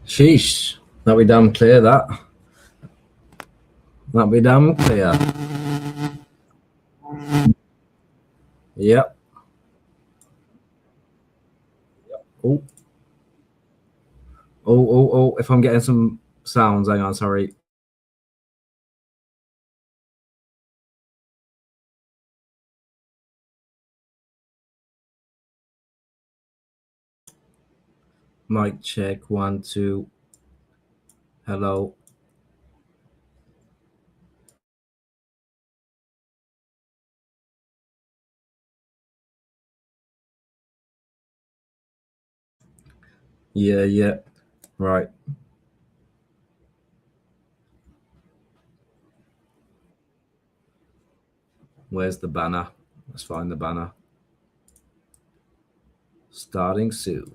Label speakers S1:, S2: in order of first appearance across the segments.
S1: Sheesh. That'll be damn clear, that. That'll be damn clear. Yep. Oh. Oh. If I'm getting some sounds, hang on, sorry. Mic check, 1, 2. Hello. Yeah. Right. Where's the banner? Let's find the banner. Starting soon.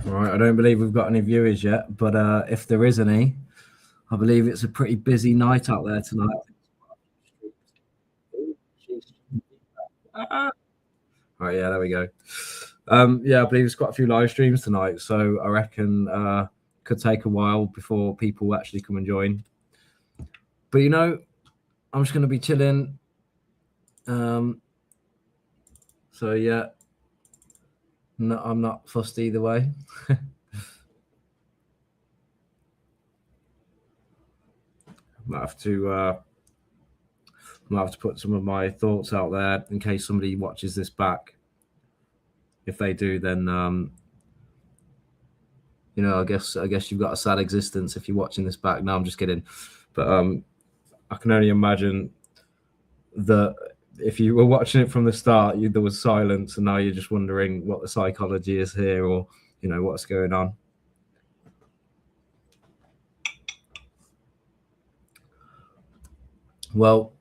S1: All right. I don't believe we've got any viewers yet, but if there is any, I believe it's a pretty busy night out there tonight. All right, yeah, there we go. Yeah, I believe there's quite a few live streams tonight, so I reckon could take a while before people actually come and join. But you know, I'm just going to be chilling. So yeah, no, I'm not fussed either way. Might have to put some of my thoughts out there in case somebody watches this back. If they do, then you know, I guess you've got a sad existence if you're watching this back. No, I'm just kidding. But I can only imagine that if you were watching it from the start, there was silence, and now you're just wondering what the psychology is here, or you know what's going on. Well,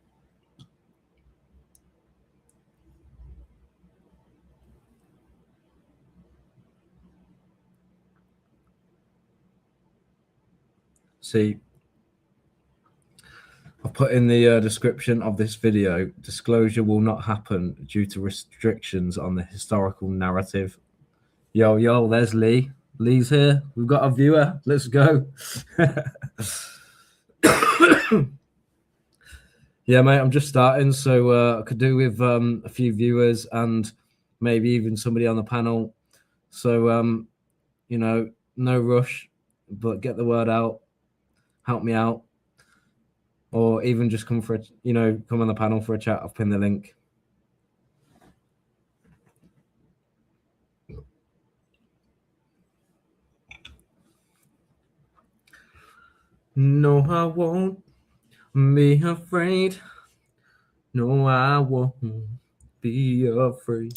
S1: see, I've put in the description of this video, disclosure will not happen due to restrictions on the historical narrative. Yo, there's Lee. Lee's here. We've got a viewer. Let's go. Yeah, mate, I'm just starting, so I could do with a few viewers and maybe even somebody on the panel. So, you know, no rush, but get the word out. Help me out. Or even just come on the panel for a chat. I've pinned the link. No, I won't be afraid. No, I won't be afraid.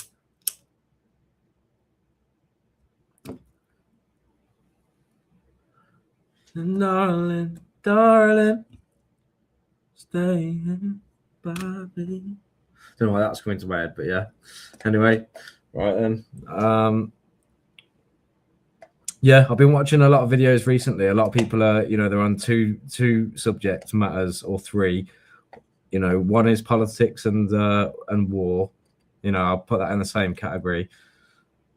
S1: And darling, stay by me. Don't know why that's coming to my head, but yeah. Anyway, right then. Yeah, I've been watching a lot of videos recently. A lot of people are, you know, they're on two subject matters or three. You know, one is politics and war. You know, I'll put that in the same category.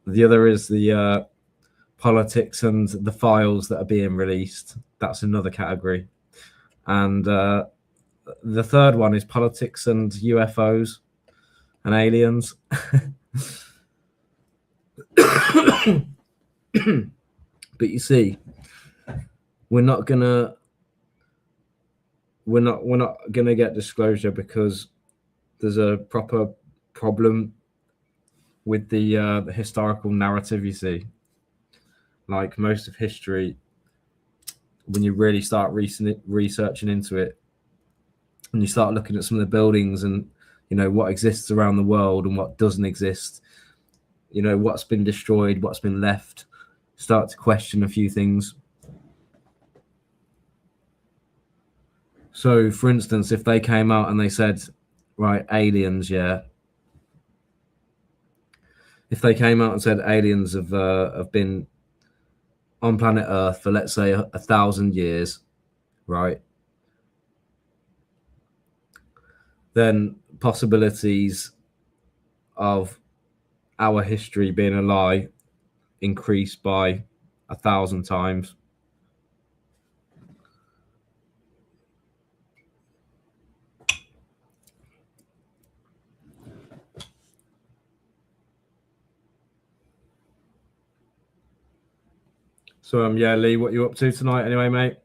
S1: The other is the politics and the files that are being released. That's another category. And the third one is politics and UFOs and aliens. But you see, we're not gonna get disclosure because there's a proper problem with the historical narrative. You see, like most of history, when you really start researching into it, and you start looking at some of the buildings and you know what exists around the world and what doesn't exist, you know what's been destroyed, what's been left, start to question a few things. So, for instance, if they came out and they said, right, aliens, yeah. If they came out and said aliens have been on planet Earth for, let's say, 1,000 years, right? Then possibilities of our history being a lie increase by 1,000 times. So yeah, Lee, what you up to tonight anyway, mate?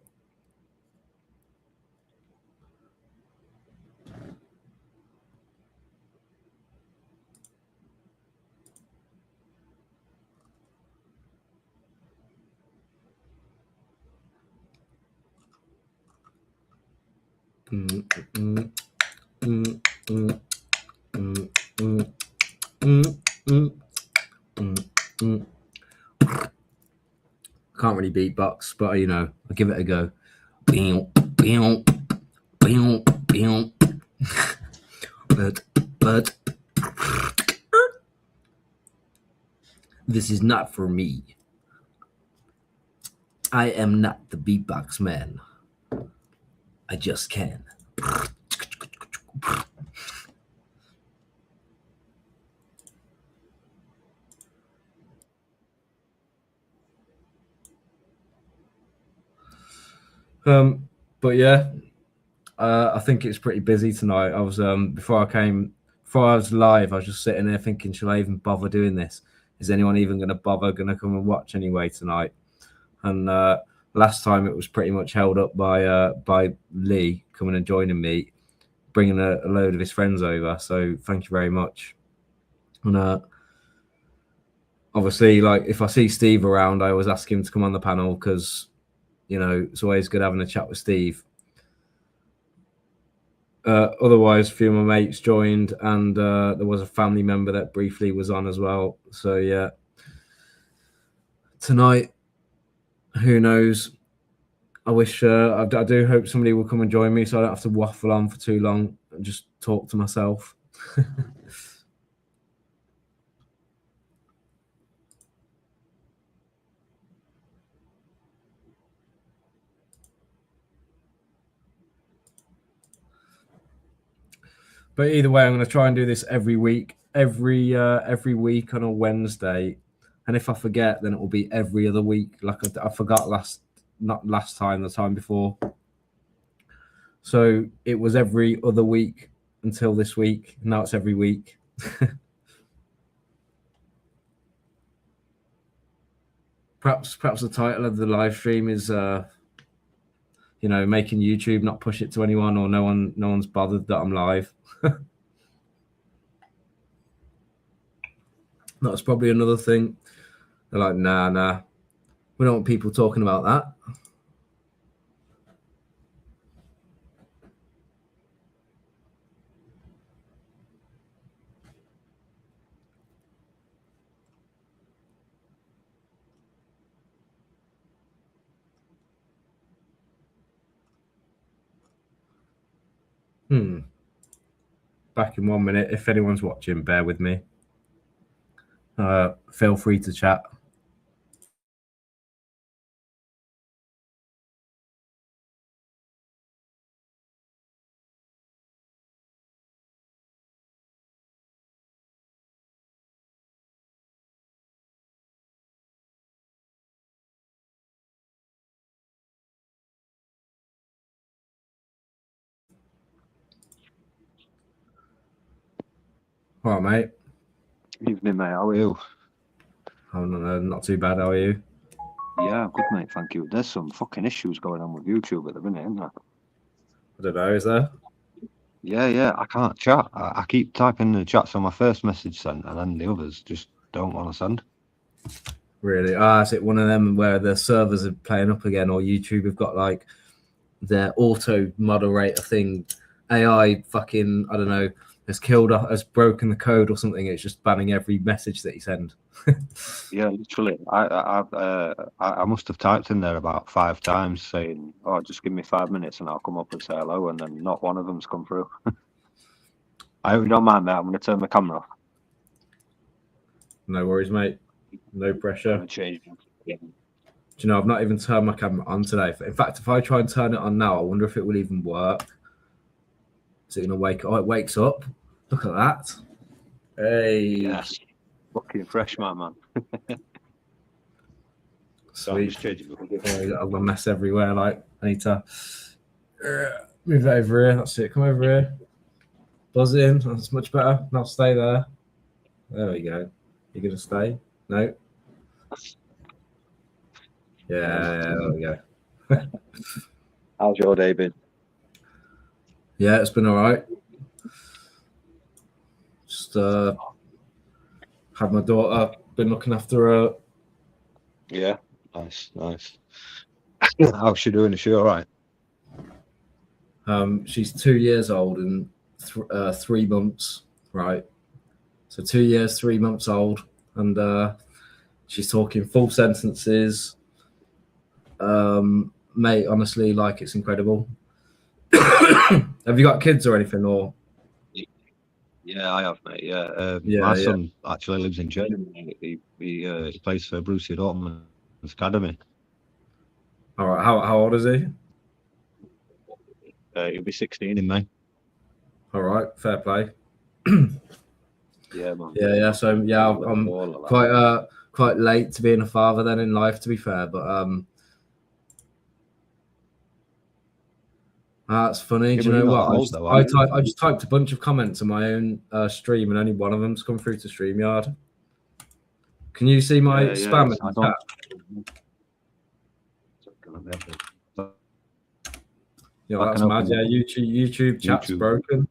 S1: Can't really beatbox, but you know, I'll give it a go. But this is not for me. I am not the beatbox man. I just can. But yeah, I think it's pretty busy tonight. I was before I was live, I was just sitting there thinking, should I even bother doing this? Is anyone even going to come and watch anyway tonight? And last time it was pretty much held up by Lee coming and joining me, bringing a load of his friends over. So thank you very much. And obviously, like if I see Steve around, I always ask him to come on the panel because it's always good having a chat with Steve. Otherwise, a few of my mates joined, and there was a family member that briefly was on as well. So yeah, tonight, who knows? I wish I do hope somebody will come and join me, so I don't have to waffle on for too long and just talk to myself. But either way, I'm going to try and do this every week, every week on a Wednesday. And if I forget, then it will be every other week. Like I forgot not last time, the time before. So it was every other week until this week. Now it's every week. Perhaps the title of the live stream is making YouTube not push it to anyone, or no one's bothered that I'm live. That's probably another thing. They're like, nah, we don't want people talking about that. Back in 1 minute. If anyone's watching, bear with me. Feel free to chat. All right,
S2: mate. Evening, mate. How are you?
S1: Oh, no, not too bad. How are you?
S2: Yeah, I'm good, mate. Thank you. There's some fucking issues going on with YouTube at the minute, isn't there?
S1: I don't know. Is there?
S2: Yeah. I can't chat. I keep typing the chats on my first message sent, and then the others just don't want to send.
S1: Really? Is it one of them where the servers are playing up again, or YouTube have got like their auto moderator thing? AI fucking, I don't know, has broken the code or something. It's just banning every message that you send.
S2: Yeah, literally. I must have typed in there about 5 times saying, "Oh, just give me 5 minutes and I'll come up and say hello," and then not one of them's come through. I hope you don't mind, mate. I'm going to turn my camera off.
S1: No worries, mate. No pressure.
S2: Do
S1: you know, I've not even turned my camera on today. In fact, if I try and turn it on now, I wonder if it will even work. Is it going to wake up? Oh, it wakes up. Look at that. Hey.
S2: Yes. Fucking fresh, man.
S1: Sweet. I've got a mess everywhere. Like, I need to move that over here. That's it. Come over here. Buzz in. That's much better. Now stay there. There we go. You going to stay? No. Yeah, there we go.
S2: How's your day been?
S1: Yeah, it's been all right. Just had my daughter, been looking after her.
S2: Yeah, nice. How's she doing? Is she all right?
S1: She's 2 years old and 3 months, right? So 2 years, 3 months old, and she's talking full sentences. Mate, honestly, like, it's incredible. Have you got kids or anything, or?
S2: Yeah, I have, mate. Yeah, my son actually lives in Germany. He plays for Borussia Dortmund's academy.
S1: All right. How old is he?
S2: He'll be 16 in May.
S1: All right, fair play.
S2: Yeah, man.
S1: Yeah. So yeah, I'm quite late to being a father then in life, to be fair. But That's funny.
S2: Yeah,
S1: Do
S2: but
S1: you know
S2: you're
S1: what?
S2: not old, though, are you?
S1: I just typed a bunch of comments on my own stream, and only one of them's come through to StreamYard. Can you see my spam in
S2: I
S1: the
S2: don't.
S1: chat? Yeah, that's mad. Yeah, YouTube chat's broken,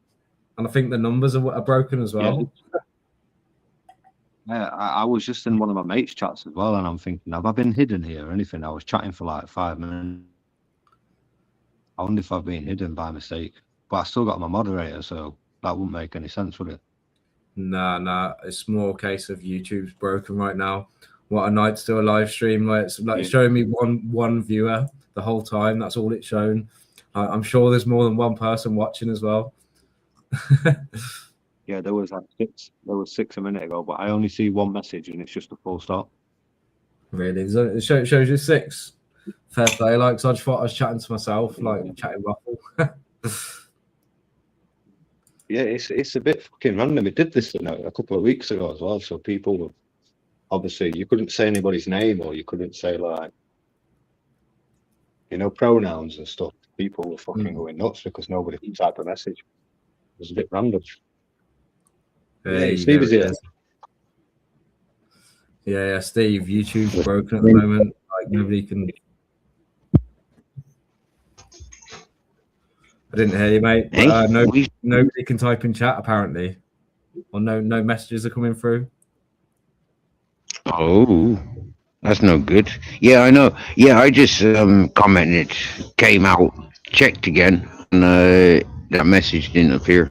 S1: and I think the numbers are broken as well.
S2: Yeah, I was just in one of my mates' chats as well, and I'm thinking, have I been hidden here or anything? I was chatting for like 5 minutes. I wonder if I've been hidden by mistake, but I still got my moderator, so that wouldn't make any sense, would it?
S1: Nah. It's more a case of YouTube's broken right now. What a night to do a live stream where it's like showing me one viewer the whole time. That's all it's shown. I'm sure there's more than one person watching as well.
S2: Yeah, there was like 6. There was 6 a minute ago, but I only see one message, and it's just a full stop.
S1: Really? It shows you 6. Fair play. Like, so I just thought I was chatting to myself, like chatting waffle.
S2: Yeah, it's a bit fucking random. It did this a couple of weeks ago as well. So people were, obviously, you couldn't say anybody's name, or you couldn't say like, pronouns and stuff. People were fucking going nuts because nobody could type a message. It was a bit random.
S1: Hey,
S2: Steve is here.
S1: Yeah, Steve. YouTube's broken at the moment. Like, nobody can. I didn't hear you, mate. Nobody can type in chat apparently, or no messages are coming through.
S3: Oh, that's no good. Yeah, I know. Yeah, I just commented, came out, checked again, and that message didn't appear.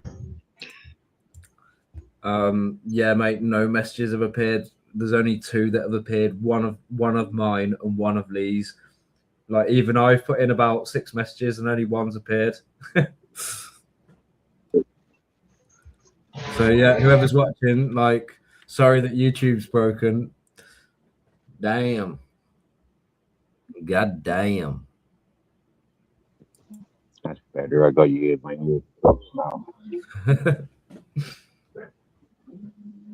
S1: Yeah, mate. No messages have appeared. There's only 2 that have appeared. One of mine and one of Lee's. Like, even I've put in about 6 messages and only one's appeared. So yeah, whoever's watching, like, sorry that YouTube's broken. Damn. God damn.
S3: That's better. I got you in my new clothes now.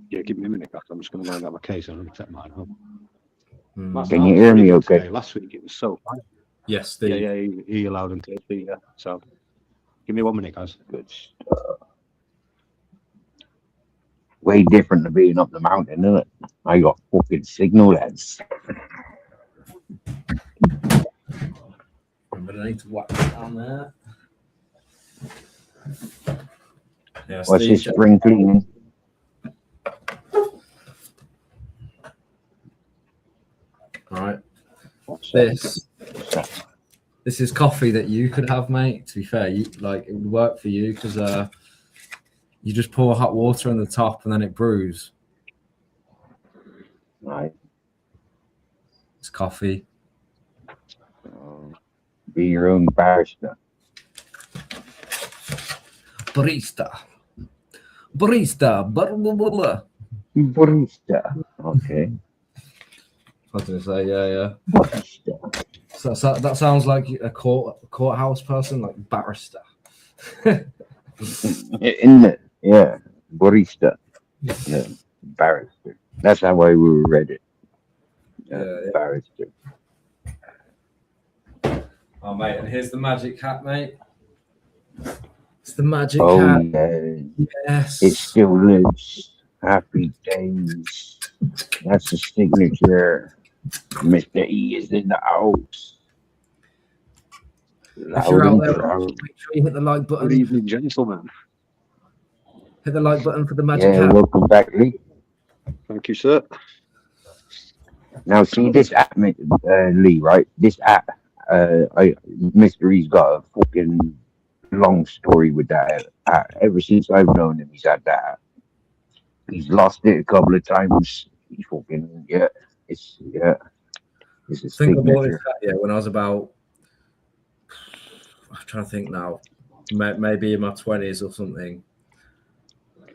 S2: Yeah, give me a minute, guys. I'm just going to go and get my case and take mine home.
S3: Can you hear me okay?
S2: Today. Last week it was so fine.
S1: Yes, Steve.
S2: Yeah, he allowed him to see. Yeah. So give me 1 minute, guys.
S3: Good stuff. Way different than being up the mountain, isn't it? I got fucking signal, lads.
S1: I'm gonna need to whack it down there. Yeah,
S3: What's this spring cleaning?
S1: All right. This is coffee that you could have, mate. To be fair, it would work for you because you just pour hot water on the top and then it brews.
S3: Right.
S1: It's coffee.
S3: Be your own barista.
S1: Barista. Blah, blah, blah.
S3: Barista. Okay.
S1: I was going to say, yeah.
S3: Barista.
S1: So that sounds like a courthouse person, like barrister.
S3: In it, yeah. Barista. Yeah. Barrister. That's how we read it.
S1: Yeah.
S3: Barrister.
S1: Oh, mate, and here's the magic hat, mate. It's the magic
S3: hat.
S1: Yeah. Yes.
S3: It still lives. Happy days. That's the signature. Mr. E is in the house.
S1: If you're out there, make sure you hit the like button.
S2: Good evening, gentlemen.
S1: Hit the like button for the magic hat.
S3: Welcome back, Lee.
S2: Thank you, sir.
S3: Now, see this app, Lee, right? This app, Mr. E's got a fucking long story with that app. Ever since I've known him, he's had that app. He's lost it a couple of times. He's fucking, it's a signature.
S1: When I was about, I'm trying to think now, maybe in my 20s or something,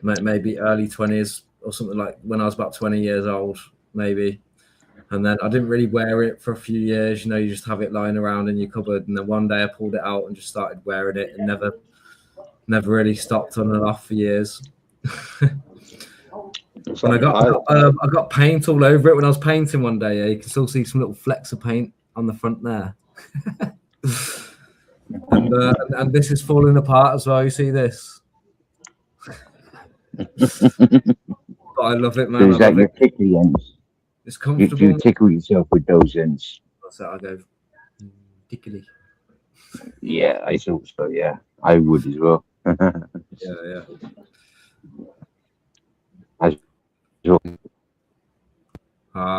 S1: maybe early 20s or something, like when I was about 20 years old, maybe. And then I didn't really wear it for a few years. You just have it lying around in your cupboard. And then one day I pulled it out and just started wearing it and never really stopped on and off for years. And I got paint all over it when I was painting one day. Yeah, you can still see some little flecks of paint on the front there. And and this is falling apart as well. You see this? But I love it, man.
S3: Is that your tickly ends?
S1: It's
S3: You
S1: comfortable.
S3: tickle yourself with those ends.
S1: So I go tickly.
S3: Yeah, I thought so. Yeah, I would as well.
S1: Yeah.
S3: So,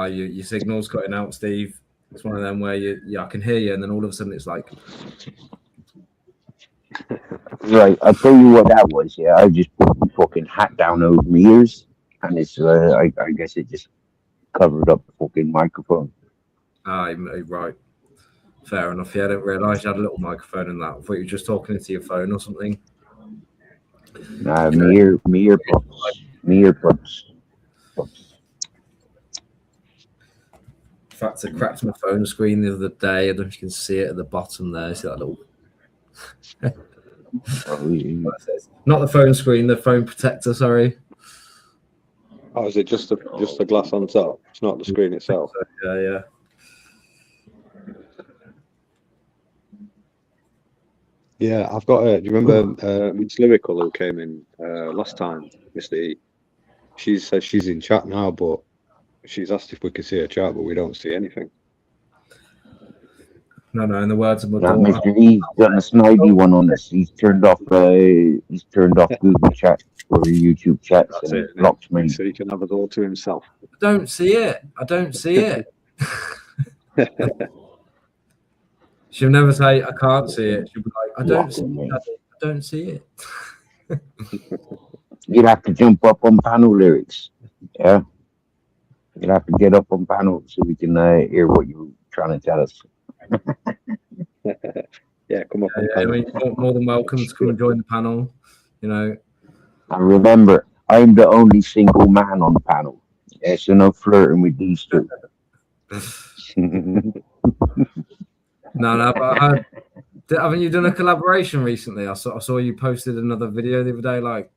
S1: Your signal's cutting out, Steve. It's one of them where I can hear you, and then all of a sudden it's like,
S3: right, I'll tell you what that was. Yeah, I just put my fucking hat down over my ears, and it's I guess it just covered up the fucking microphone.
S1: right. Fair enough. Yeah, I didn't realise you had a little microphone in that. I thought you were just talking into your phone or something.
S3: Nah, my earbuds.
S1: In fact, I cracked my phone screen the other day. I don't know if you can see it at the bottom there. See that little. Not the phone screen, the phone protector. Sorry.
S2: Oh, is it just the glass on top? It's not the screen itself.
S1: Yeah.
S2: Yeah, I've got. Do you remember Miss Lyrical who came in last time, Mr. E? She said she's in chat now, but she's asked if we could see her chat, but we don't see anything.
S1: No. In the words of my
S3: Now,
S1: daughter,
S3: Mr. E's done a snidey one on this. He's turned off Google Chat or YouTube chats
S2: That's
S3: and
S2: it,
S3: blocked me.
S2: So he can have it all to himself.
S1: I don't see it. She'll never say I can't see it. She'll be like, I don't see it.
S3: You'd have to jump up on panel lyrics. Yeah. You'd have to get up on panel so we can hear what you're trying to tell us.
S2: Yeah, come up.
S1: Yeah, I mean, you're more than welcome to come and join the panel. You know.
S3: And remember, I'm the only single man on the panel. Yeah, so no flirting with these two.
S1: No, but haven't you done a collaboration recently? I saw you posted another video the other day. Like,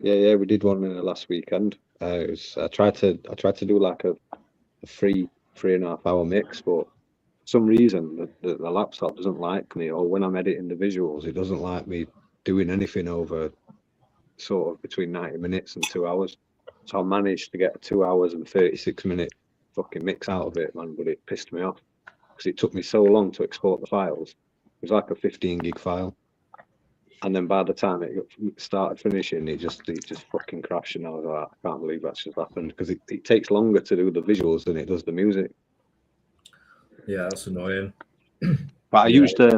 S2: yeah, we did one last weekend. I tried to do like a free 3.5 hour mix, but for some reason the laptop doesn't like me, or when I'm editing the visuals, it doesn't like me doing anything over sort of between 90 minutes and 2 hours. So I managed to get a 2 hours and 36-minute fucking mix out of it, man, but it pissed me off because it took me so long to export the files. It was like a 15 gig file, and then by the time it started finishing, it just fucking crashed, and I was like, I can't believe that's just happened, because it takes longer to do the visuals than it does the music.
S1: Yeah, that's annoying.
S2: But I used that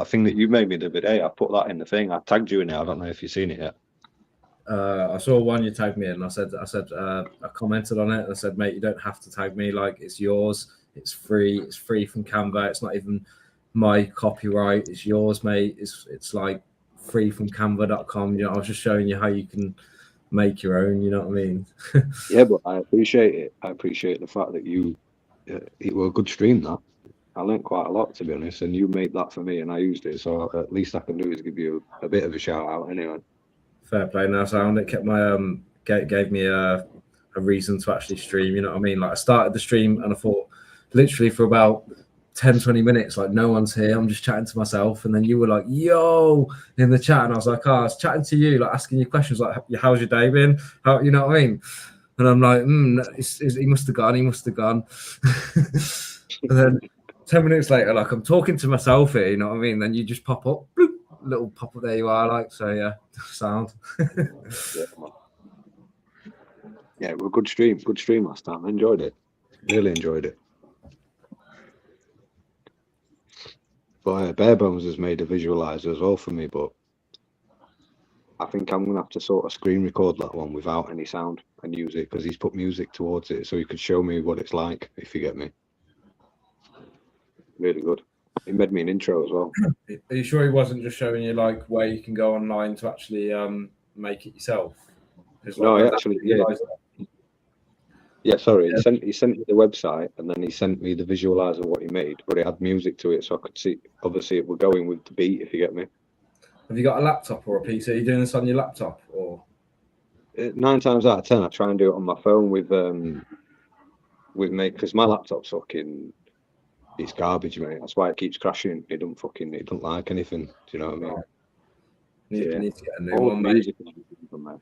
S2: thing that you made me the other day. I put that in the thing. I tagged you in it. I don't know if you've seen it yet.
S1: I saw one you tagged me in. I commented on it. I said, mate, you don't have to tag me. Like, it's yours. It's free. It's free from Canva. It's not even my copyright. It's yours, mate. It's like free from Canva.com. You know, I was just showing you how you can make your own. You know what I mean?
S2: Yeah, but I appreciate it. I appreciate the fact that you. It was a good stream. That I learned quite a lot, to be honest. And you made that for me, and I used it. So at least I can do is give you a bit of a shout out, anyway.
S1: Fair play. Now, sound it kept my gave me a reason to actually stream. You know what I mean? Like, I started the stream and I thought, literally for about 10-20 minutes, like, no one's here, I'm just chatting to myself, and then you were like, yo, in the chat, and I was like, I was chatting to you, like, asking you questions, like, how's your day been? How, you know what I mean? And I'm like, he must have gone. And then 10 minutes later, like, I'm talking to myself here, you know what I mean? Then you just pop up, bloop, little pop up, there you are, like, so yeah, sound.
S2: Yeah, it was a good stream last time. I enjoyed it, really enjoyed it. But Bare Bones has made a visualizer as well for me, but I think I'm going to have to sort of screen record that one without any sound and use it, because he's put music towards it, so he could show me what it's like, if you get me. Really good. He made me an intro as well.
S1: Are you sure he wasn't just showing you, like, where you can go online to actually make it yourself? Like,
S2: no, actually, yeah, sorry. Yeah. He sent me the website, and then he sent me the visualizer what he made, but it had music to it, so I could see. Obviously, it was going with the beat, if you get me.
S1: Have you got a laptop or a PC? Are you doing this on your laptop, or?
S2: 9 times out of 10, I try and do it on my phone with because my laptop's fucking it's garbage, mate. That's why it keeps crashing. It don't like anything. Do you know what I mean?
S1: You need to get a new
S2: All
S1: one,
S2: the
S1: mate.
S2: music and everything from there.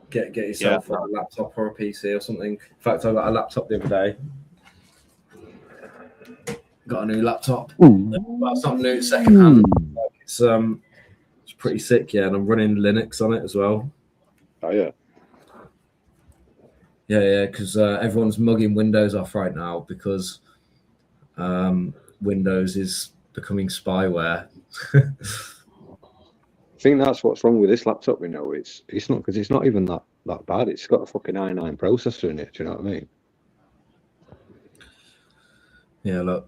S1: Get yourself a laptop or a PC or something. In fact, I got a laptop the other day. Got a new laptop. Well, it's not new, it's second hand. It's pretty sick, yeah, and I'm running Linux on it as well.
S2: Oh yeah.
S1: Yeah, because everyone's mugging Windows off right now because Windows is becoming spyware.
S2: I think that's what's wrong with this laptop. You know, it's not because it's not even that bad. It's got a fucking i9 processor in it. Do you know what I mean?
S1: Yeah, look,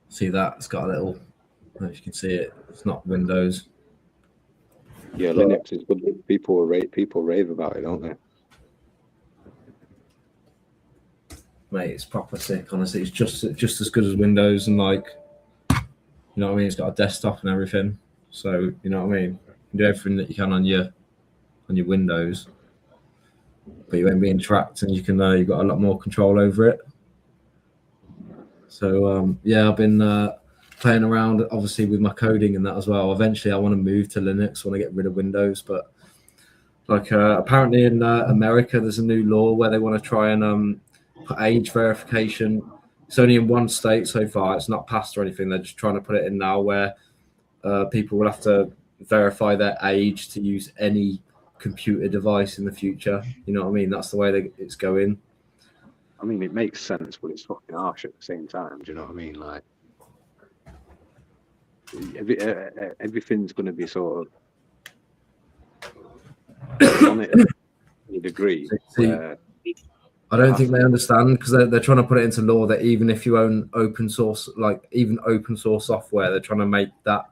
S1: see that? It's got a little. I don't know if you can see it. It's not Windows.
S2: Yeah, Linux is good. People rave about it, don't they?
S1: Mate, it's proper sick. Honestly, it's just as good as Windows, and like, you know what I mean. It's got a desktop and everything. So you know what I mean. You can do everything that you can on your Windows, but you won't be tracked, and you can you've got a lot more control over it. So yeah, I've been playing around obviously with my coding and that as well. Eventually, I want to move to Linux. I want to get rid of Windows, but like apparently in America, there's a new law where they want to try and put age verification. It's only in one state so far. It's not passed or anything. They're just trying to put it in now where people will have to verify their age to use any computer device in the future. You know what I mean? That's the way it's going.
S2: I mean, it makes sense, but it's fucking harsh at the same time. Do you know what I mean? Like, everything's going to be sort of on it to a degree.
S1: I don't think they understand because they're trying to put it into law that even if you own open source, like even open source software, they're trying to make that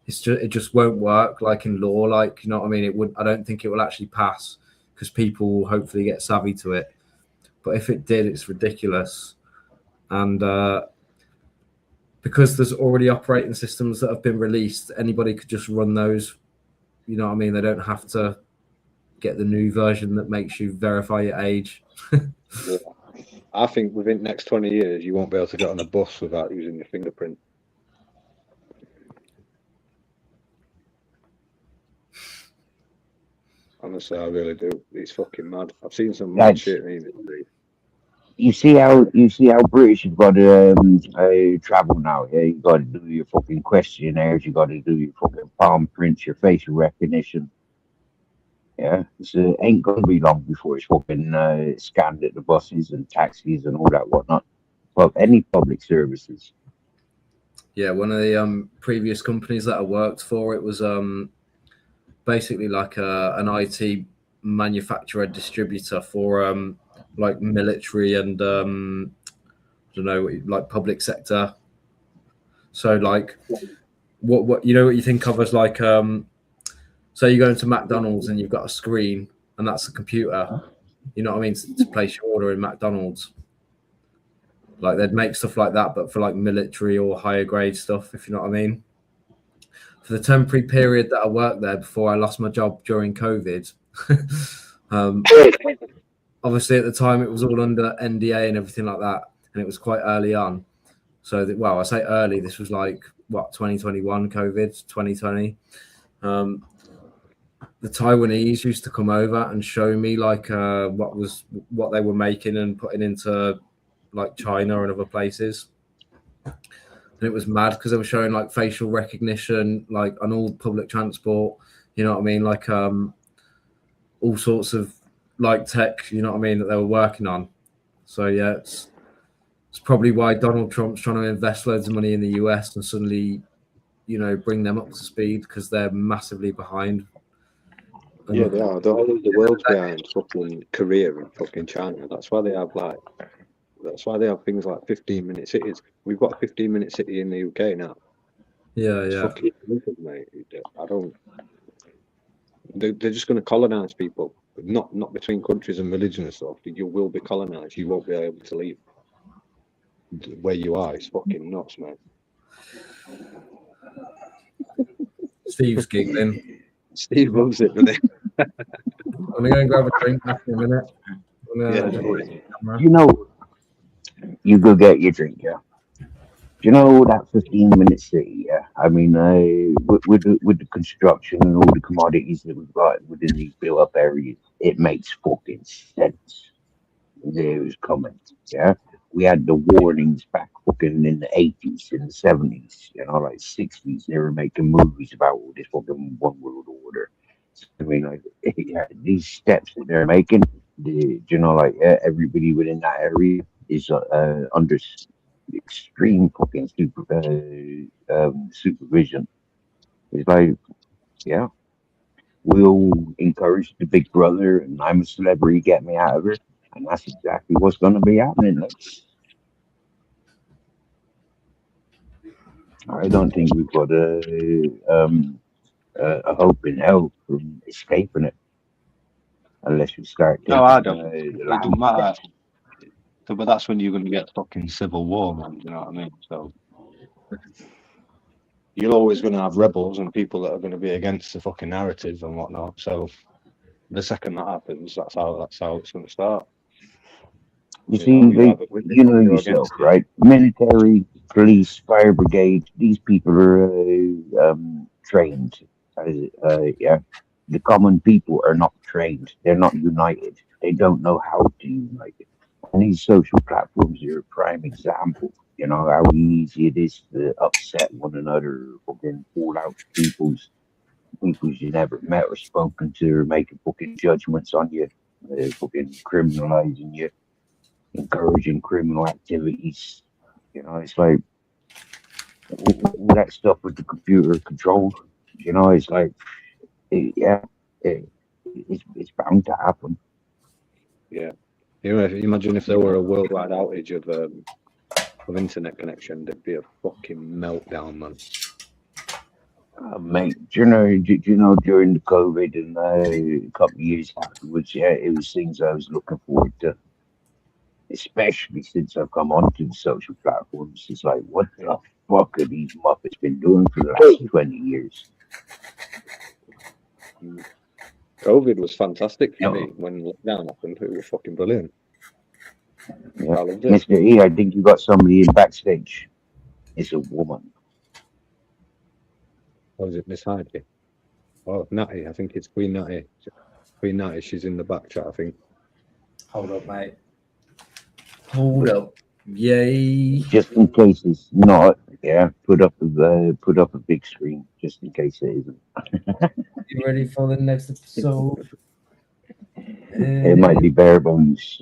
S1: it just won't work like in law. Like, you know what I mean? I don't think it will actually pass because people will hopefully get savvy to it. But if it did, it's ridiculous. And because there's already operating systems that have been released, anybody could just run those. You know what I mean? They don't have to get the new version that makes you verify your age.
S2: Yeah. I think within the next 20 years, you won't be able to get on a bus without using your fingerprint. Honestly, I really do. It's fucking mad. I've seen some mad shit in it.
S3: You see how British you've got to travel now. Yeah, you got to do your fucking questionnaires. You got to do your fucking palm prints, your facial recognition. Yeah, it ain't gonna be long before it's fucking scanned at the buses and taxis and all that whatnot. But any public services.
S1: Yeah, one of the previous companies that I worked for, it was basically like an IT manufacturer distributor for like military and I don't know, like public sector. So like what you know what you think of as like so you go into McDonald's and you've got a screen and that's a computer, you know what I mean, to place your order in McDonald's. Like they'd make stuff like that, but for like military or higher grade stuff, if you know what I mean. For the temporary period that I worked there before I lost my job during COVID, obviously at the time it was all under NDA and everything like that, and it was quite early on. So that, well, I say early, this was like what, 2021 COVID, 2020. The Taiwanese used to come over and show me like what they were making and putting into like China and other places. And it was mad because they were showing like facial recognition, like on all public transport, you know what I mean? Like all sorts of like tech, you know what I mean, that they were working on. So yeah, it's probably why Donald Trump's trying to invest loads of money in the US and suddenly, you know, bring them up to speed because they're massively behind.
S2: Yeah, they are. The world's behind fucking Korea and fucking China. That's why they have things like 15-minute cities. We've got a 15-minute city in the UK now.
S1: Yeah,
S2: it's
S1: yeah.
S2: Fucking stupid, mate. They're just going to colonize people, but not between countries and religion and stuff. You will be colonized. You won't be able to leave where you are. It's fucking nuts, mate.
S1: Steve's giggling.
S2: Steve loves it, doesn't he?
S1: I'm going to grab a drink back in a minute.
S3: You know, you go get your drink, yeah. you know that 15-minute city? Yeah, I mean, with the construction and all the commodities that we've got within these built-up areas, it makes fucking sense. There's coming. Yeah, we had the warnings back fucking in the 80s, in the 70s, you know, like 60s. They were making movies about all this fucking one world order. So, I mean, like, yeah, these steps that they're making, you know, like everybody within that area is under extreme fucking supervision. It's like, yeah, we'll encourage the big brother, and I'm a celebrity, get me out of here. And that's exactly what's going to be happening. Like, I don't think we've got a hope in hell from escaping it unless we start taking
S2: No, I don't.
S3: the
S2: It
S3: last
S2: doesn't matter.
S3: steps.
S2: But that's when you're going to get fucking civil war, man. You know what I mean? So you're always going to have rebels and people that are going to be against the fucking narrative and whatnot. So the second that happens, that's how it's going to start.
S3: You
S2: You
S3: see,
S2: know, you're either with it
S3: you
S2: or
S3: know
S2: you're
S3: yourself,
S2: against it.
S3: right? Military, police, fire brigade, these people are trained. Yeah. The common people are not trained. They're not united. They don't know how to unite. And these social platforms are a prime example. You know, how easy it is to upset one another, fucking fall out with people's you never met or spoken to, or making fucking judgments on you, fucking criminalizing you, encouraging criminal activities. You know, it's like all that stuff with the computer control. You know, it's like, yeah, it's bound to happen.
S2: Yeah. You know, imagine if there were a worldwide outage of internet connection, there'd be a fucking meltdown, man.
S3: Mate, do you know during the COVID and a couple of years afterwards, yeah, it was things I was looking forward to, especially since I've come onto the social platforms. It's like, what the fuck are these Muppets been doing for the last 20 years?
S2: COVID was fantastic for
S3: Yeah.
S2: me when lockdown happened. It was fucking brilliant.
S3: Yeah.
S2: I loved it.
S3: Mr. E, I think you got somebody in backstage. It's a woman.
S2: Or was it Miss Heidi? Oh, Natty. I think it's Queen Natty. Queen Natty, she's in the back chat, I think.
S1: Hold up, mate. Hold up. Yay.
S3: Just in case it's not, yeah, put up a big screen just in case it isn't.
S1: You ready for the next episode?
S3: It might be bare bones.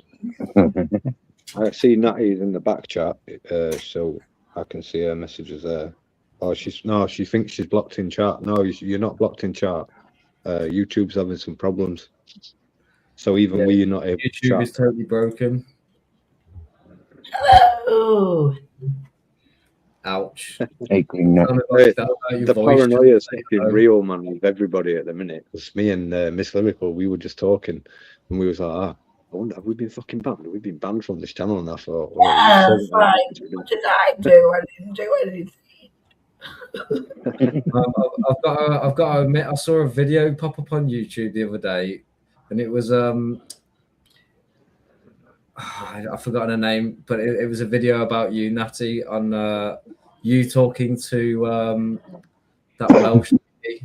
S2: I see Natty's in the back chat, so I can see her messages there. Oh, she thinks she's blocked in chat. No, you're not blocked in chat. YouTube's having some problems. So even
S1: Yeah,
S2: we're not able to
S1: YouTube
S2: chat.
S1: is totally broken.
S4: Hello.
S1: Ouch.
S3: Hey, Queen Nat.
S1: Tell me about that, about your
S2: The
S1: voice.
S2: paranoia is
S1: Hello.
S2: fucking real, man, with everybody at the minute. Because me and Miss Lyrical, we were just talking, and we was like, I wonder, have we been fucking banned? Have we been banned from this channel? And I thought,
S4: Yeah,
S2: we're
S4: it's
S2: so
S4: like,
S2: banned.
S4: what did I do? I didn't do anything.
S1: I've got to admit, I saw a video pop up on YouTube the other day, and it was I've forgotten her name, but it was a video about you, Natty, on you talking to that Welsh lady.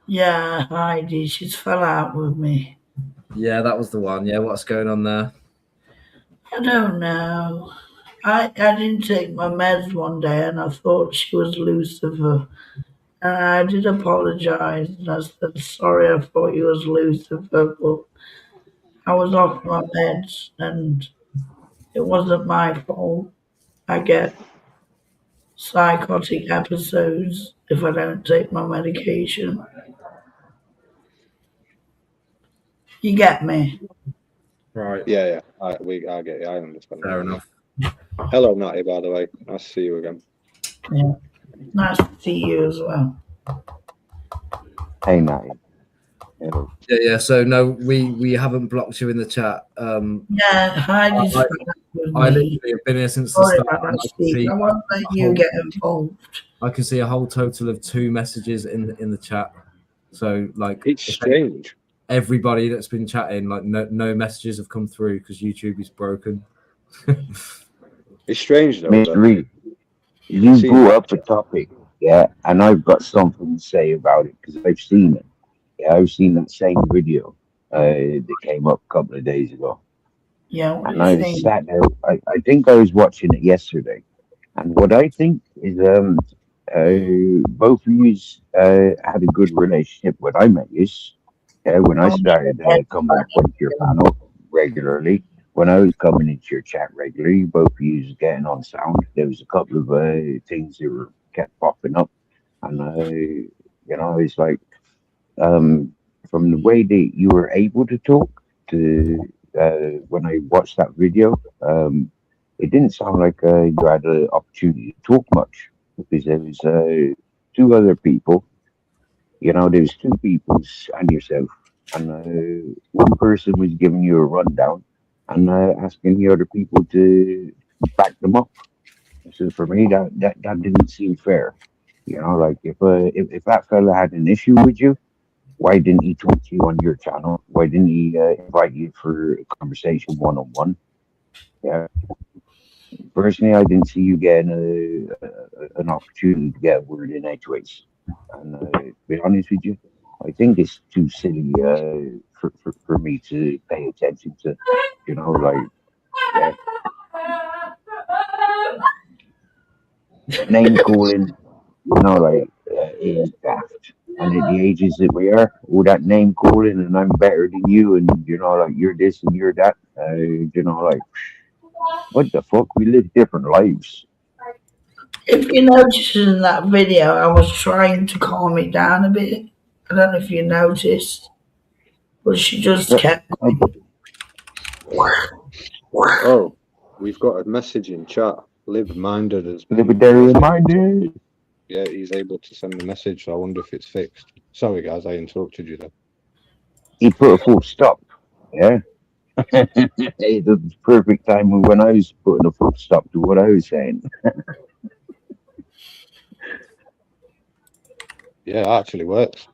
S4: Yeah, Heidi, she's fell out with me.
S1: Yeah, that was the one. Yeah, what's going on there?
S4: I don't know. I didn't take my meds one day and I thought she was Lucifer. And I did apologise and I said, sorry, I thought you was Lucifer, but I was off my meds and it wasn't my fault. I get psychotic episodes if I don't take my medication. You get me?
S1: Right.
S2: Yeah. I get you. I understand.
S1: Fair enough.
S2: Hello, Natty, by the way. Nice to see you again.
S4: Yeah. Nice to see you as well.
S3: Hey, Natty. Hello.
S1: Yeah. So no, we haven't blocked you in the chat.
S4: Yeah, Heidi's fell out with
S1: I
S4: me.
S1: literally have been here since the
S4: Sorry
S1: start.
S4: about
S1: and
S4: that, Steve. I won't let you
S1: whole-
S4: get involved.
S1: I can see a whole total of 2 messages in the chat. So like,
S2: It's
S1: if
S2: strange.
S1: everybody that's been chatting, like no messages have come through because YouTube is broken.
S2: It's strange, though.
S3: Mr.
S2: That
S3: Reed. You
S2: see
S3: brought
S2: that
S3: up a topic, yeah, and I've got something to say about it because I've seen it. Yeah, I've seen that same video that came up a couple of days ago,
S4: Yeah, what do
S3: and
S4: you
S3: I
S4: think?
S3: sat there. I think I was watching it yesterday, and what I think is, both of you had a good relationship when I met you. When I
S4: Oh,
S3: started coming up onto your panel regularly, when I was coming into your chat regularly, both of you was getting on sound. There was a couple of things that were kept popping up, and it's like um, from the way that you were able to talk to when I watched that video, it didn't sound like you had the opportunity to talk much because there was two other people. There was two people and yourself, and one person was giving you a rundown and asking the other people to back them up. So for me, that didn't seem fair. Like if that fella had an issue with you, why didn't he talk to you on your channel? Why didn't he invite you for a conversation one on one? Yeah, personally, I didn't see you getting an opportunity to get a word in edgeways. And to be honest with you, I think it's too silly for me to pay attention to. Like, yeah, name calling, like is daft. And at the ages that we are, all that name calling, and I'm better than you, and like you're this and you're that. Like what the fuck? We live different lives.
S4: If you noticed in that video, I was trying to calm it down a bit. I don't know if you noticed, but she just
S3: Uh,
S4: kept
S3: I,
S2: Oh, we've got a message in chat. Live Minded has been
S3: libertarian minded.
S2: yeah, he's able to send a message, so I wonder if it's fixed. Sorry guys, I interrupted you there.
S3: He put a full stop. Yeah. It was perfect time when I was putting a full stop to what I was saying.
S2: Yeah, it actually works.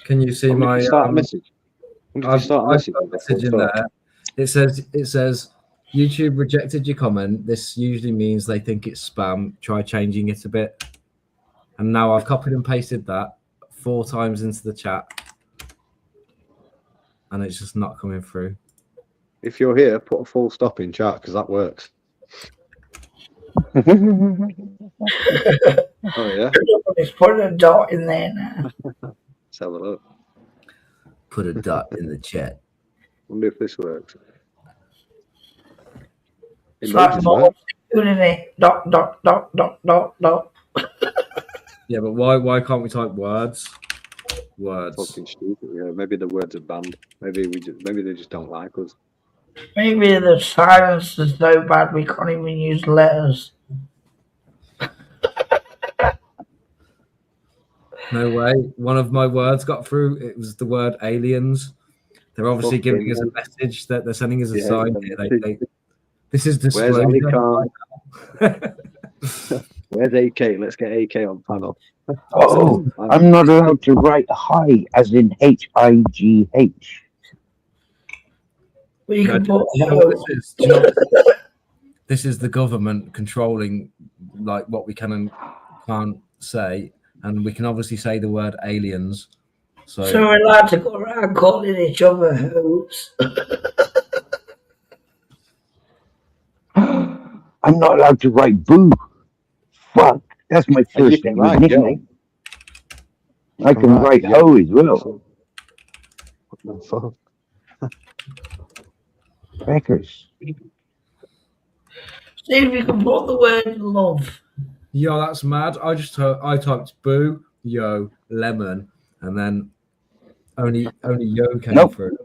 S1: Can you see
S2: When did
S1: my?
S2: you start a message? When did you
S1: I've
S2: start a
S1: got
S2: message?
S1: a message in there. It says YouTube rejected your comment. This usually means they think it's spam. Try changing it a bit. And now I've copied and pasted that 4 times into the chat, and it's just not coming through.
S2: If you're here, put a full stop in chat because that works. Oh yeah.
S4: Just put a dot in there now.
S2: Let's have a look.
S1: Put a dot in the chat.
S2: Wonder if this works.
S4: It's like
S2: Emojis
S4: more
S2: work.
S4: isn't it? Dot dot dot dot dot dot.
S1: Yeah, but why can't we type words? Words.
S2: Fucking stupid. Yeah, maybe the words are banned. Maybe they just don't like us.
S4: Maybe the silence is so bad we can't even use letters.
S1: No way. One of my words got through. It was the word aliens. They're obviously
S2: Fucking
S1: giving us a message that they're sending us a
S2: yeah,
S1: sign. This is
S2: Where's
S1: disclosure.
S2: Ali Khan? Where's AK? Let's get AK on panel.
S3: Oh, I'm not allowed to write hi as in HIGH.
S4: Well, you
S1: No,
S4: can put
S1: do you know what this is? Do you know what this is? This is the government controlling like what we can and can't say, and we can obviously say the word aliens. So
S4: we're allowed to go around calling each other hoes.
S3: I'm not allowed to write boo. Fuck, that's my first
S2: can
S3: ever
S2: write,
S3: nickname. I can write ho as well.
S2: What the fuck?
S3: Crackers.
S4: See if you can put the word love.
S1: yo, that's mad. I typed boo, yo, lemon, and then only yo came through.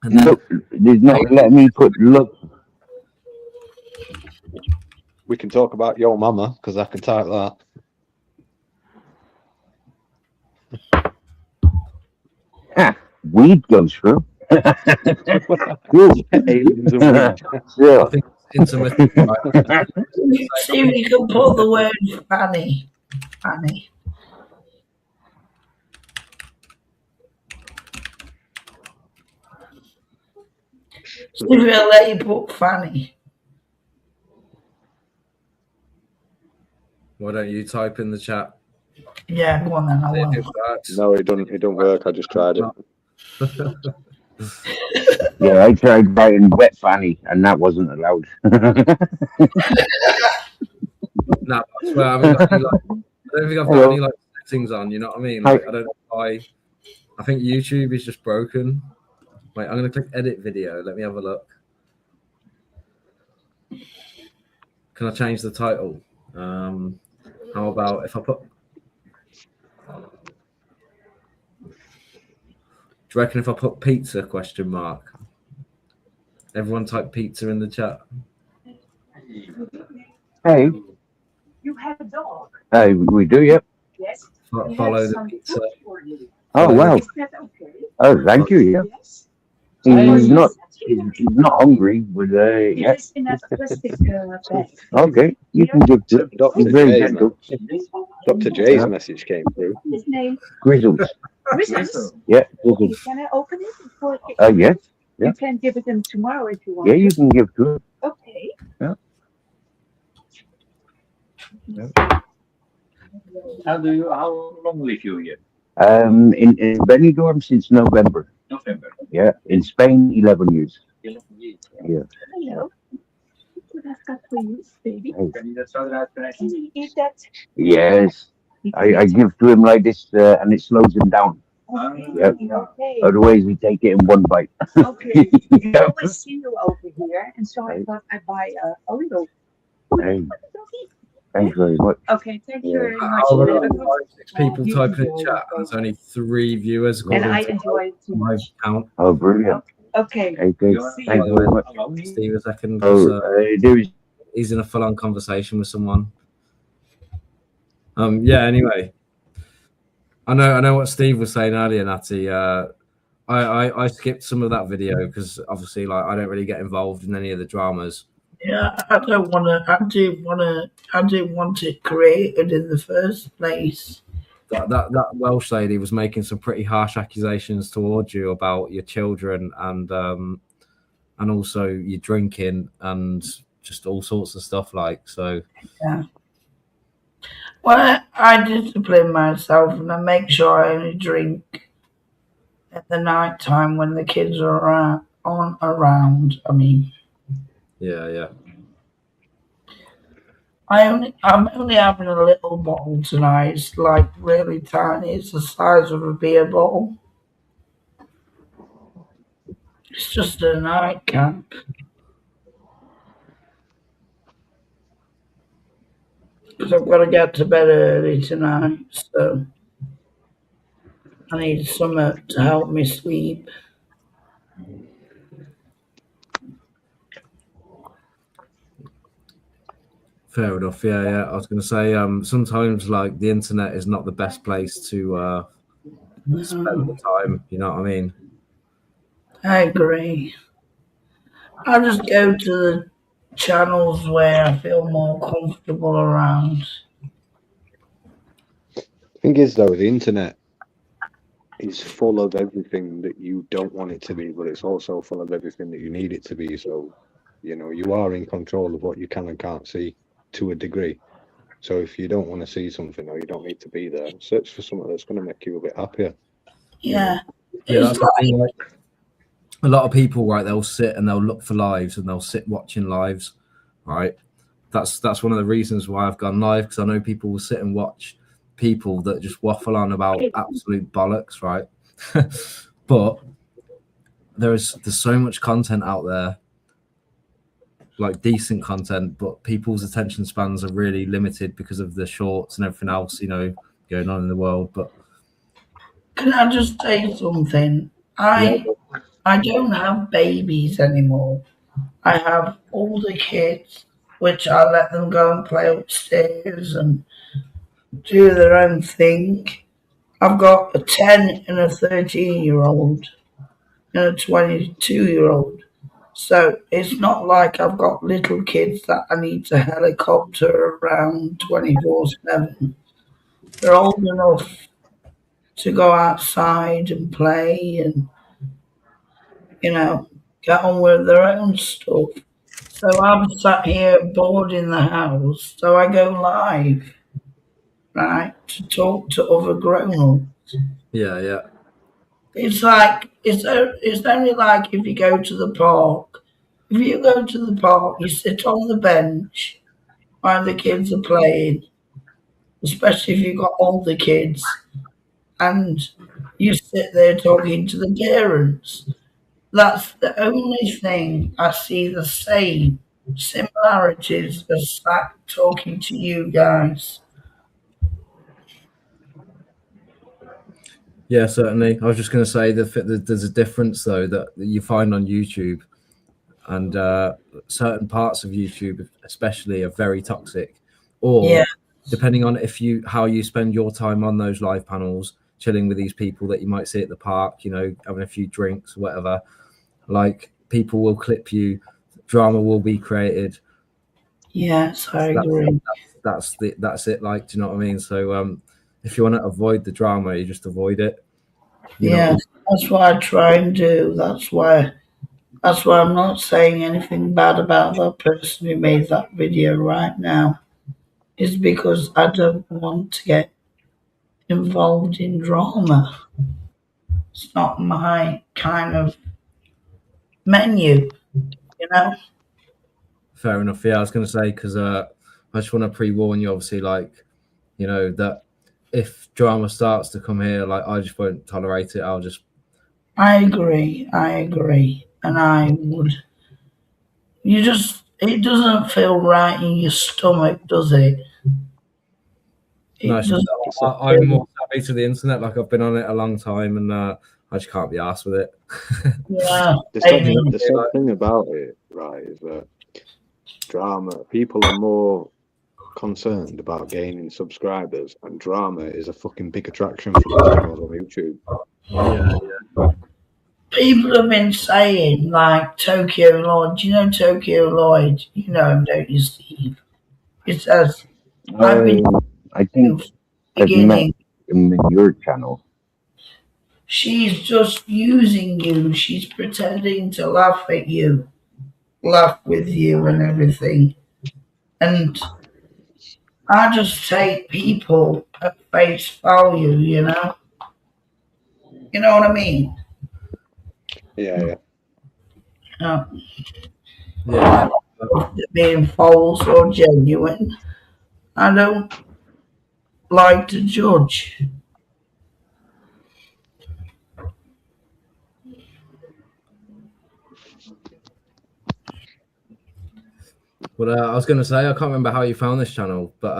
S1: And then
S3: Look, there's not let me put look.
S2: We can talk about your mama because I can type that.
S3: Weed goes through.
S2: Aliens and weed.
S3: Yeah.
S1: I think it's intermittent.
S4: See if you can put the word fanny. Fanny. See if it'll let you put fanny.
S1: Why don't you type in the chat?
S4: Yeah, go on then. I
S1: See if
S4: will.
S1: it works.
S2: No, it don't work. I just tried it.
S3: Yeah, I tried writing wet fanny, and that wasn't allowed.
S1: No, I swear I haven't got any, like, I don't think I've got any like settings on. You know what I mean? Like, I don't know why. I think YouTube is just broken. Wait, I'm gonna click edit video. Let me have a look. Can I change the title? How about if I put? Do you reckon if I put pizza ? Everyone type pizza in the chat.
S3: Hey,
S5: You have a dog.
S3: we do, yep.
S5: Yes.
S1: Follow the pizza.
S3: Oh wow.
S5: Is that okay?
S3: Oh, thank you. Yeah,
S5: Yes.
S3: he's not hungry, but yeah.
S5: It is in a plastic bag.
S3: Okay, you can give to
S2: Dr.
S3: He's very
S2: J,
S3: gentle.
S2: Dr. J's message came through.
S5: His name
S3: Grizzles.
S5: Christmas.
S3: Yeah,
S5: Okay,
S3: Grizzles.
S5: can I open it? Before
S3: Yes.
S5: You can give it him tomorrow if you want.
S3: Yeah, you can give to him.
S5: Okay.
S6: How long live you here?
S3: In Benidorm since November.
S6: November.
S3: Yeah, in Spain 11 years.
S6: 11 years.
S3: Yeah.
S5: Hello. What I've got for you, baby.
S3: Hey.
S6: Can you dat zo eruit
S5: Can
S6: krijgen?
S5: you eat that?
S3: Yes, I give to him like this, and it slows him down.
S5: Okay.
S3: Yep.
S5: Okay.
S3: Otherwise, we take it in one bite.
S5: Okay. I
S3: Yeah.
S5: always see you over here, and so I thought I'd buy a little.
S3: Hey, thanks very much.
S5: Okay, thank you very much.
S1: Oh, we've
S5: Have a
S1: got
S5: good-
S1: 6 people typing in chat. There's only 3 viewers.
S5: And I
S1: according to
S5: enjoy it too
S1: my
S5: much.
S1: count.
S3: Oh, brilliant.
S5: Okay.
S3: Okay, thank you very much.
S1: Steve a second. 'Cause,
S3: Oh, there is.
S1: he's in a full-on conversation with someone. Yeah. Anyway, I know what Steve was saying earlier, Natty. I skipped some of that video because obviously, like, I don't really get involved in any of the dramas.
S4: Yeah, I don't want to. I didn't want it created in the first place.
S1: That Welsh lady was making some pretty harsh accusations towards you about your children and also your drinking and just all sorts of stuff. Like, so.
S4: Yeah. Well, I discipline myself and I make sure I only drink at the night time when the kids are around. I mean,
S1: Yeah.
S4: I'm only having a little bottle tonight. It's like really tiny. It's the size of a beer bottle. It's just a nightcap. Because I've got to get to bed early tonight, so I need something to help me sleep.
S1: Fair enough. Yeah. I was going to say, sometimes like the internet is not the best place to spend the time. You know what I mean?
S4: I agree. I just go to the channels where I feel more comfortable around.
S2: Thing is, though, the internet is full of everything that you don't want it to be, but it's also full of everything that you need it to be. So, you are in control of what you can and can't see to a degree. So if you don't want to see something or you don't need to be there, search for something that's going to make you a bit happier.
S4: Yeah.
S1: Yeah,
S4: It's
S1: that's the thing, like, a lot of people, right? They'll sit and they'll look for lives and they'll sit watching lives, right? That's one of the reasons why I've gone live, because I know people will sit and watch people that just waffle on about absolute bollocks, right? But there's so much content out there, like decent content, but people's attention spans are really limited because of the shorts and everything else, going on in the world. But
S4: Can I just say something? I don't have babies anymore. I have older kids, which I let them go and play upstairs and do their own thing. I've got a 10 and a 13-year-old and a 22-year-old. So it's not like I've got little kids that I need to helicopter around 24/7. They're old enough to go outside and play and, get on with their own stuff. So I'm sat here bored in the house, so I go live. right, to talk to other grown-ups.
S1: Yeah.
S4: It's like it's only like if you go to the park. If you go to the park, you sit on the bench while the kids are playing, especially if you've got older kids, and you sit there talking to the parents. That's the only thing I see the same similarities as that talking to you guys.
S1: Yeah, certainly. I was just going to say that there's a difference though that you find on YouTube, and certain parts of YouTube, especially, are very toxic. Or
S4: Yeah.
S1: depending on how you spend your time on those live panels, chilling with these people that you might see at the park, you know, having a few drinks, whatever. Like, people will clip you, drama will be created.
S4: Yes, I agree.
S1: That's it. Like, do you know what I mean? So if you want to avoid the drama, you just avoid it.
S4: Yeah, that's what I try and do. That's why I'm not saying anything bad about that person who made that video right now. Is because I don't want to get involved in drama. It's not my kind of menu, you know?
S1: Fair enough. Yeah, I was going to say, because I just want to pre-warn you, obviously, like, you know, that if drama starts to come here, like, I just won't tolerate it.
S4: I agree. And I would. It doesn't feel right in your stomach, does it?
S1: No,
S4: doesn't.
S1: I'm more savvy to the internet. Like, I've been on it a long time, and I just can't be arsed with it.
S4: Yeah.
S2: The sad thing about it, right, is that drama, people are more concerned about gaining subscribers, and drama is a fucking big attraction for these channels on YouTube.
S1: Yeah.
S4: People have been saying, like, Tokyo Lloyd. Do you know Tokyo Lloyd? You know him, don't you, Steve? It says, I've been
S3: I think I've met him in your channel.
S4: She's just using you. She's pretending to laugh at you, laugh with you and everything. And I just take people at face value, you know? You know what I mean?
S2: Yeah.
S1: Yeah.
S4: Being false or genuine, I don't like to judge.
S1: Well, I was going to say, I can't remember how you found this channel, but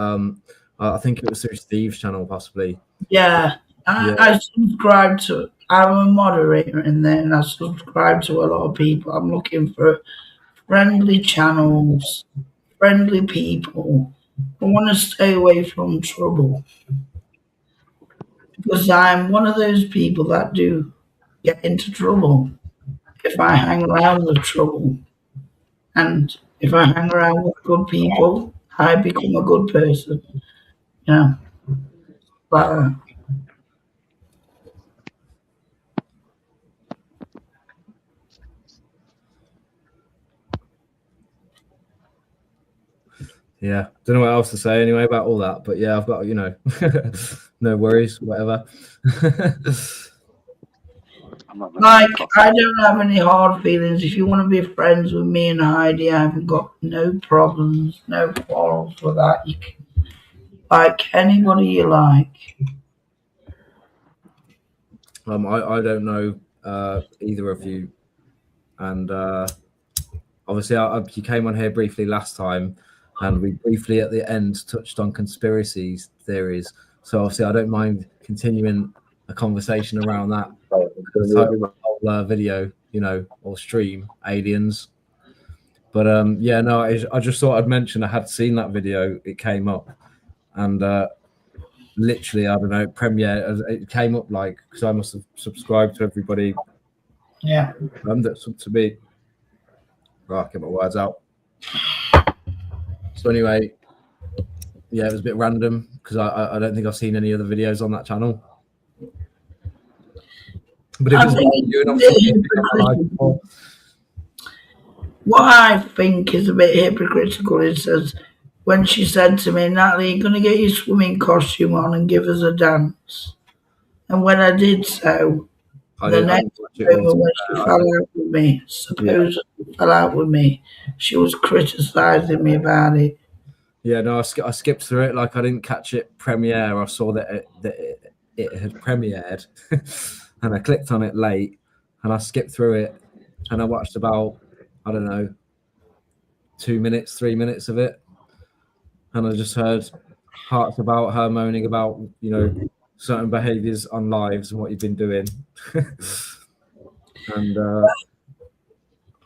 S1: I think it was through Steve's channel, possibly.
S4: Yeah, I subscribe to. I'm a moderator in there, and I subscribe to a lot of people. I'm looking for friendly channels, friendly people. I want to stay away from trouble because I'm one of those people that do get into trouble if I hang around with trouble. And if I hang around with good people, I become a good person. You know, but
S1: Yeah, don't know what else to say anyway about all that, but yeah, I've got, you know, no worries, whatever.
S4: like, I don't have any hard feelings. If you want to be friends with me and Heidi, I haven't got no problems, no quarrels with that. You can like anybody you like.
S1: I don't know either of you, and obviously you came on here briefly last time, and we briefly at the end touched on conspiracy theories. So obviously I don't mind continuing a conversation around that. Whole video, you know, or stream aliens. But yeah, no, I just thought I'd mention I had seen that video. It came up, and literally, I don't know, premiere. It came up like, because I must have subscribed to everybody.
S4: Yeah.
S1: That's up to me. Right, get my words out. So anyway, yeah, it was a bit random because I don't think I've seen any other videos on that channel. But if
S4: what I think is a bit hypocritical is says when she said to me, Natalie, you're going to get your swimming costume on and give us a dance. And when I did so,
S1: I
S4: the
S1: didn't
S4: next
S1: watch it all,
S4: moment when she
S1: I
S4: fell
S1: did-
S4: out with me, supposedly fell out with me, she was criticising me about it.
S1: Yeah, no, I skipped through it. Like I didn't catch it premiere. I saw that it had premiered, and I clicked on it late, and I skipped through it, and I watched about, I don't know, 2 minutes, 3 minutes of it, and I just heard parts about her moaning about, you know, certain behaviours on lives and what you've been doing, and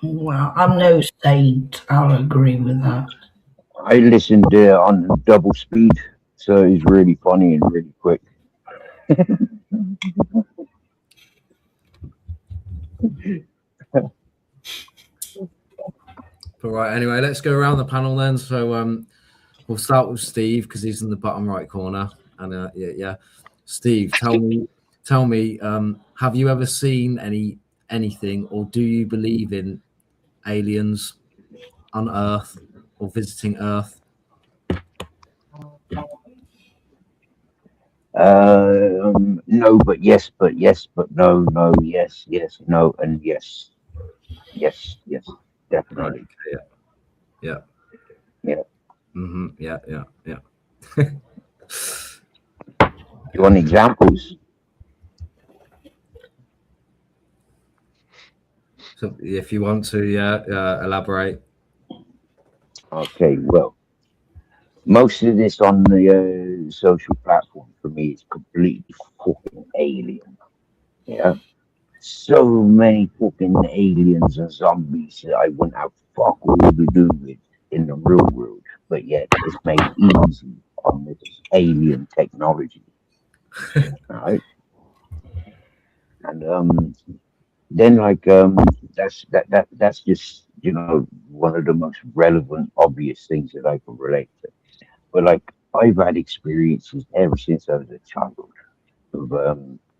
S4: Well, I'm no saint. I'll agree with that.
S3: I listened on double speed, so it's really funny and really quick.
S1: all right. Anyway, let's go around the panel then. So we'll start with Steve because he's in the bottom right corner. And yeah. Steve, tell me, have you ever seen anything, or do you believe in aliens on Earth or visiting Earth?
S3: No, but yes, but yes, but no, no, yes, yes, no, and yes, yes, yes, definitely.
S1: Yeah.
S3: Yeah.
S1: Mm-hmm. Yeah.
S3: You want examples?
S1: So if you want to, elaborate.
S3: Okay, well, most of this on the social platform for me is completely fucking alien. Yeah. So many fucking aliens and zombies that I wouldn't have fuck all to do with in the real world, but yet it's made easy on this alien technology. Right? And then that's just, you know, one of the most relevant, obvious things that I can relate to. But like I've had experiences ever since I was a child of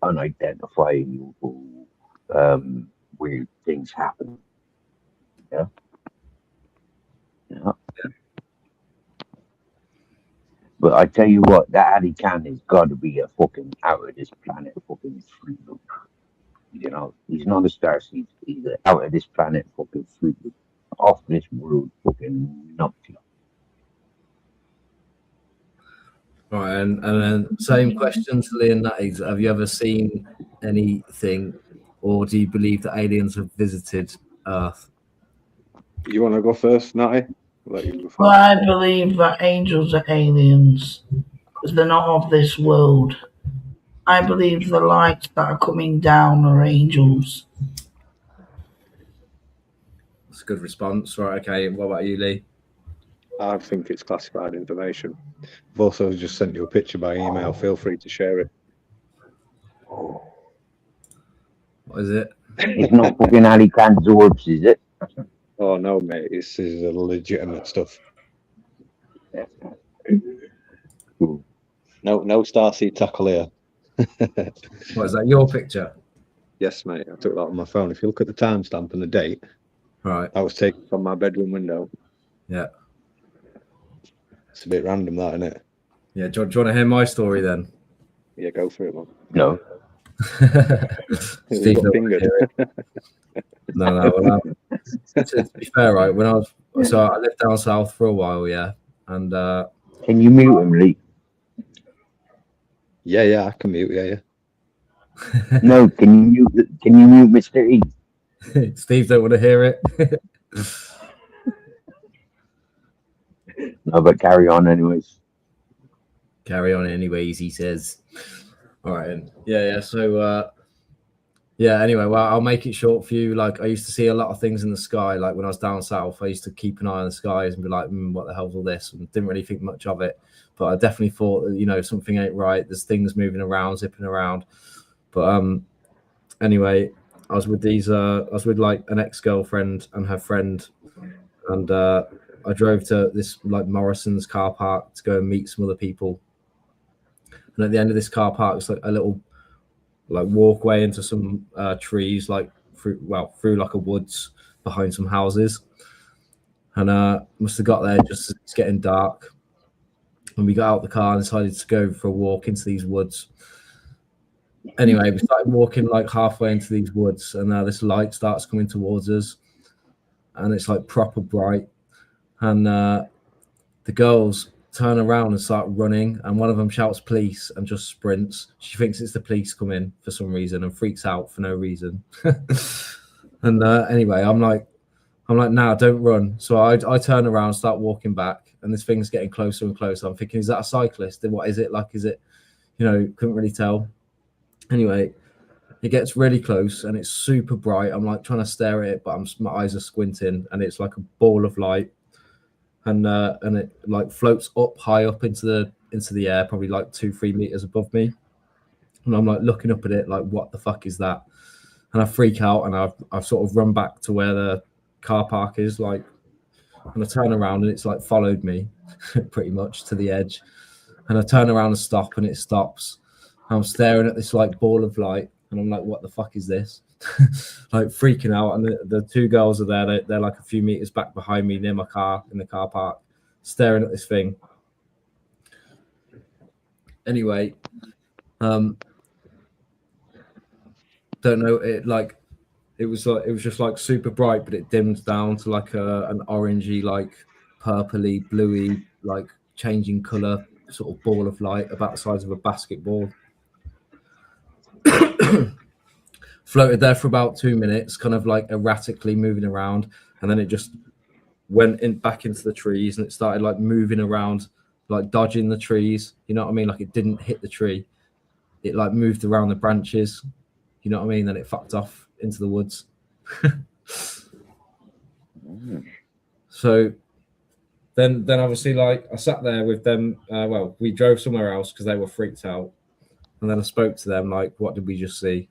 S3: unidentifiable weird things happen. Yeah. Yeah. But I tell you what, that Addy Khan has got to be a fucking out of this planet fucking freak. You know, he's not a starseed. He's an out of this planet fucking freak, off this world fucking numpty.
S1: All right, and then same question to Lee and Natty. Have you ever seen anything, or do you believe that aliens have visited Earth?
S2: You want to go first, Natty? I'll let you go first.
S4: Well, I believe that angels are aliens because they're not of this world. I believe the lights that are coming down are angels.
S1: That's a good response. Right, okay. What about you, Lee?
S2: I think it's classified information. I've also just sent you a picture by email. Feel free to share it.
S1: What is it?
S3: It's not fucking Ali Khan's orbs, is it?
S2: Oh no, mate, this is a legitimate stuff.
S3: Cool.
S2: No Starseed tackle here.
S1: What is that? Your picture?
S2: Yes, mate. I took that on my phone. If you look at the timestamp and the date,
S1: Right.
S2: that was taken from my bedroom window.
S1: Yeah.
S2: It's a bit random, that, isn't it?
S1: Yeah. Do you want to hear my story then?
S2: Yeah, go for it, man.
S3: No.
S1: Steve,
S2: got fingered.
S1: no. Well, to be fair, right? When I lived down south for a while, yeah, and
S3: Can you mute him, Lee?
S2: Yeah, I can mute. Yeah.
S3: No, can you mute Mr. E?
S1: Steve don't want to hear it.
S3: No, but carry on anyways.
S1: Carry on anyways, he says. All right, and yeah. So anyway, well, I'll make it short for you. Like I used to see a lot of things in the sky. Like when I was down south, I used to keep an eye on the skies and be like, what the hell's all this? And didn't really think much of it. But I definitely thought, you know, something ain't right. There's things moving around, zipping around. But anyway, I was with like an ex-girlfriend and her friend, and I drove to this like Morrison's car park to go and meet some other people. And at the end of this car park, it's like a little like walkway into some trees, like through like a woods behind some houses. And must have got there just as it's getting dark. And we got out the car and decided to go for a walk into these woods. Anyway, we started walking like halfway into these woods, and this light starts coming towards us, and it's like proper bright. And the girls turn around and start running, and one of them shouts police and just sprints. She thinks it's the police coming for some reason and freaks out for no reason. And anyway, I'm like, nah, don't run. So I turn around, start walking back, and this thing's getting closer and closer. I'm thinking, is that a cyclist? Then what is it? Like, is it, couldn't really tell. Anyway, it gets really close and it's super bright. I'm like trying to stare at it, but my eyes are squinting, and it's like a ball of light. And it like floats up high up into the air, probably like 2-3 meters above me. And I'm like looking up at it, like, what the fuck is that? And I freak out, and I've sort of run back to where the car park is, like, and I turn around and it's like followed me pretty much to the edge. And I turn around and stop, and it stops. And I'm staring at this like ball of light, and I'm like, what the fuck is this? Like freaking out. And the two girls are there. They're like a few meters back behind me near my car in the car park, staring at this thing. Anyway, don't know, it was just like super bright, but it dimmed down to like an orangey, like purpley, bluey, like changing color sort of ball of light about the size of a basketball. Floated there for about 2 minutes, kind of like erratically moving around, and then it just went back into the trees, and it started like moving around, like dodging the trees. You know what I mean? Like it didn't hit the tree. It like moved around the branches. You know what I mean? Then it fucked off into the woods. So then obviously, like, I sat there with them. Well, we drove somewhere else because they were freaked out. And then I spoke to them, like, what did we just see?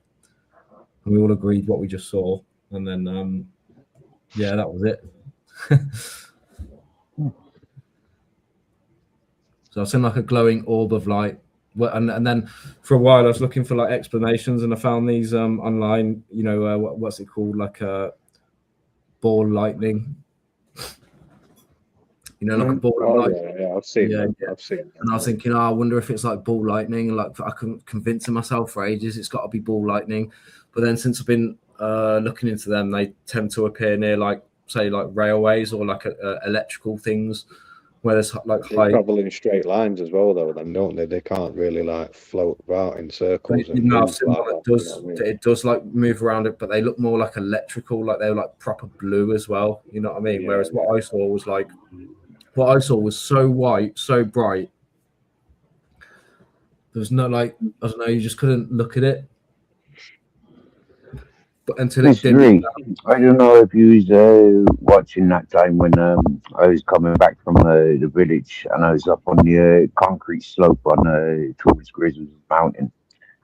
S1: And we all agreed what we just saw. And then, yeah, that was it. So I've seen like a glowing orb of light. And then for a while I was looking for like explanations, and I found these online, what's it called? Like a ball lightning. Like a ball of light.
S2: Yeah, I've seen that.
S1: Yeah.
S2: I've seen that.
S1: And I was thinking, I wonder if it's like ball lightning. And like I couldn't convince myself for ages it's got to be ball lightning. But then since I've been looking into them, they tend to appear near like, say, like railways or like electrical things where there's like
S2: They
S1: high.
S2: travel in straight lines as well, though. Then don't they? They can't really like float about in circles.
S1: I've
S2: And
S1: seen
S2: things like
S1: what
S2: that,
S1: it does.
S2: you know what I mean?
S1: It does like move around it, but they look more like electrical, like they're like proper blue as well. You know what I mean?
S2: Yeah.
S1: Whereas what I saw was so white, so bright. There was no like, I don't know, you just couldn't look at it. But until it did.
S3: I don't know if you was watching that time when I was coming back from the village, and I was up on the concrete slope on towards Grizzles Mountain,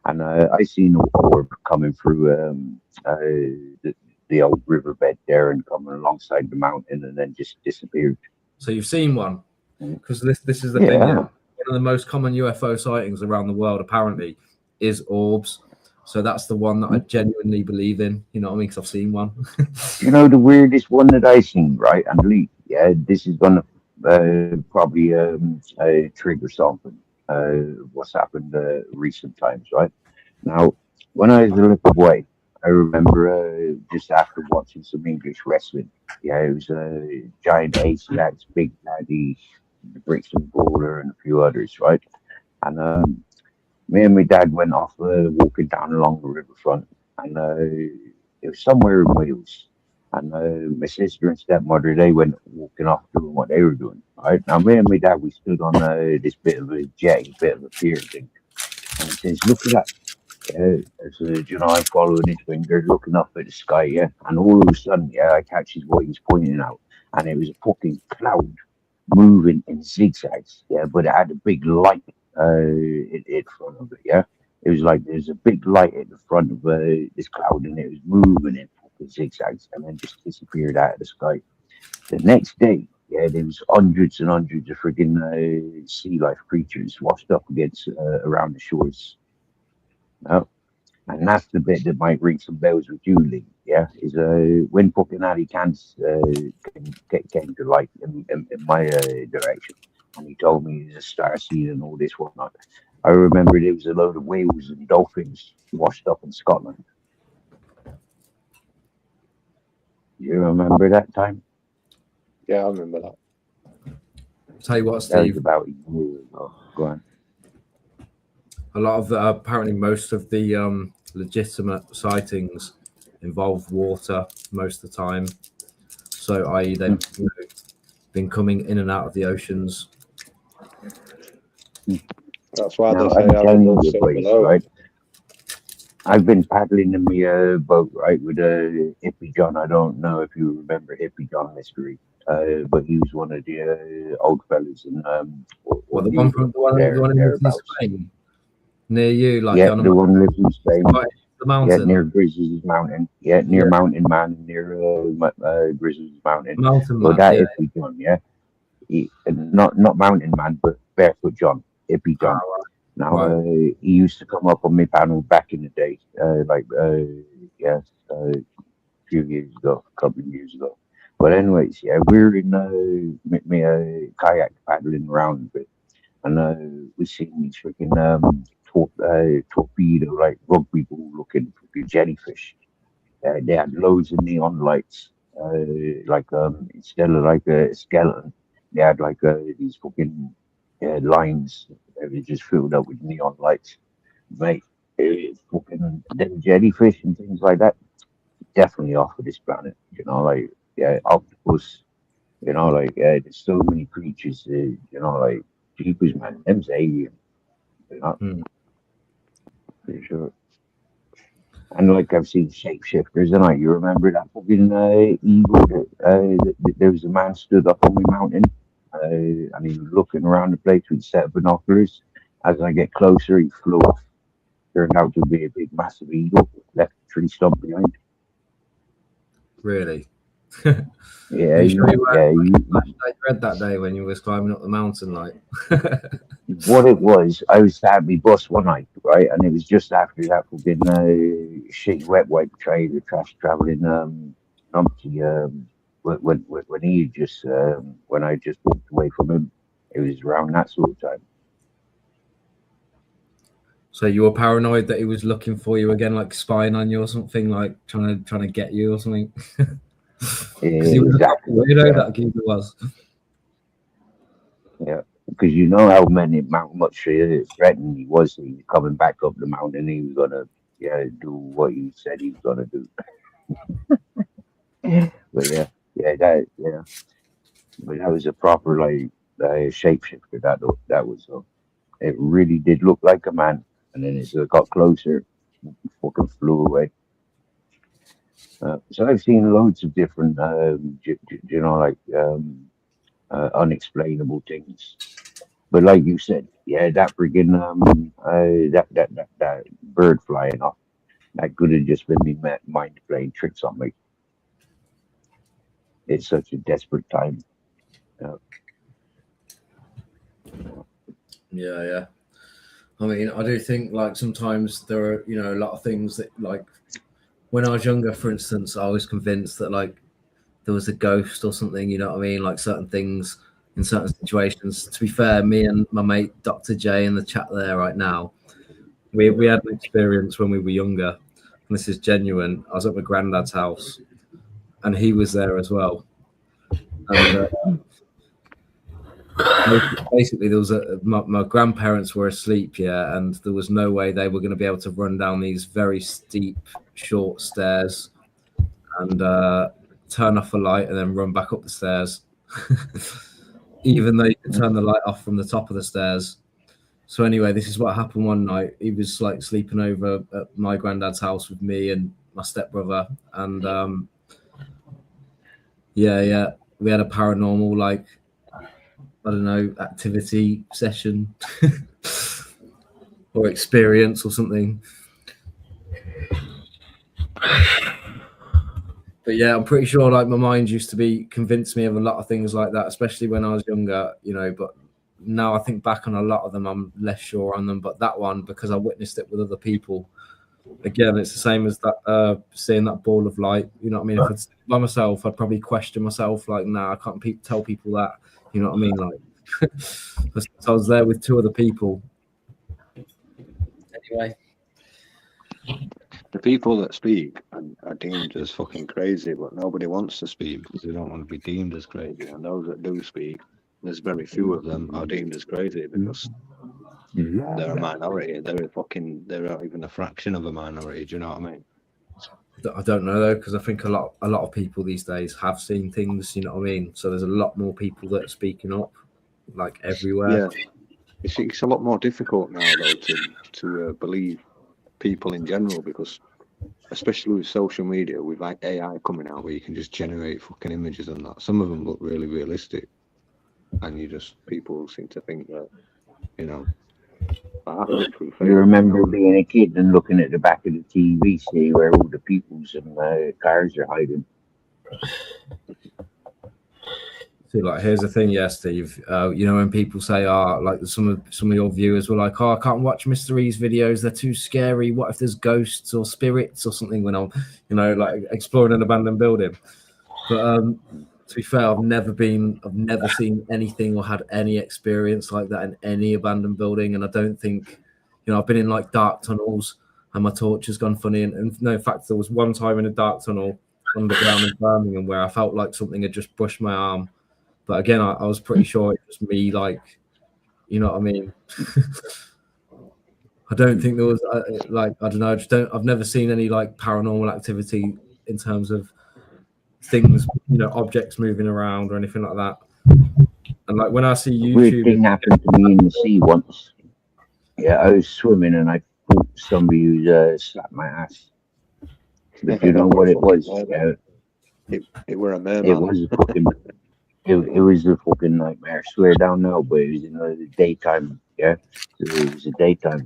S3: and I seen an orb coming through the old riverbed there and coming alongside the mountain, and then just disappeared.
S1: So you've seen one, because this is the thing. Yeah. One of the most common UFO sightings around the world apparently is orbs. So that's the one that I genuinely believe in. You know what I mean? Because I've seen one.
S3: The weirdest one that I seen, right? And Lee, yeah, this is gonna probably trigger something. What's happened recent times, right? Now, when I was a little boy, I remember just after watching some English wrestling. Yeah, it was Giant Ace, Lads, Big Daddy, the Brixton Bowler, and a few others, right? And me and my dad went off walking down along the riverfront, and it was somewhere in Wales. And my sister and stepmother, they went walking off doing what they were doing. Right now, me and my dad, we stood on this bit of a jetty, bit of a pier thing, and he says, "Look at that." I'm following his finger, looking up at the sky, yeah, and all of a sudden, yeah, I catches what he's pointing out, and it was a fucking cloud moving in zigzags, yeah, but it had a big light in front of it, yeah. It was like there's a big light at the front of this cloud, and it was moving in fucking zigzags, and then just disappeared out of the sky. The next day, yeah, there was hundreds and hundreds of friggin' sea life creatures washed up against around the shores. No, and that's the bit that might ring some bells with you, Lee. Yeah, is when fucking Ali Cans came to light in my direction, and he told me he's a star seed and all this whatnot. I remember there was a load of whales and dolphins washed up in Scotland. You remember that time?
S2: Yeah, I remember that.
S1: Tell you what,
S3: That was
S1: Steve,
S3: about a year ago. Go on.
S1: a lot of the, apparently most of the legitimate sightings involve water most of the time. So, i.e., they've been coming in and out of the oceans.
S2: That's why
S3: Now,
S2: they say
S3: I'm telling you
S2: above
S3: the
S2: so
S3: place,
S2: below.
S3: right? I've been paddling in my boat, right, with Hippie John. I don't know if you remember Hippie John Mystery, but he was one of the old fellas in
S1: Well, the one from the one in
S3: thereabouts.
S1: Spain, near you, like
S3: Yeah,
S1: on
S3: the one lives in Spain.
S1: the
S3: Yeah,
S1: mountain.
S3: near Grizzly's Mountain. Yeah, near
S1: Yeah.
S3: Mountain Man, near Grizzly's Mountain.
S1: Mountain
S3: Well,
S1: man,
S3: that
S1: yeah.
S3: Hippie John, yeah. Not Mountain Man, but Barefoot John, Hippie John. Now,
S1: Right.
S3: he used to come up on my panel back in the day, a few years ago, a couple of years ago. But anyways, yeah, we're in me kayak paddling around a bit, and we seen these freaking torpedo like rugby ball looking freaking jellyfish. They had loads of neon lights, instead of like a skeleton, they had like these fucking lines that were just filled up with neon lights. Mate, fucking them jellyfish and things like that, definitely off of this planet. You know, like octopus. You know, like there's so many creatures. You know, like jeepers, man, them's alien. You know,
S1: Hmm.
S3: for sure. And like I've seen shapeshifters, and you remember that fucking eagle that there was a man stood up on the mountain, and he was looking around the place with a set of binoculars. As I get closer, he flew off. Turned out to be a big, massive eagle, left a tree stump behind.
S1: Really?
S3: Yeah,
S1: Are you sure you
S3: you,
S1: read that day when you was climbing up the mountain, like?
S3: what it was, I was at my bus one night, right, and it was just after that fucking shitty wet wipe trailer trash traveling numpty when he just when I just walked away from him. It was around that sort of time.
S1: So you were paranoid that he was looking for you again, like spying on you or something, like trying to get you or something. Because he was
S3: Exactly.
S1: a weirdo,
S3: Yeah.
S1: that geezer was.
S3: Yeah, because you know how much threatened he was. He was coming back up the mountain. He was gonna do what he said he was gonna do. But but that was a proper like shapeshifter. That was it really did look like a man, and then as it got closer, he fucking flew away. So I've seen loads of different, unexplainable things. But like you said, yeah, that friggin' that bird flying off, that could have just been me mind playing tricks on me. It's such a desperate time.
S1: Yeah. I mean, I do think like sometimes there are, a lot of things that like when I was younger, for instance, I was convinced that like there was a ghost or something, you know what I mean? Like certain things in certain situations. To be fair, me and my mate Dr. J in the chat there right now, we had an experience when we were younger, and this is genuine. I was at my granddad's house, and he was there as well. And basically, there was my grandparents were asleep, yeah, and there was no way they were going to be able to run down these very steep, short stairs and turn off a light and then run back up the stairs. Even though you could turn the light off from the top of the stairs. So anyway, this is what happened one night. He was like sleeping over at my granddad's house with me and my stepbrother, and we had a paranormal like I don't know activity session or experience or something. But yeah, I'm pretty sure like my mind used to be convince me of a lot of things like that, especially when I was younger, but now I think back on a lot of them, I'm less sure on them. But that one, because I witnessed it with other people, again, it's the same as that seeing that ball of light. You know what I mean? If it's by myself, I'd probably question myself, like, nah, I can't tell people that. You know what I mean? Like, I was there with 2 other people. Anyway,
S2: The people that speak are deemed as fucking crazy, but nobody wants to speak because they don't want to be deemed as crazy. And those that do speak, there's very few of them are deemed as crazy because they're a minority. They're not even a fraction of a minority. Do you know what I mean?
S1: I don't know though, because I think a lot of people these days have seen things. You know what I mean? So there's a lot more people that are speaking up, like everywhere.
S2: Yeah, it's a lot more difficult now though to believe people in general because, especially with social media, with like AI coming out where you can just generate fucking images and that. Some of them look really realistic, and people seem to think that, you know.
S3: You remember being a kid and looking at the back of the TV, see where all the peoples and cars are hiding.
S1: See, like, here's the thing, yeah, Steve. You know, when people say, like some of your viewers were like, I can't watch Mr. E's videos, they're too scary. What if there's ghosts or spirits or something when I'm, you know, like exploring an abandoned building? But to be fair, I've never seen anything or had any experience like that in any abandoned building. And I don't think, you know, I've been in like dark tunnels and my torch has gone funny. And no, in fact, there was one time in a dark tunnel underground in Birmingham where I felt like something had just brushed my arm. But again, I was pretty sure it was me, like, you know what I mean? I don't think there was, like, I don't know, I've never seen any, like, paranormal activity in terms of things, you know, objects moving around or anything like that. And, like, when I see YouTube...
S3: Weird thing happened to me in the sea once. Yeah, I was swimming and I fought somebody who slapped my ass. But you know what it was?
S2: It were a merman.
S3: It was a fucking... It was a fucking nightmare. I swear down now, but it was in the daytime. Yeah, so it was a daytime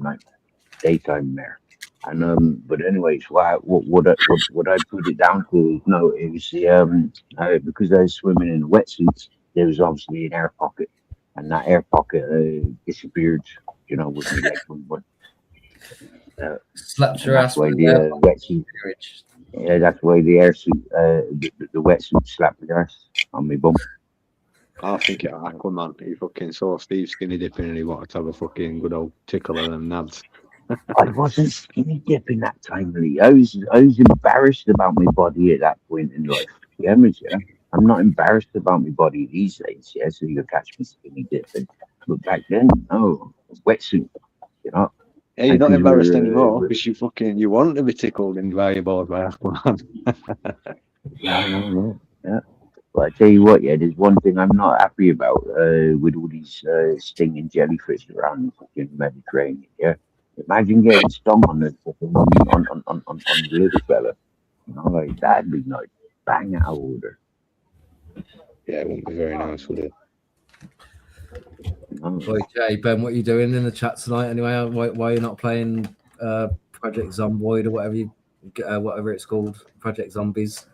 S3: mare. And but anyways, what I put it down to? No, it was the because I was swimming in the wetsuits. There was obviously an air pocket, and that air pocket disappeared. You know, with me like
S1: slapped your ass
S3: with
S1: the
S3: wetsuit. Yeah, that's why the air suit, the wetsuit slapped the ass on my bum.
S2: I think it Aquaman. He fucking saw Steve skinny dipping and he wanted to have a fucking good old tickle of them nads.
S3: I wasn't skinny dipping that time, Lee. I was embarrassed about my body at that point in life. Yeah, I'm not embarrassed about my body these days. Yeah, so you'll catch me skinny dipping. But back then, no, wetsuit. You know.
S2: Yeah, you're not embarrassed anymore because you want to be tickled and by your board by Aquaman.
S3: No. Yeah. But I tell you what, yeah, there's one thing I'm not happy about with all these stinging jellyfish around the fucking Mediterranean. Yeah, imagine getting stung on the on the little fella. You know, like that'd be like bang out of order.
S2: Yeah, it wouldn't be very nice, would it?
S3: No.
S1: Okay, Ben, what are you doing in the chat tonight? Anyway, why are you not playing Project Zomboid or whatever it's called, Project Zombies?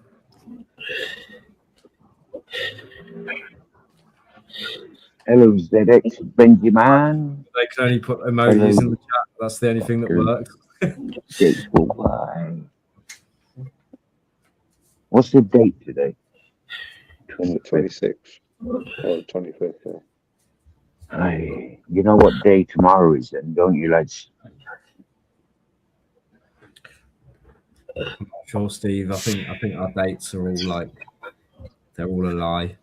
S3: Hello, ZX Benjamin.
S1: They can only put emojis in the chat. That's the only thing that works.
S3: What's the date today?
S2: 26th or 25th. Yeah.
S3: You know what day tomorrow is, then, don't you, lads?
S1: I'm not sure, Steve. I think our dates are all they're all a lie.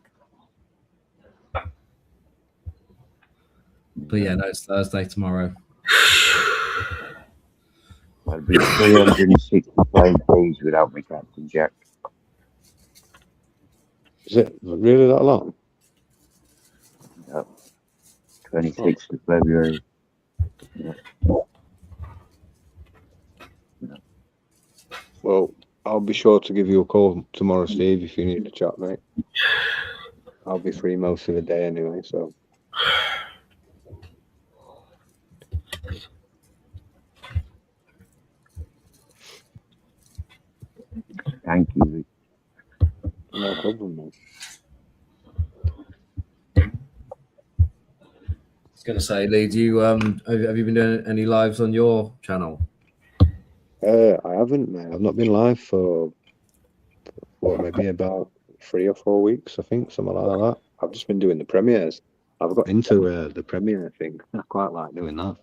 S1: But yeah, no, it's Thursday tomorrow.
S3: I'll be 365 days without my Captain Jack.
S2: Is it really that long?
S3: Yep. 26th of February. Yep.
S2: Well, I'll be sure to give you a call tomorrow, Steve, if you need to chat, mate. I'll be free most of the day anyway, so.
S3: Thank you.
S2: No problem, mate.
S1: I was going to say, Lee, do you have you been doing any lives on your channel?
S2: I haven't, mate. I've not been live for maybe about 3 or 4 weeks, I think, something like that. I've just been doing the premieres. I've got into the Premier thing. I quite like doing that.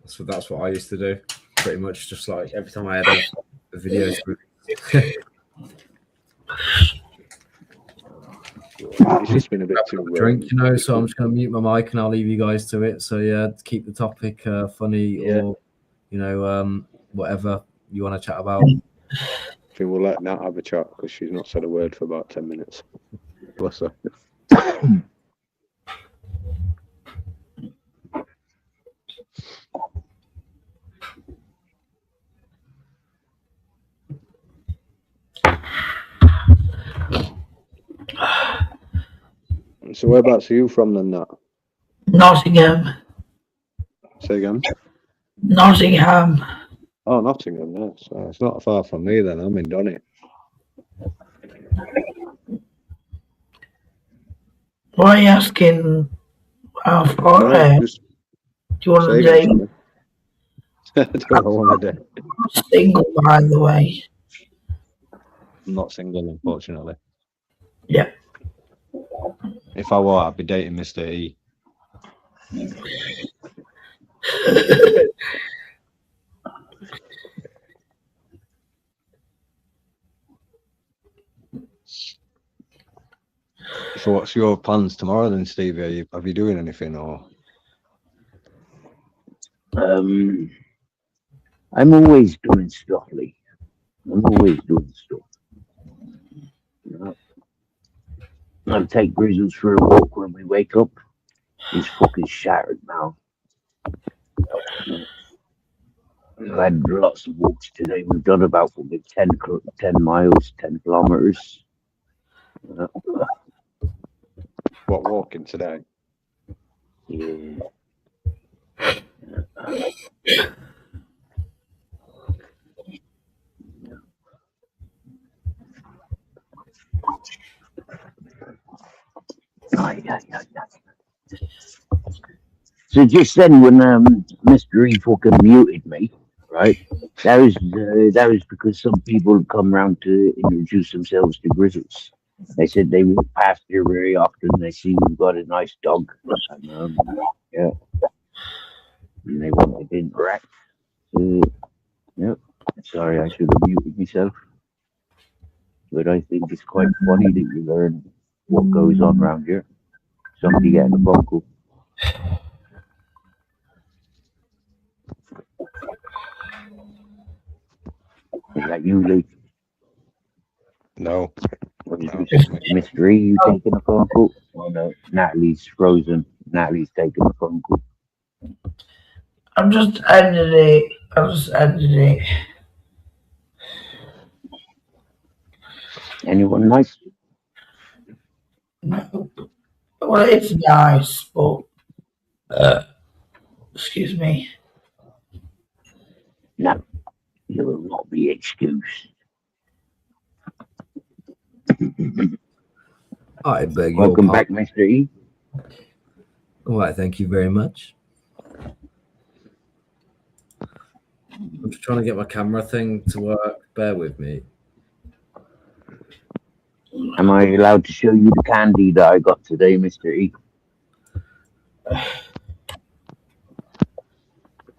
S1: That's what I used to do. Pretty much just like every time I had a video to
S2: It's just been a bit too
S1: drink, you know, so I'm just going to mute my mic and I'll leave you guys to it. So yeah, to keep the topic funny or, you know, whatever you want to chat about.
S2: I think we'll let Nat have a chat because she's not said a word for about 10 minutes. Bless her. So whereabouts are you from then, Nat?
S4: Nottingham.
S2: Say again?
S4: Nottingham.
S2: Oh, Nottingham, yeah. So it's not far from me then. I'm in Donny.
S4: Why are you asking how far I am? Do you want to date?
S2: I don't want to date.
S4: I'm single, by the way.
S2: I'm not single, unfortunately.
S4: Yeah.
S2: If I were, I'd be dating Mr. E. So what's your plans tomorrow then, Stevie? Are you doing anything or?
S3: I'm always doing stuff, Lee. I'm always doing stuff. You know? I'll take Grizzles for a walk when we wake up. He's fucking shattered now. I've had lots of walks today. We've done about 10 miles, 10 kilometers.
S2: What, walking today?
S3: Yeah. So just then, when Mr. E fucking muted me, right? That was because some people had come round to introduce themselves to Grizzles. They said they walk past here very often. They see we've got a nice dog, and yeah, and they wanted to interact. Yeah, sorry, I should have muted myself, but I think it's quite funny that you learn what goes on around here. Somebody getting a phone call. Is that you, Lee?
S2: No.
S3: Mr. E, you taking a phone call? Oh no, Natalie's frozen. Natalie's taking a phone call.
S4: I'm just ending it.
S3: Anyone nice?
S4: No. Well, it's nice, but excuse me.
S3: No, you will not be excused.
S1: I beg your
S3: Welcome
S1: pardon.
S3: back, Mr. E.
S1: All right, thank you very much. I'm just trying to get my camera thing to work. Bear with me.
S3: Am I allowed to show you the candy that I got today, Mr. E?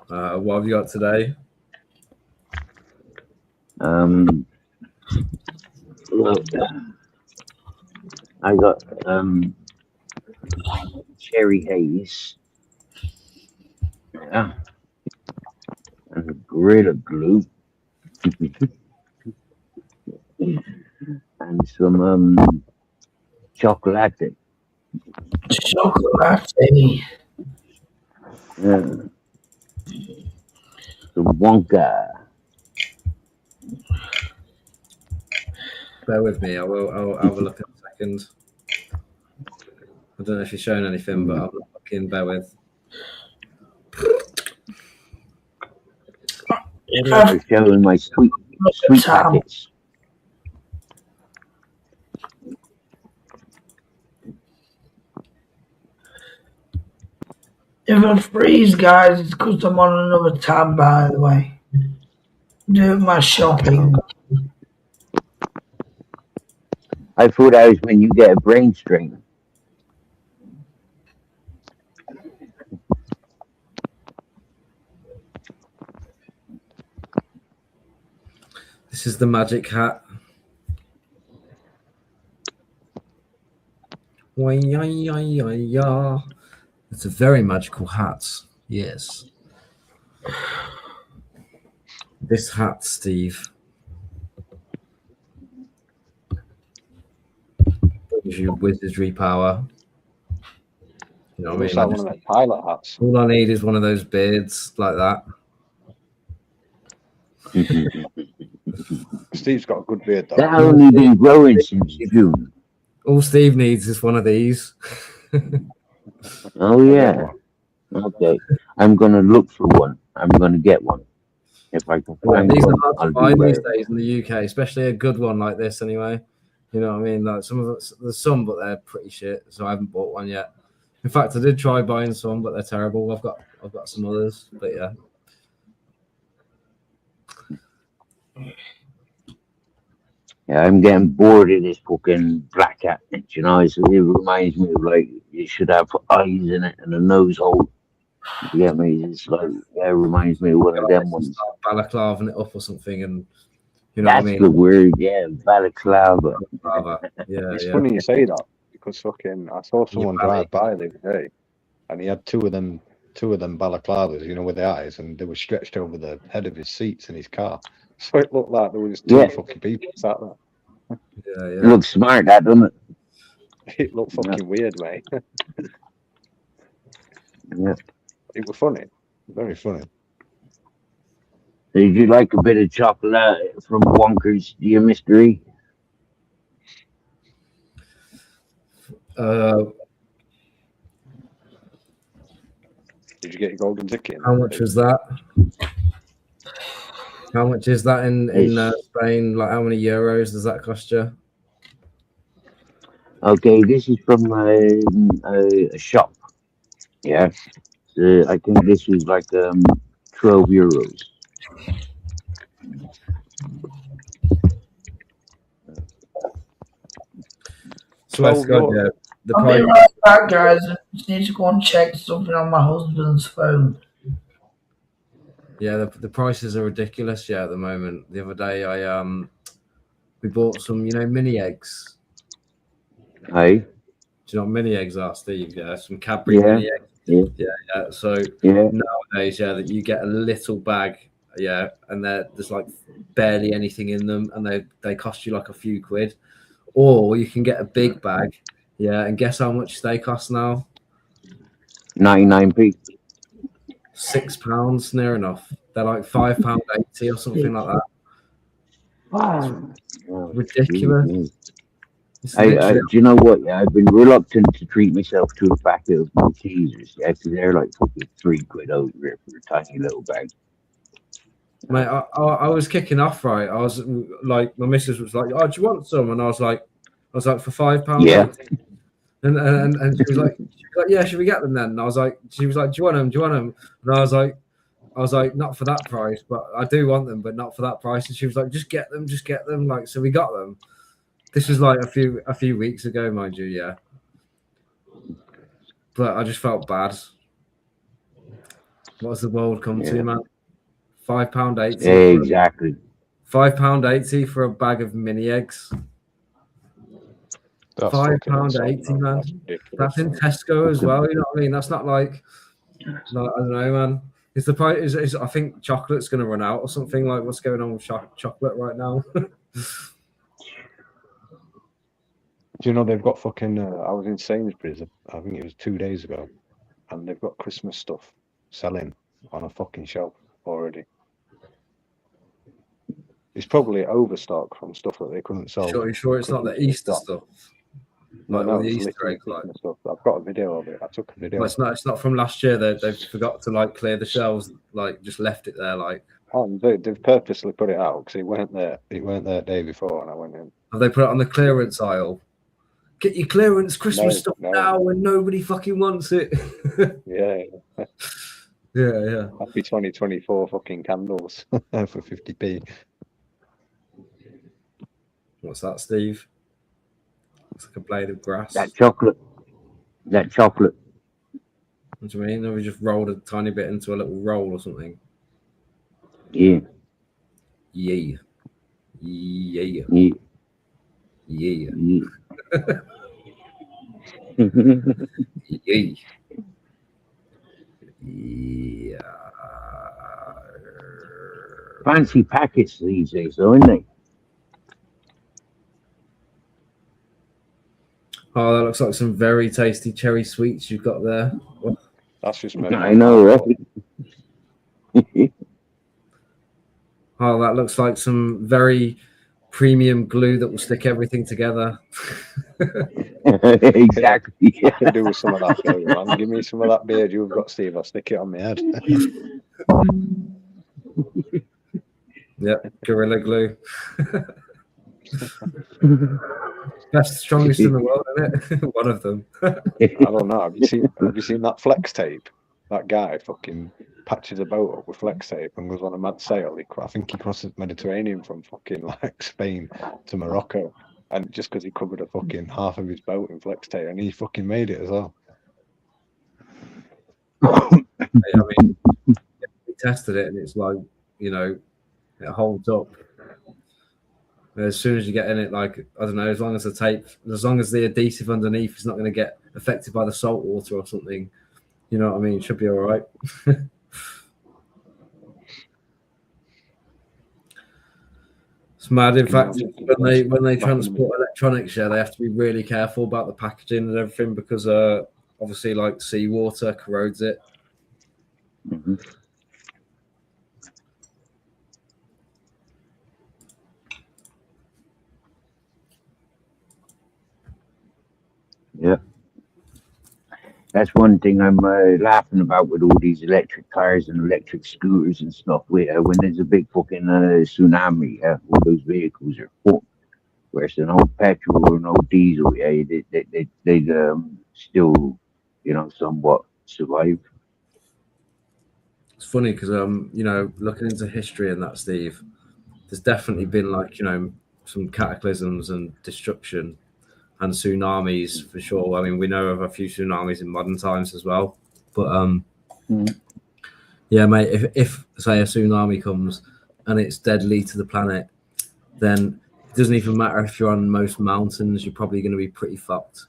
S1: What have you got today?
S3: Well, I got cherry haze, yeah, and Gorilla Glue, and some chocolate.
S4: Chocolate.
S3: Yeah. Some Wonka.
S1: Bear with me. I'll have a look in a second. I don't know if you're showing anything, but I'll look in. Bear with.
S3: I'm showing my sweet packets.
S4: If I freeze, guys, it's because I'm on another tab, by the way. Doing my shopping.
S3: I thought that was when you get a brain strain.
S1: This is the magic hat. It's a very magical hat. Yes. This hat, Steve, gives you wizardry power. You know
S2: It
S1: what I
S2: looks
S1: mean?
S2: like one of them pilot hats.
S1: All I need is one of those beards like that.
S2: Steve's got a good beard though.
S3: That only been growing since June.
S1: All Steve needs is one of these.
S3: Oh yeah. Okay. I'm gonna look for one. I'm gonna get one. If I can find
S1: These are
S3: one,
S1: hard
S3: I'll
S1: to find
S3: do
S1: these
S3: it.
S1: days in the UK, especially a good one like this. Anyway, you know what I mean. Like some of us, there's some, but they're pretty shit. So I haven't bought one yet. In fact, I did try buying some, but they're terrible. I've got some others, but yeah.
S3: Yeah, I'm getting bored of this fucking black hat. You know, it reminds me of like it should have eyes in it and a nose hole. You get me? It's like it reminds me of one of them ones.
S1: Balaclaving it up or something, and you know
S3: That's
S1: what I
S3: the
S1: mean.
S3: word, yeah, balaclava.
S1: Yeah,
S2: It's
S1: yeah.
S2: funny you say that because fucking I saw someone
S1: Bally.
S2: drive by the other day, and he had two of them balaclavas, you know, with the eyes, and they were stretched over the head of his seats in his car. So it looked like there was two
S3: Yeah.
S2: fucking people sat there.
S1: Yeah, yeah.
S3: Looks smart, that doesn't it?
S2: It looked fucking weird, mate.
S3: Yeah.
S2: It was funny, very funny.
S3: Did you like a bit of chocolate from Wonkers, dear mystery?
S2: Did you get your golden ticket?
S1: How much was that? How much is that in Spain? Like, how many euros does that cost you?
S3: Okay, this is from a shop. Yeah. I think this is like 12 euros.
S1: Swear to God, yeah. The
S4: I'll
S1: price,
S4: be right back, guys. I just need to go and check something on my husband's phone.
S1: yeah, the prices are ridiculous. Yeah, at the moment. The other day, we bought some, mini eggs.
S3: Hey?
S1: Do you know what mini eggs are, Steve? Yeah, some Cadbury
S3: Yeah.
S1: mini eggs.
S3: Yeah.
S1: Yeah. So
S3: Yeah.
S1: nowadays, yeah, that you get a little bag, yeah, and there's like barely anything in them, and they cost you like a few quid. Or you can get a big bag, yeah, and guess how much they cost now?
S3: 99p.
S1: £6, near enough. They're like £5.80 or something like that.
S3: Wow.
S1: Ridiculous. It's
S3: Do
S1: literally-
S3: you know what? Yeah, I've been reluctant to treat myself to a packet of Maltesers. Yeah, because they're like fucking £3 over here for a tiny little bag.
S1: Mate, I was kicking off, right? I was like, my missus was like, "Oh, do you want some?" And I was like, for £5.
S3: Yeah.
S1: And she was like, "Yeah, should we get them then?" And she was like, "Do you want them? Do you want them?" And I was like, "Not for that price, but I do want them, but not for that price." And she was like, just get them." Like, so we got them. This was like a few weeks ago, mind you, yeah. But I just felt bad. What has the world come to, man? £5.80.
S3: Exactly.
S1: £5.80 for a bag of mini eggs.
S2: That's
S1: £5.80, man. That's in Tesco as well. You know what I mean? That's not like I don't know, man. Is the price? Is I think chocolate's going to run out or something? Like, what's going on with chocolate right now?
S2: Do you know they've got fucking? I was in Sainsbury's. I think it was 2 days ago, and they've got Christmas stuff selling on a fucking shelf already. It's probably overstock from stuff that they couldn't sell.
S1: Sure it's not the Easter stuff. Like all the
S2: it's
S1: Easter
S2: literally
S1: eggs, like.
S2: Christmas stuff. I've got a video of it. I took a video.
S1: Well, it's not from last year. They forgot to like clear the shelves. Like, just left it there. Like,
S2: They've purposely put it out because it weren't there. It weren't there the day before, and I went in.
S1: have they put it on the clearance aisle? Get your clearance Christmas stuff
S2: no.
S1: now when nobody fucking wants it.
S2: Yeah.
S1: Yeah.
S2: Happy 2024 fucking candles for 50p.
S1: What's that, Steve? Looks like a blade of grass.
S3: That chocolate. That chocolate.
S1: What do you mean? Or we just rolled a tiny bit into a little roll or something.
S3: Yeah.
S1: Yeah. Yeah.
S3: Yeah.
S1: Yeah.
S3: Yeah.
S1: Yeah.
S3: Fancy packets these days, though, aren't they?
S1: Oh, that looks like some very tasty cherry sweets you've got there.
S2: That's just made
S3: I
S2: my
S3: know,
S2: mouth
S3: right?
S1: Oh, that looks like some very premium glue that will stick everything together.
S3: Exactly.
S2: I can do with some of that for you, man. Give me some of that beard you've got, Steve. I'll stick it on my head.
S1: Yep, Gorilla Glue. Best, strongest in the world, isn't it? One of them.
S2: I don't know. Have you seen that flex tape? That guy fucking patches a boat up with flex tape and goes on a mad sail. I think he crosses the Mediterranean from fucking like Spain to Morocco, and just because he covered a fucking half of his boat in flex tape, and he fucking made it as well.
S1: I mean, we tested it, and it's like, you know, it holds up. As soon as you get in it, like, I don't know, as long as the adhesive underneath is not going to get affected by the salt water or something, you know what I mean? It should be all right. It's mad. In fact, when they transport electronics, yeah, they have to be really careful about the packaging and everything because obviously, like, seawater corrodes it.
S3: Mm-hmm. Yeah. That's one thing I'm laughing about with all these electric cars and electric scooters and stuff. When there's a big fucking tsunami, all those vehicles are fucked. Whereas an old petrol or an old diesel, yeah, they'd still, you know, somewhat survive.
S1: It's funny because you know, looking into history and that, Steve, there's definitely been, like, you know, some cataclysms and destruction and tsunamis for sure. I mean, we know of a few tsunamis in modern times as well. But yeah, mate, if say a tsunami comes and it's deadly to the planet, then it doesn't even matter if you're on most mountains, you're probably going to be pretty fucked.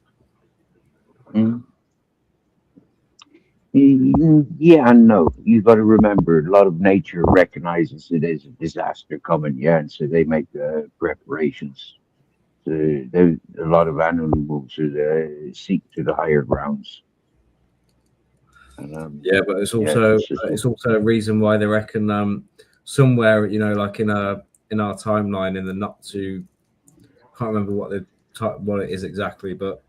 S3: Yeah, and no. You've got to remember, a lot of nature recognizes it as a disaster coming, yeah, and so they make preparations. So a lot of animals seek to the higher grounds. And,
S1: yeah, but it's also a reason why they reckon somewhere, you know, like in our timeline, in the not too, can't remember what it is exactly, but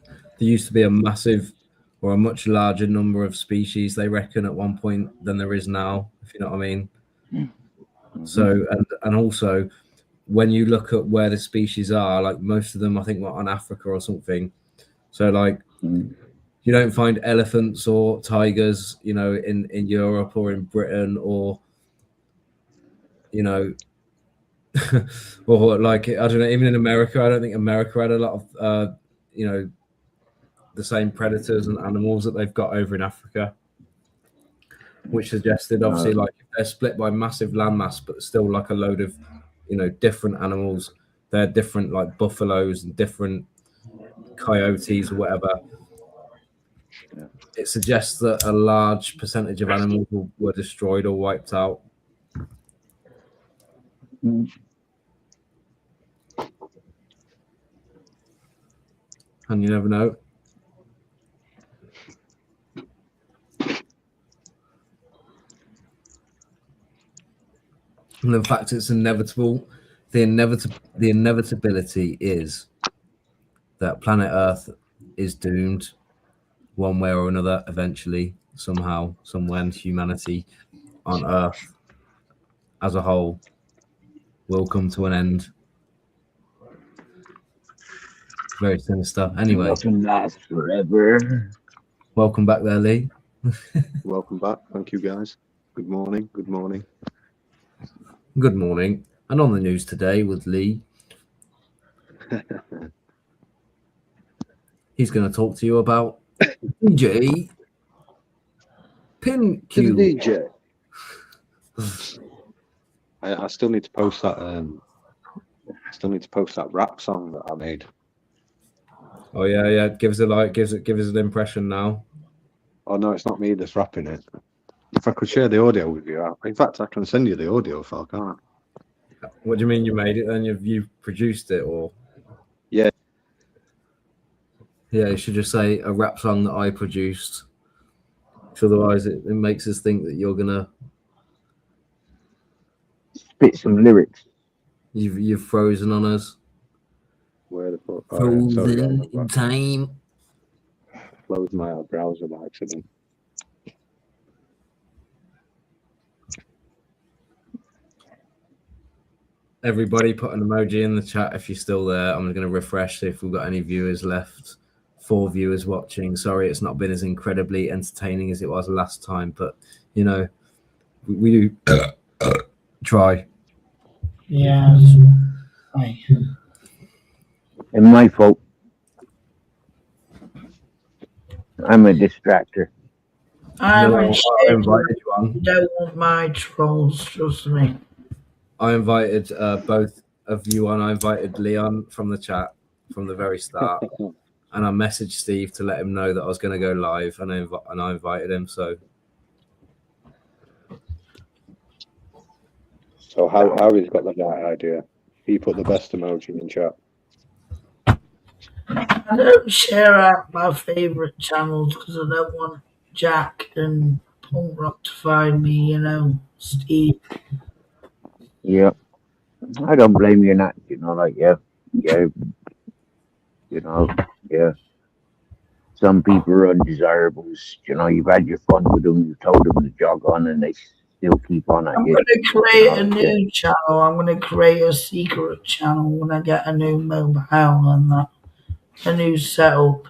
S1: there used to be a massive or a much larger number of species, they reckon, at one point than there is now, if you know what I mean. Mm-hmm. So and also, when you look at where the species are, like most of them, I think, were on Africa or something. So, like, you don't find elephants or tigers, you know, in Europe or in Britain or, you know, or like, I don't know, even in America. I don't think America had a lot of, you know, the same predators and animals that they've got over in Africa, which suggested, obviously, like, if they're split by massive landmass, but still like a load of, you know, different animals. They're different, like buffaloes and different coyotes or whatever. It suggests that a large percentage of animals were destroyed or wiped out. And you never know. And in fact, it's inevitable. The inevitability is that planet Earth is doomed one way or another eventually, somehow, somewhen. Humanity on Earth as a whole will come to an end. Very sinister. Anyway,
S3: nothing lasts forever.
S1: Welcome back there, Lee.
S2: Welcome back. Thank you, guys. Good morning. Good morning.
S1: Good morning. And on the news today with Lee. He's going to talk to you about DJ Pin
S2: To the
S1: Q.
S2: DJ. I still need to post that. Still need to post that rap song that I made.
S1: Oh yeah. Give us a like. Give us an impression now.
S2: Oh no, it's not me that's rapping it. If I could share the audio with you, in fact, I can send you the audio file, can't I?
S1: What do you mean you made it? Then you've produced it, or
S2: Yeah.
S1: Yeah, you should just say a rap song that I produced. 'Cause otherwise, it makes us think that you're gonna
S3: Spit some lyrics.
S1: you've frozen on us.
S2: Where the fuck? Oh, yeah, sorry,
S1: Frozen in time.
S2: closed my browser by accident.
S1: Everybody put an emoji in the chat if you're still there. I'm going to refresh, see if we've got any viewers left. 4 viewers watching. Sorry, it's not been as incredibly entertaining as it was last time, but you know, we do try.
S4: Yeah. Right.
S3: And my fault. I'm a distractor.
S4: I'm
S1: No, I
S4: ashamed
S1: invited you on.
S4: you don't want my trolls, trust me.
S1: I invited both of you on. I invited Leon from the chat from the very start, and I messaged Steve to let him know that I was going to go live, and I invited him. So
S2: Harry's got the right idea. He put the best emoji in chat.
S4: I don't share out my favourite channels because I don't want Jack and Punk Rock to find me, you know, Steve.
S3: Yeah. I don't blame you in that, you know, like, yeah, you know, yeah. Some people are undesirables, you know, you've had your fun with them, you told them to jog on, and they still keep on at
S4: I'm
S3: you.
S4: going to create a new channel. I'm going to create a secret channel when I get a new mobile and that, a new setup.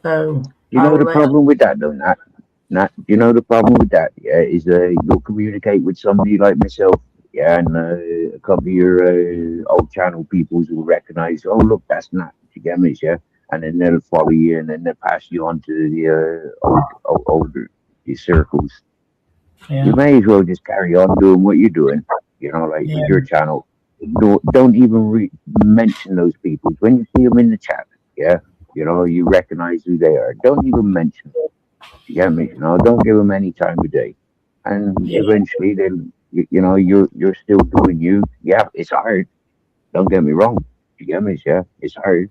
S4: So,
S3: You know the problem with that, though, Nat, you know the problem with that, yeah, is you'll communicate with somebody like myself, yeah, and a couple of your old channel peoples will recognize, oh, look, that's Nat, you get me, yeah, and then they'll follow you, and then they'll pass you on to the older circles.
S4: yeah.
S3: You may as well just carry on doing what you're doing, you know, like with your channel. Don't even mention those people. When you see them in the chat, yeah, you know, you recognize who they are. Don't even mention them. You get me? You know, don't give them any time of day. And eventually they'll, you know, you're still doing you. Yeah, it's hard. Don't get me wrong. You get me? Yeah, it's hard.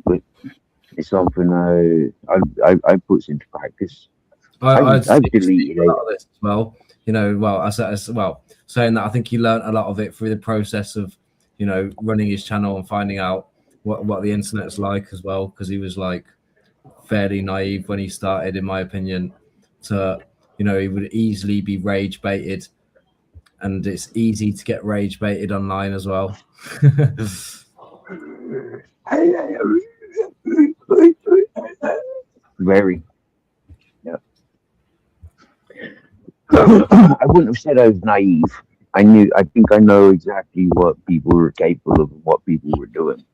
S3: But it's something I put into practice.
S1: I've
S3: deleted
S1: a lot of this as well. You know, well, I said as well, saying that I think he learned a lot of it through the process of, you know, running his channel and finding out what the internet's like as well, because he was like fairly naive when he started, in my opinion. To, you know, he would easily be rage baited, and it's easy to get rage baited online as well.
S3: Very. Yeah. I wouldn't have said I was naive. I think I know exactly what people were capable of and what people were doing.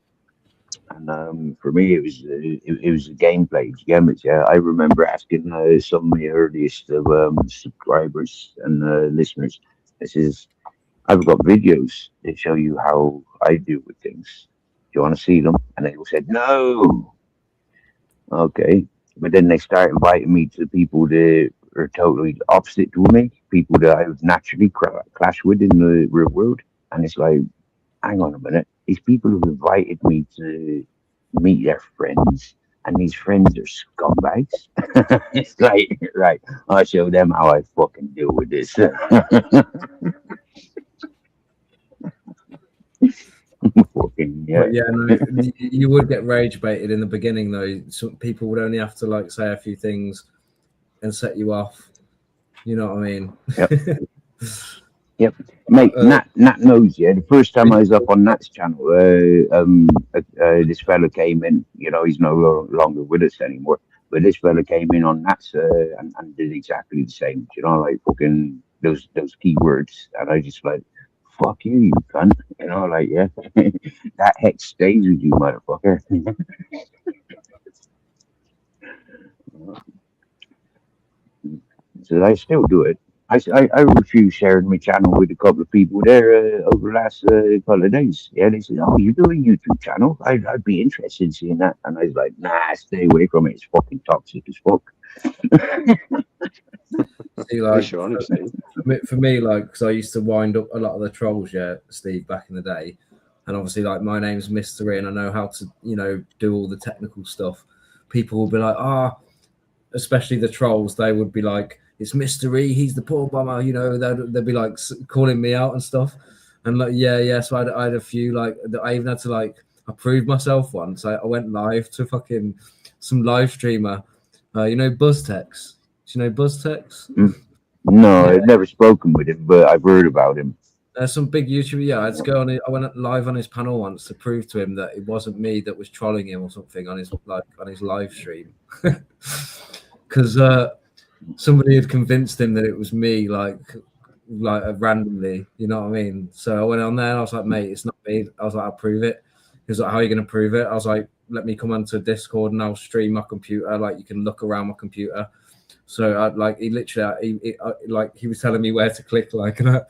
S3: And for me, it was a gameplay. Yeah, I remember asking some of the earliest of subscribers and listeners. I've got videos that show you how I deal with things. Do you want to see them? And they all said no. Okay, but then they start inviting me to people that are totally opposite to me, people that I would naturally clash with in the real world, and it's like, hang on a minute, these people have invited me to meet their friends, and these friends are scumbags. It's like, right, I'll show them how I fucking deal with this. Fucking, yeah.
S1: But yeah, no, you would get rage baited in the beginning though. Some people would only have to like say a few things and set you off. You know what I mean?
S3: Yep. Yep, mate. Nat knows. Yeah, the first time I was up on Nat's channel, this fella came in. You know, he's no longer with us anymore. But this fella came in on Nat's and did exactly the same. You know, like fucking those keywords, and I just like, fuck you, you cunt. You know, like, yeah, that hex stays with you, motherfucker. So I still do it. I refuse sharing my channel with a couple of people there over the last couple of days. Yeah, they said, "Oh, you do a YouTube channel? I'd be interested in seeing that." And I was like, "Nah, stay away from it. It's fucking toxic as fuck."
S1: See, like,
S2: Sure, honestly.
S1: for me, like, because I used to wind up a lot of the trolls, yeah, Steve, back in the day, and obviously, like, my name's Mystery, and I know how to, do all the technical stuff. People will be like, especially the trolls, they would be like, "It's Mystery, he's the poor bummer," they'd be like calling me out and stuff, and like, yeah. So I had a few, like, I even had to, like, approve myself once. I went live to fucking some live streamer, BuzzTex. Do you know BuzzTex?
S3: No,
S1: Yeah.
S3: I've never spoken with him, but I've heard about him.
S1: Some big YouTuber. Yeah, I had to go on. I went live on his panel once to prove to him that it wasn't me that was trolling him or something on his live stream, because somebody had convinced him that it was me, like randomly. You know what I mean? So I went on there and I was like, "Mate, it's not me." I was like, "I'll prove it." He was like, "How are you going to prove it?" I was like, "Let me come onto Discord and I'll stream my computer. Like, you can look around my computer." So he literally, he was telling me where to click, like, and I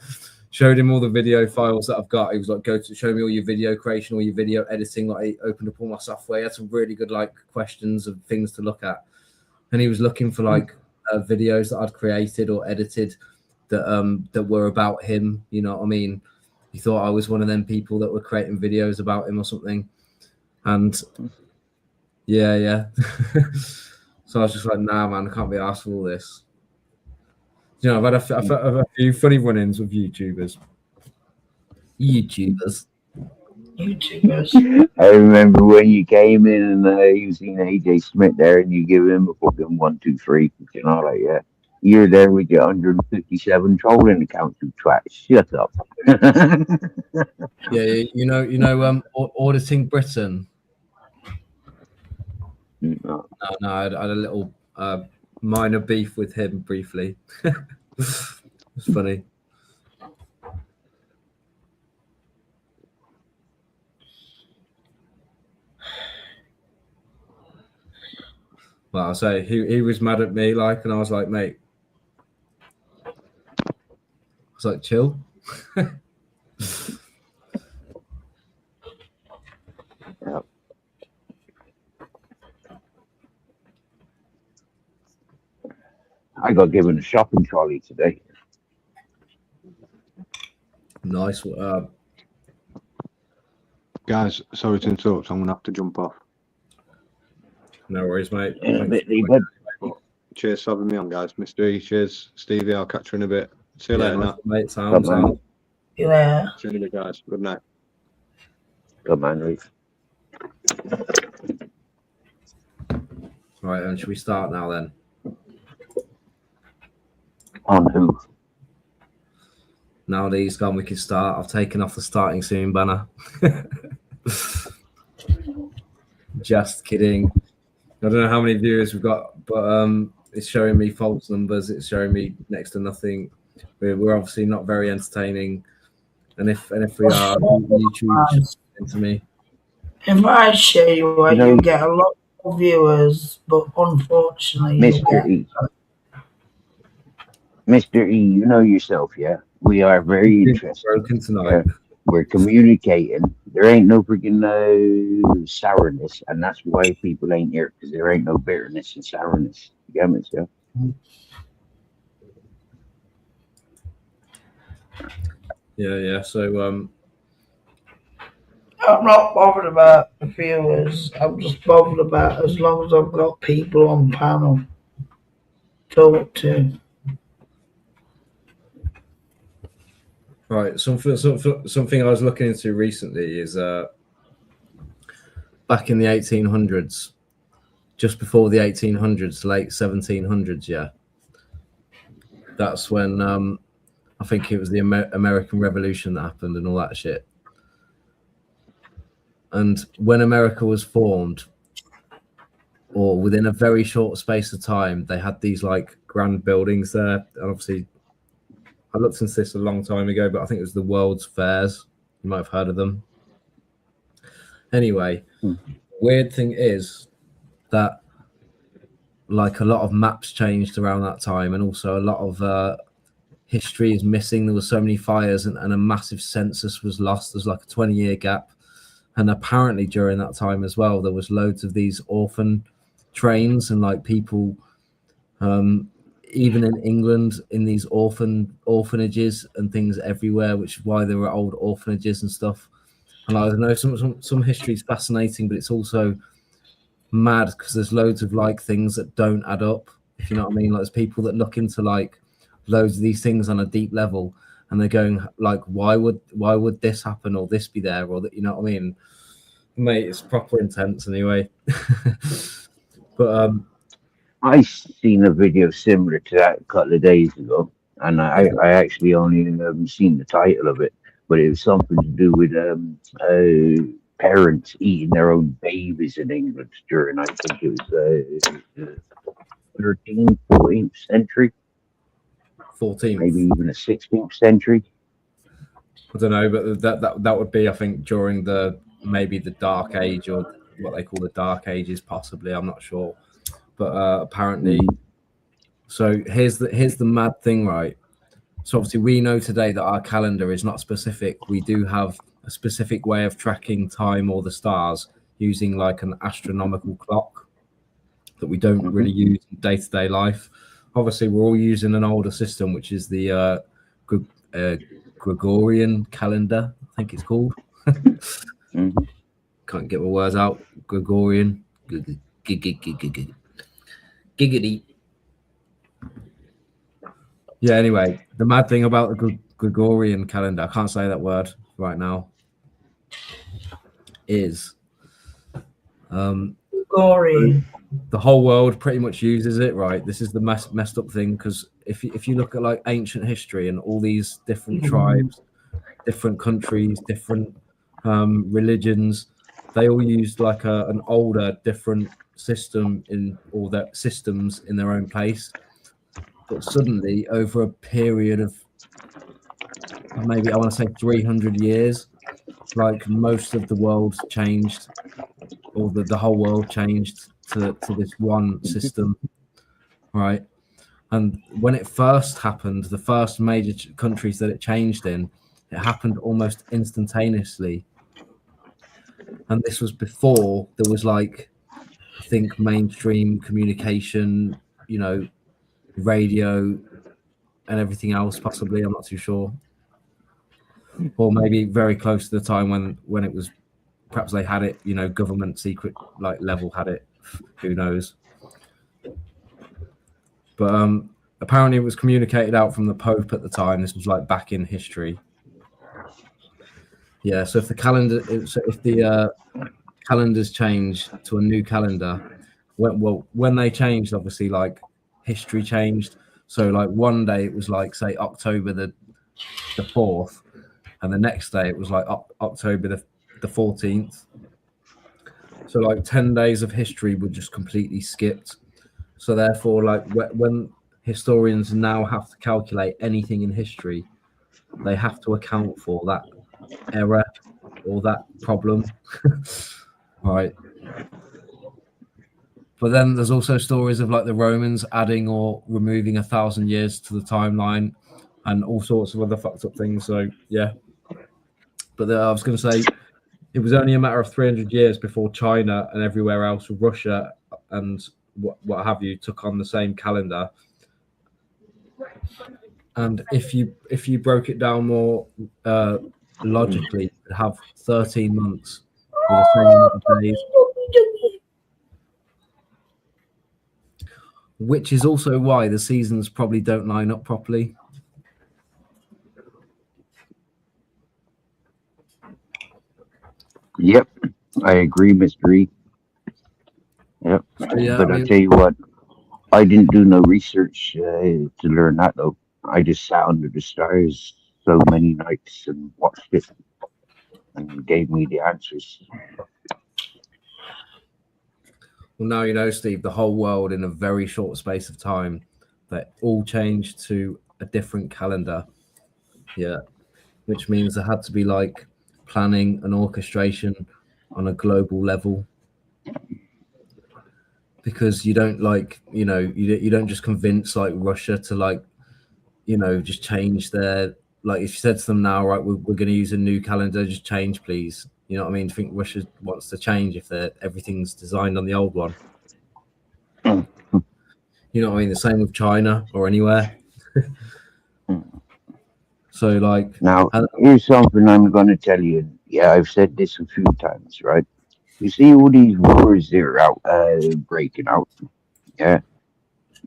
S1: showed him all the video files that I've got. He was like, show me all your video creation, all your video editing. Like, he opened up all my software. He had some really good, like, questions of things to look at. And he was looking for, like, videos that I'd created or edited that were about him. You know what I mean? He thought I was one of them people that were creating videos about him or something. And yeah. So I was just like, "Nah, man, I can't be asked for all this." I've had a few funny run-ins with YouTubers.
S3: I remember when you came in and you seen AJ Smith there, and you give him a fucking 1, 2, 3. You know, like, yeah, you're there with your 157 trolling accounts, you twat. Shut up.
S1: Yeah, Auditing Britain.
S3: No.
S1: No, I had a little minor beef with him briefly. It's funny. Well, I'll say he was mad at me, like, and I was like, "Mate," I was like, "Chill."
S3: Yep. I got given a shopping trolley today.
S1: Nice.
S2: Guys, sorry to interrupt. I'm going to have to jump off.
S1: No worries, mate.
S2: Cheers for having me on, guys. Mystery, cheers. Stevie, I'll catch you in a bit. See you later,
S1: nice,
S2: Nat.
S1: mate. Sounds.
S4: Yeah.
S2: See you later, guys. Good night.
S3: Good man, Reece.
S1: Right, and should we start now then?
S3: On who?
S1: Now that he's gone, we can start. I've taken off the starting soon banner. Just kidding. I don't know how many viewers we've got, but it's showing me false numbers. It's showing me next to nothing. We're obviously not very entertaining. And if we are, YouTube's into me.
S4: If I show you what, you get a lot of viewers, but unfortunately,
S3: Mr. E. Mr. E, you know yourself, yeah? We are very interested.
S1: Broken tonight.
S3: We're communicating. There ain't no freaking sourness, and that's why people ain't here, because there ain't no bitterness and sourness. You get me, so?
S1: Yeah. So
S4: I'm not bothered about the viewers. I'm just bothered about as long as I've got people on panel to talk to.
S1: right, something I was looking into recently is back in the 1800s, just before the 1800s, late 1700s, yeah. That's when I think it was the American Revolution that happened and all that shit. And when America was formed, or within a very short space of time, they had these like grand buildings there. And obviously, I looked into this a long time ago, but I think it was the World's Fairs. You might have heard of them. Anyway, weird thing is that like a lot of maps changed around that time, and also a lot of history is missing. There were so many fires, and a massive census was lost. There's like a 20-year gap, and apparently during that time as well, there was loads of these orphan trains and like people, even in England, in these orphanages and things everywhere, which is why there were old orphanages and stuff. And I don't know, some history is fascinating, but it's also mad because there's loads of like things that don't add up, if you know what I mean. Like there's people that look into like loads of these things on a deep level, and they're going like, why would this happen, or this be there, or that, you know what I mean, mate? It's proper intense anyway. But
S3: I seen a video similar to that a couple of days ago, and I actually only seen the title of it, but it was something to do with parents eating their own babies in England during, I think it was 13th, 14th century,
S1: 14th,
S3: maybe even a 16th century.
S1: I don't know, but that would be, I think, during maybe the Dark Age, or what they call the Dark Ages, possibly. I'm not sure, but apparently. So here's the mad thing, right? So obviously we know today that our calendar is not specific. We do have a specific way of tracking time or the stars using like an astronomical clock that we don't really use in day-to-day life. Obviously, we're all using an older system, which is the Gregorian calendar, I think it's called. Can't get my words out. Gregorian. Giggity. Yeah, anyway, the mad thing about the Gregorian calendar, I can't say that word right now, is
S4: Gregorian.
S1: the whole world pretty much uses it, right? This is the messed up thing, because if you look at like ancient history and all these different tribes, different countries, different religions, they all used like an older, different system in all their systems in their own place. But suddenly, over a period of maybe, I want to say 300 years, like most of the world changed, or the whole world changed to this one system, right? And when it first happened, the first major countries that it changed in, it happened almost instantaneously. And this was before there was like, I think, mainstream communication, you know, radio and everything else, possibly. I'm not too sure. Or maybe very close to the time when it was, perhaps they had it, you know, government secret like level had it. Who knows? But apparently it was communicated out from the Pope at the time. This was like back in history. Yeah, so if the calendars change to a new calendar, when they changed, obviously like history changed. So like one day it was like, say, October the 4th, and the next day it was like October the 14th. So like 10 days of history were just completely skipped. So therefore, like when historians now have to calculate anything in history, they have to account for that error or that problem. Right. But then there's also stories of like the Romans adding or removing 1,000 years to the timeline and all sorts of other fucked up things. So yeah. But I was going to say, it was only a matter of 300 years before China and everywhere else, Russia and what have you, took on the same calendar. And if you broke it down more logically, you'd have 13 months with the same amount of days. Which is also why the seasons probably don't line up properly.
S3: Yep, I agree, Mr. E. Yep,
S1: So, yeah,
S3: but
S1: I
S3: I
S1: mean,
S3: tell you what, I didn't do no research to learn that though. I just sat under the stars so many nights and watched it, and it gave me the answers.
S1: well, now you know, Steve, the whole world in a very short space of time, they all changed to a different calendar. Yeah, which means there had to be like planning and orchestration on a global level, because you don't like, you don't just convince like Russia to like, just change their, like if you said to them now, right, we're going to use a new calendar, just change please. You know what I mean? I think Russia wants to change if everything's designed on the old one. You know what I mean? The same with China or anywhere. So like,
S3: Now, here's something I'm going to tell you. Yeah, I've said this a few times, right? You see all these wars that are out, breaking out. Yeah,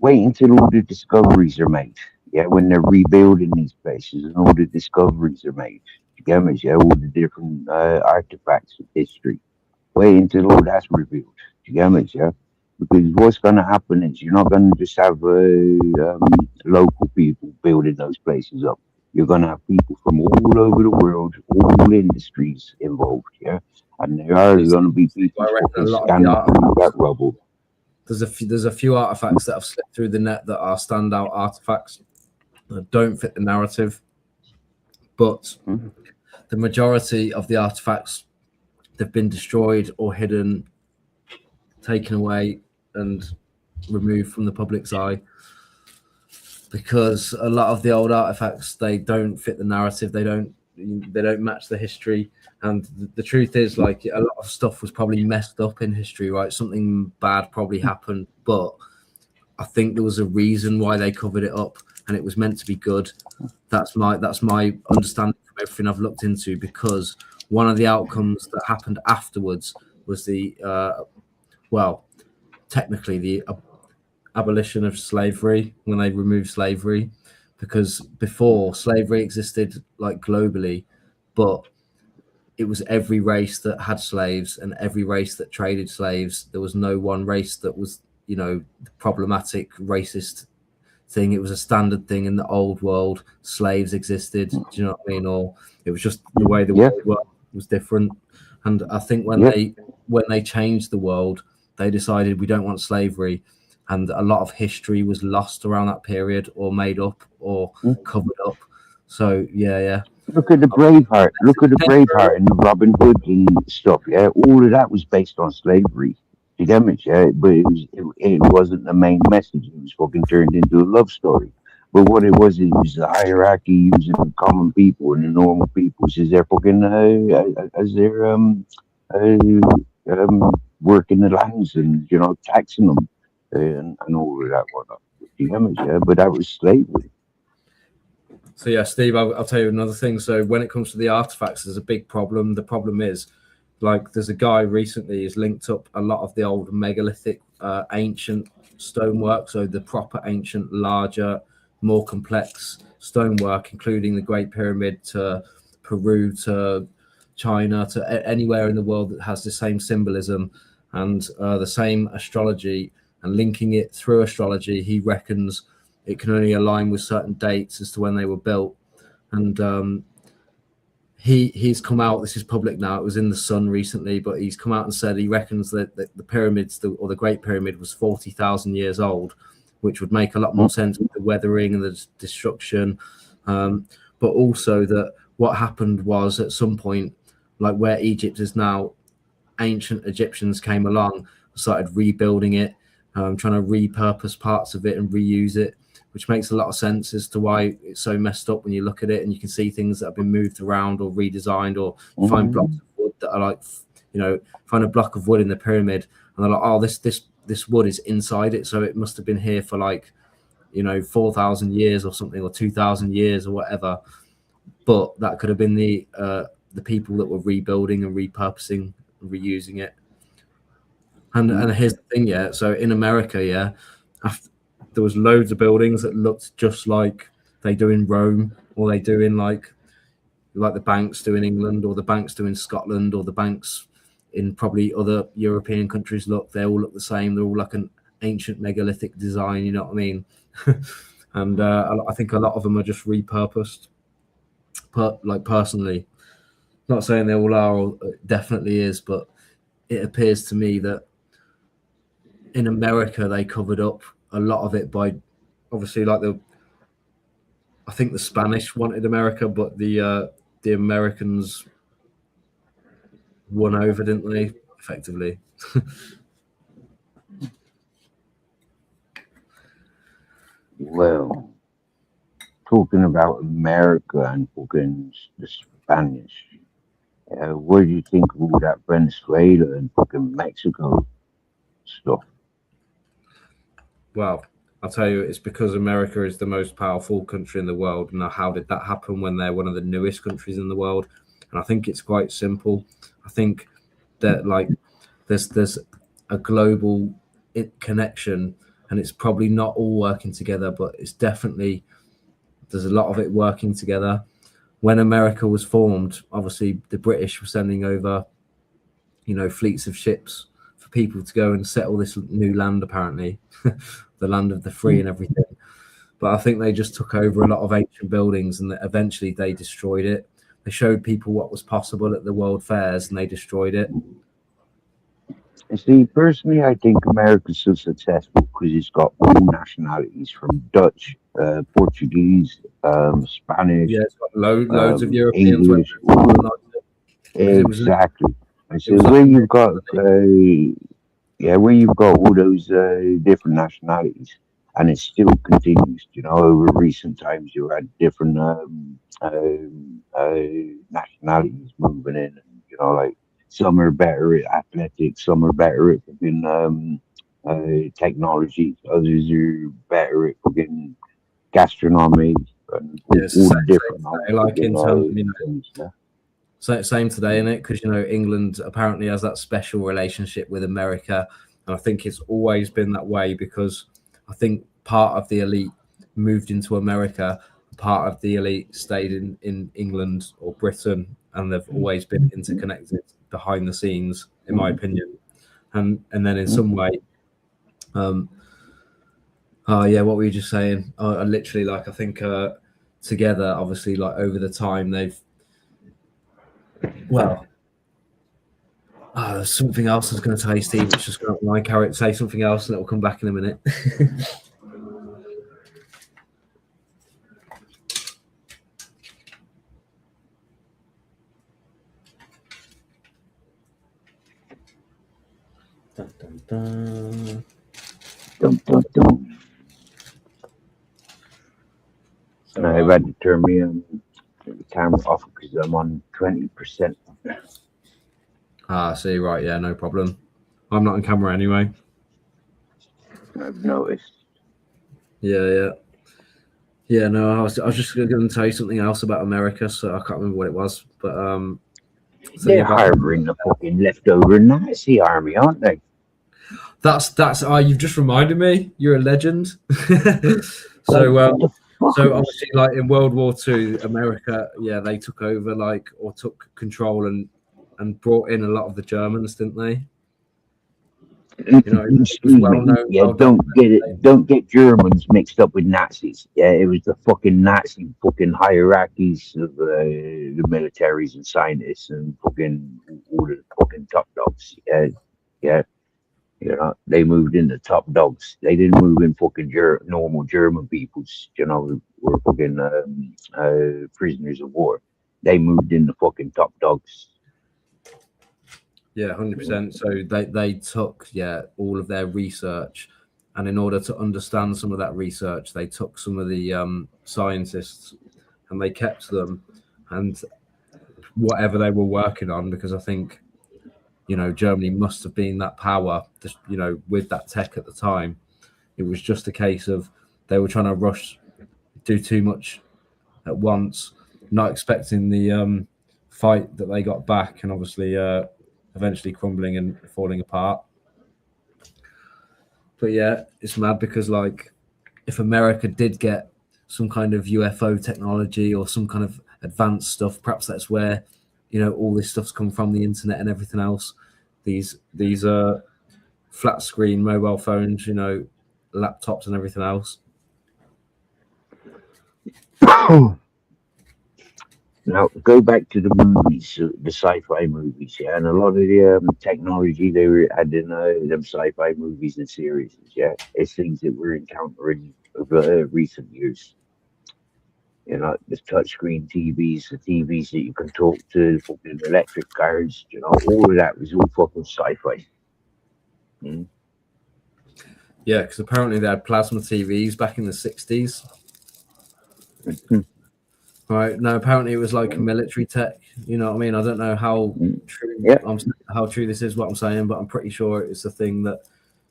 S3: wait until all the discoveries are made. Yeah, when they're rebuilding these places and all the discoveries are made. You get me? Yeah, all the different artifacts of history. Wait until all that's revealed. You get me? Yeah, because what's going to happen is you're not going to just have local people building those places up. You're going to have people from all over the world, all industries involved. Yeah, and there are going to be people
S1: I reckon a lot of
S3: scanning
S1: the
S3: through that rubble.
S1: there's a few artifacts that have slipped through the net that are standout artifacts that don't fit the narrative, but the majority of the artifacts, they've been destroyed or hidden, taken away and removed from the public's eye, because a lot of the old artifacts, they don't fit the narrative, they don't match the history. And the truth is, like, a lot of stuff was probably messed up in history, right? Something bad probably happened, but I think there was a reason why they covered it up, and it was meant to be good. That's my understanding from everything I've looked into, because one of the outcomes that happened afterwards was the technically the abolition of slavery, when they removed slavery, because before slavery existed like globally, but it was every race that had slaves and every race that traded slaves. There was no one race that was, problematic, racist thing. It was a standard thing in the old world. Slaves existed. Do you know what I mean? Or it was just the way the world was different. And I think when they changed the world, they decided we don't want slavery, and a lot of history was lost around that period, or made up, or covered up. So yeah.
S3: Look at the Braveheart. Look at the Braveheart and the Robin Hood and stuff. Yeah, all of that was based on slavery. You get me? Yeah, but it wasn't the main message. It was fucking turned into a love story. But what it was the hierarchy using the common people and the normal people as their fucking as their working the lands and taxing them and all of that whatnot. You get me? Yeah, but that was slavery.
S1: So yeah, Steve, I'll tell you another thing. So when it comes to the artifacts, there's a big problem. The problem is, like, there's a guy recently who's linked up a lot of the old megalithic ancient stonework, so the proper ancient, larger, more complex stonework, including the Great Pyramid, to Peru, to China, to anywhere in the world that has the same symbolism and the same astrology, and linking it through astrology. He reckons it can only align with certain dates as to when they were built. And he's come out, this is public now, it was in The Sun recently, but he's come out and said he reckons that the pyramids, or the Great Pyramid, was 40,000 years old, which would make a lot more sense with the weathering and the destruction. But also that what happened was, at some point, like where Egypt is now, ancient Egyptians came along, started rebuilding it, trying to repurpose parts of it and reuse it, which makes a lot of sense as to why it's so messed up when you look at it, and you can see things that have been moved around or redesigned, or find blocks of wood that are like, find a block of wood in the pyramid and they're like, oh, this wood is inside it, so it must have been here for like 4,000 years or something, or 2,000 years or whatever. But that could have been the people that were rebuilding and repurposing and reusing it. And here's the thing, yeah. So in America, yeah, there was loads of buildings that looked just like they do in Rome, or they do in like the banks do in England, or the banks do in Scotland, or the banks in probably other European countries. They all look the same. They're all like an ancient megalithic design. You know what I mean? And I think a lot of them are just repurposed. But like, personally, not saying they all are, or it definitely is, but it appears to me that in America they covered up a lot of it by, obviously, like I think the Spanish wanted America, but the Americans won over, didn't they? Effectively.
S3: Well, talking about America and fucking the Spanish, what do you think of all that Venezuela and fucking Mexico stuff?
S1: Well, I'll tell you, it's because America is the most powerful country in the world. Now, how did that happen when they're one of the newest countries in the world? And I think it's quite simple. I think that like there's a global connection, and it's probably not all working together, but it's definitely there's a lot of it working together. When America was formed, obviously the British were sending over, fleets of ships for people to go and settle this new land, apparently, the land of the free and everything. But I think they just took over a lot of ancient buildings, and eventually they destroyed it. They showed people what was possible at the world fairs, and they destroyed it.
S3: And see, personally, I think America's so successful because it's got all nationalities from Dutch, Portuguese, Spanish,
S1: Yeah, it's got loads of Europeans.
S3: English. Exactly. And so where you've got, where you've got all those different nationalities, and it still continues. Over recent times, you had different nationalities moving in, and like. Some are better at athletics, some are better at fucking technology, others are better at fucking gastronomy and all different
S1: like in terms,
S3: things.
S1: So same today, in it, because England apparently has that special relationship with America, and I think it's always been that way because I think part of the elite moved into America, part of the elite stayed in England or Britain, and they've always been interconnected behind the scenes, in my opinion. And then in some way, what were you just saying? Literally, like I think together, obviously, like over the time, they've something else I was going to tell you, Steve. It's just going to my carrot. Say something else, and it will come back in a minute. Dun, dun, dun.
S3: Dum, dum, dum.
S1: So,
S3: I've had to turn the camera off because I'm on 20%.
S1: See, right, yeah, no problem. I'm not on camera anyway.
S3: I've noticed.
S1: Yeah. No, I was just going to tell you something else about America, so I can't remember what it was, but
S3: They're harboring the fucking leftover Nazi army, aren't they?
S1: That's you've just reminded me. You're a legend. So obviously, like in World War II, America, they took over, or took control and brought in a lot of the Germans, didn't they?
S3: Don't get Germans mixed up with Nazis. Yeah, it was the fucking Nazi fucking hierarchies of the militaries and scientists and fucking all the fucking top dogs. Yeah. They moved in the top dogs. They didn't move in fucking normal German peoples, who were fucking prisoners of war. They moved in the fucking top dogs.
S1: Yeah, 100%. So they took all of their research, and in order to understand some of that research, they took some of the scientists and they kept them and whatever they were working on, because I think Germany must have been that power, with that tech at the time. It was just a case of they were trying to do too much at once, not expecting the fight that they got back, and obviously eventually crumbling and falling apart. But yeah, it's mad because if America did get some kind of UFO technology or some kind of advanced stuff, perhaps that's where all this stuff's come from, the internet and everything else. These flat screen mobile phones, laptops and everything else.
S3: Now go back to the movies, the sci-fi movies, and a lot of the technology they were adding them sci-fi movies and series, it's things that we're encountering over recent years. You know, the touchscreen TVs, the TVs that you can talk to, fucking electric cars, you know, all of that was all fucking sci-fi. Mm.
S1: Yeah, because apparently they had plasma TVs back in the 60s. Right. No, apparently it was like military tech. You know what I mean? I don't know how true
S3: Yeah.
S1: how true this is what I'm saying, but I'm pretty sure it's a thing that,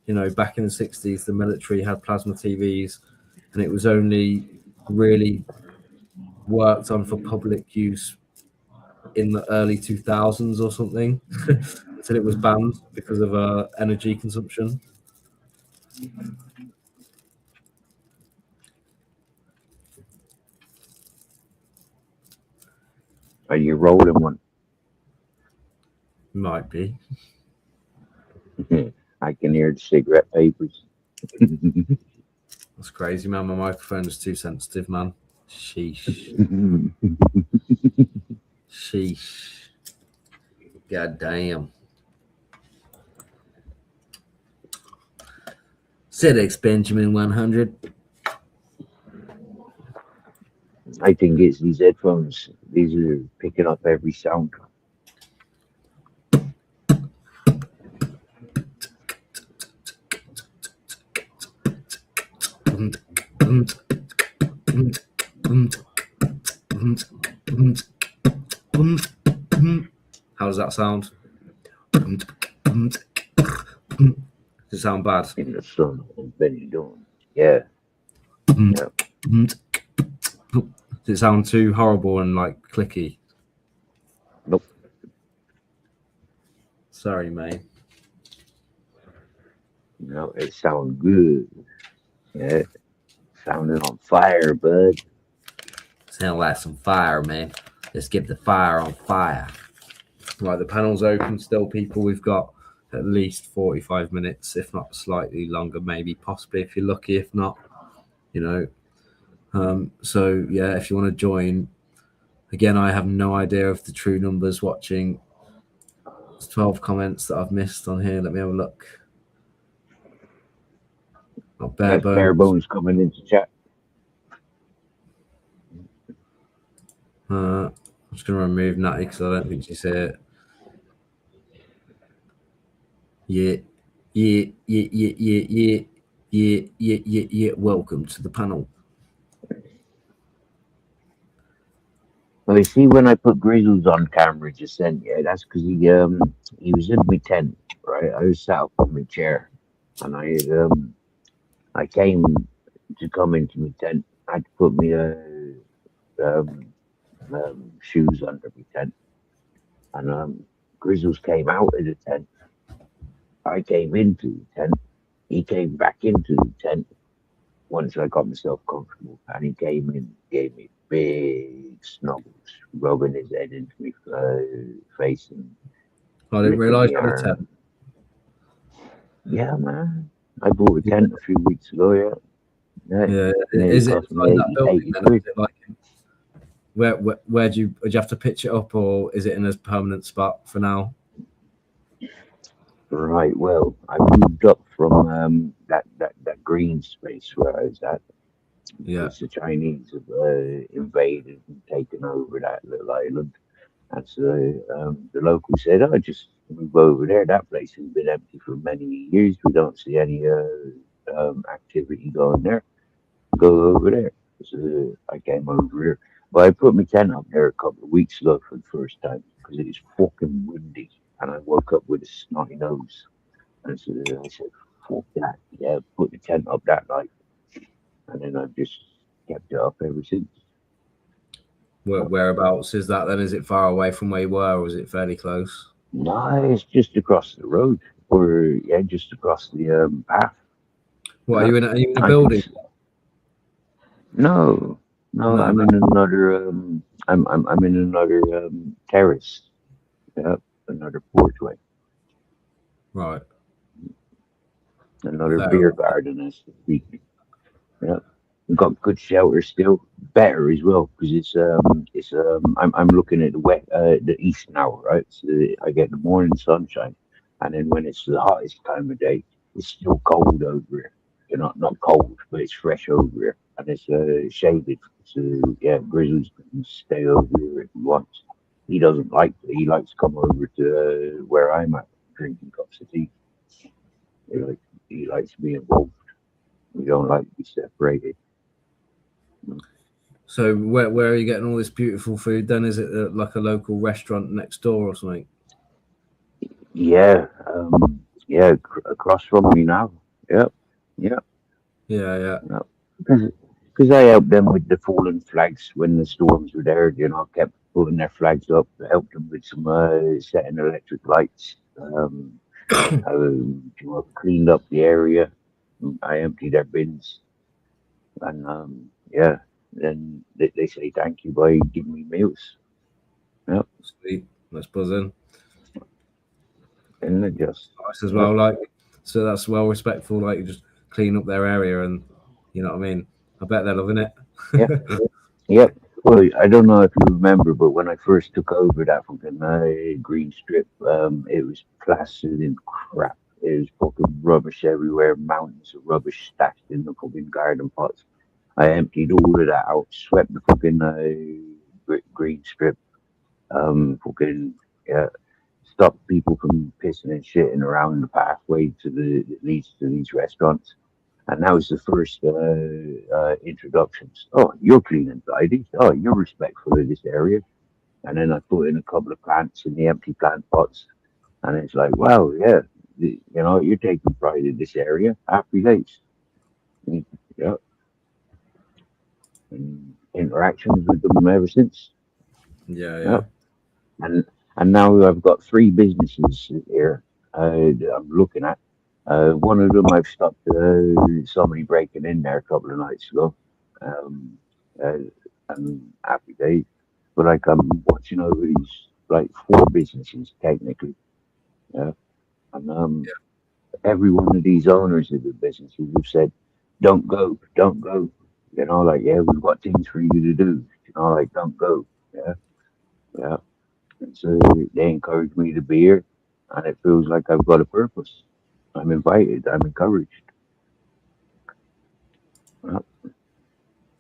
S1: you know, back in the 60s the military had plasma TVs and it was only really worked on for public use in the early 2000s or something until it was banned because of energy consumption.
S3: Are you rolling one?
S1: Might be.
S3: I can hear the cigarette papers.
S1: That's crazy, man. My microphone is too sensitive, man. Sheesh. Sheesh. God damn. ZX Benjamin 100.
S3: I think it's these headphones. These are picking up every sound.
S1: How does that sound? Does it sound bad?
S3: In the sun, what Benny doing? Yeah. Yeah.
S1: Does it sound too horrible and like clicky?
S3: Nope.
S1: Sorry, mate.
S3: No, it sounds good. Yeah. Sounding on fire, bud.
S1: Sound like some fire, man. Let's get the fire on fire. Right, the panel's open still, people. We've got at least 45 minutes, if not slightly longer, maybe, possibly, if you're lucky. If not, you know. So, yeah, if you want to join, again, I have no idea of the true numbers watching. There's 12 comments that I've missed on here. Let me have a look. Not bare bones.
S3: Bare bones coming into chat.
S1: I'm just going to remove Natty because I don't think she said it. Yeah. Welcome to the panel.
S3: Well, you see, when I put Grizzles on camera just then, yeah, that's because he was in my tent, right? I was sat up on my chair, and I came to come into my tent. I had to put my shoes under my tent, and Grizzles came out of the tent. I came into the tent. He came back into the tent once I got myself comfortable, and he came in, gave me big snuggles, rubbing his head into my face. And
S1: I didn't realise you had a tent.
S3: Yeah, man. I bought a tent a few weeks ago, yeah.
S1: Yeah. Is it like that building? Then? Is it like, where do you have to pitch it up, or is it in a permanent spot for now?
S3: Right. Well, I moved up from that green space where I was at.
S1: Yeah.
S3: Because the Chinese have invaded and taken over that little island. And so the locals said, "Oh, just move over there. That place has been empty for many years. We don't see any activity going there. Go over there." So I came over here. But I put my tent up there a couple of weeks ago for the first time because it was fucking windy. And I woke up with a snotty nose. And so I said, "Fuck that." Yeah, put the tent up that night. And then I've just kept it up ever since.
S1: Whereabouts is that then? Is it far away from where you were, or is it fairly close?
S3: No, it's just across the road, or yeah, just across the path.
S1: What, are you in a building?
S3: No, I'm in another. I'm in another terrace. Yeah, another porchway.
S1: Right.
S3: Another beer garden, as to speak. Yeah. We've got good shelter still, better as well because I'm looking at the east now, right? So I get the morning sunshine, and then when it's the hottest time of day, it's still cold over here. You know, not cold, but it's fresh over here. and it's shaded. So yeah, Grizzlies can stay over here if he wants. He doesn't like it. He likes to come over to where I'm at, drinking cups of tea. He likes to be involved. We don't like to be separated.
S1: So where are you getting all this beautiful food then? Is it like a local restaurant next door or something?
S3: Yeah, across from me now. Yep, yep.
S1: Yeah.
S3: Because I helped them with the fallen flags when the storms were there. Kept putting their flags up. Helped them with some setting electric lights. Cleaned up the area. I emptied their bins, and yeah. Then they say thank you by giving me meals. Yep,
S1: Sweet. That's buzzing.
S3: and they just
S1: Nice as well. Like, so that's well respectful. Like, you just clean up their area, and you know what I mean. I bet they're loving it.
S3: Yep. Well, I don't know if you remember, but when I first took over that fucking green strip, it was plastered in crap. It was fucking rubbish everywhere, mountains of rubbish stashed in the fucking garden pots. I emptied all of that out, swept the fucking green strip, fucking stopped people from pissing and shitting around the pathway that leads to these restaurants. And that was the first introductions. Oh, you're clean and tidy. Oh, you're respectful of this area. And then I put in a couple of plants in the empty plant pots. And it's like, wow, yeah, you're taking pride in this area. Happy days. Yeah. And interactions with them ever since.
S1: Yeah.
S3: And now I've got 3 businesses here that I'm looking at. One of them I've stopped somebody breaking in there a couple of nights ago. And happy days. But like I'm watching over these like 4 businesses technically. Yeah. And every one of these owners of the businesses have said, don't go. Like, yeah, we've got things for you to do. Like, don't go. Yeah. And so they encourage me to be here, and it feels like I've got a purpose. I'm invited. I'm encouraged.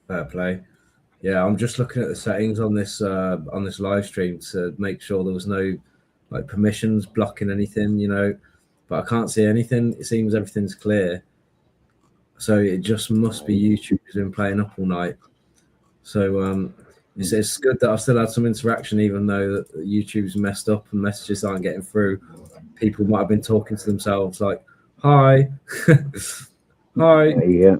S1: Fair play. Yeah, I'm just looking at the settings on this live stream to make sure there was no like permissions blocking anything, but I can't see anything. It seems everything's clear. So it just must be YouTube who's been playing up all night. So it's good that I've still had some interaction, even though that YouTube's messed up and messages aren't getting through. People might have been talking to themselves like, hi. Hi.
S3: Yeah.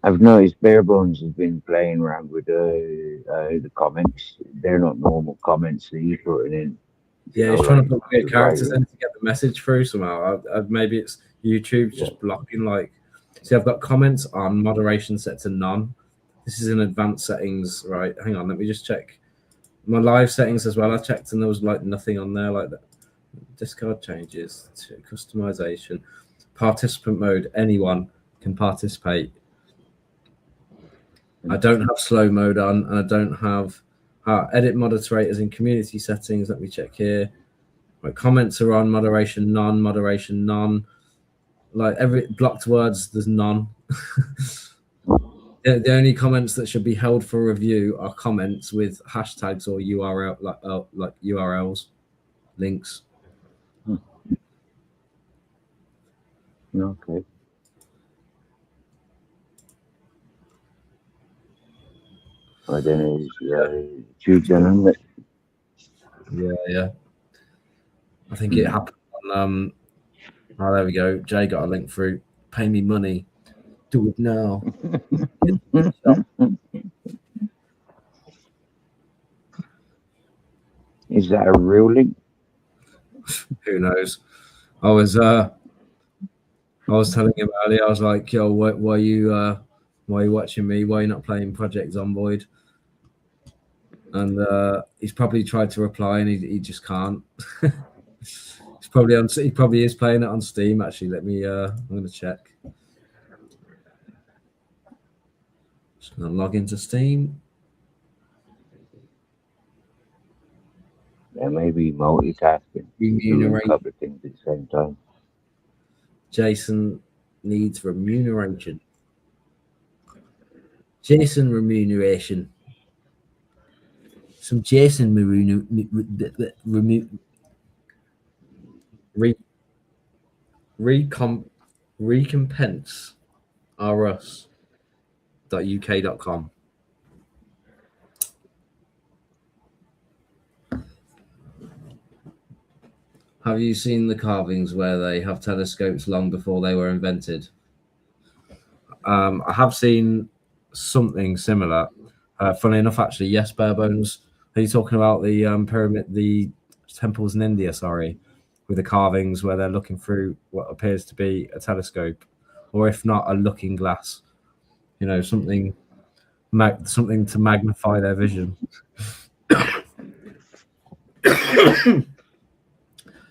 S3: I've noticed Barebones has been playing around with the comments. They're not normal comments that he's putting in.
S1: Yeah, he's trying to put weird characters in to get the message through somehow. Maybe it's YouTube just blocking. Like, see, I've got comments on moderation set to none. This is in advanced settings, right? Hang on, let me just check my live settings as well. I checked and there was like nothing on there like that. Discard changes to customization, participant mode. Anyone can participate. I don't have slow mode on, and I don't have edit moderators in community settings. Let me check here. My comments are on, moderation none. Like every blocked words, there's none. The only comments that should be held for review are comments with hashtags or URL like URLs, links.
S3: Okay. I don't know. Choose isn't it?
S1: Yeah. I think it happened on. Oh, there we go. Jay got a link through. Pay me money. Do it now.
S3: Is that a real link?
S1: Who knows? I was telling him earlier. I was like, "Yo, why are you watching me? Why are you not playing Project Zomboid?" And he's probably tried to reply, and he just can't. He probably is playing it on Steam. Actually, let me. I'm gonna check. Just gonna log into Steam.
S3: Yeah, maybe multitasking. Doing a
S1: Remuneration.
S3: couple of things at the same time.
S1: Jason needs remuneration. Jason remuneration. Some Jason recompense us.uk.com. Have you seen the carvings where they have telescopes long before they were invented? I have seen something similar. Funny enough, actually, yes, Barebones. Are you talking about the pyramid, the temples in India? Sorry, with the carvings where they're looking through what appears to be a telescope, or if not, a looking glass. You know, something to magnify their vision.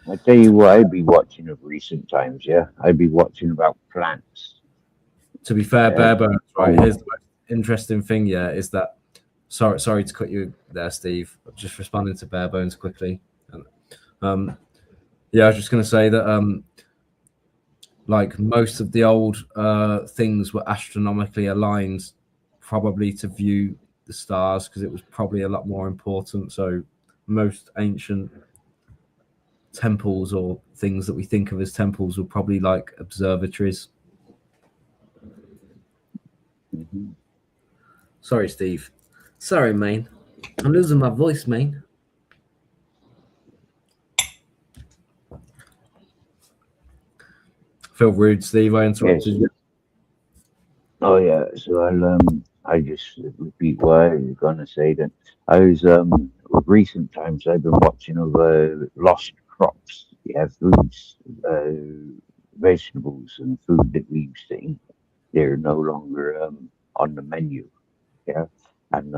S3: I tell you what, I'd be watching of recent times. Yeah, I'd be watching about plants.
S1: To be fair,
S3: Yeah.
S1: Barebones, right? Here's the most interesting thing, yeah, is that sorry to cut you there, Steve. I'm just responding to Barebones quickly. Yeah, I was just going to say that like most of the old things were astronomically aligned, probably to view the stars because it was probably a lot more important. So most ancient temples or things that we think of as temples were probably like observatories.
S3: Mhm.
S1: Sorry, Steve. Sorry, man. I'm losing my voice, man. Feel rude, Steve. I interrupted you.
S3: Oh yeah, so I just repeat what I was gonna say. Then I was recent times I've been watching of lost crops. Yeah, foods, vegetables, and food that we used to eat. They're no longer on the menu. Yeah, and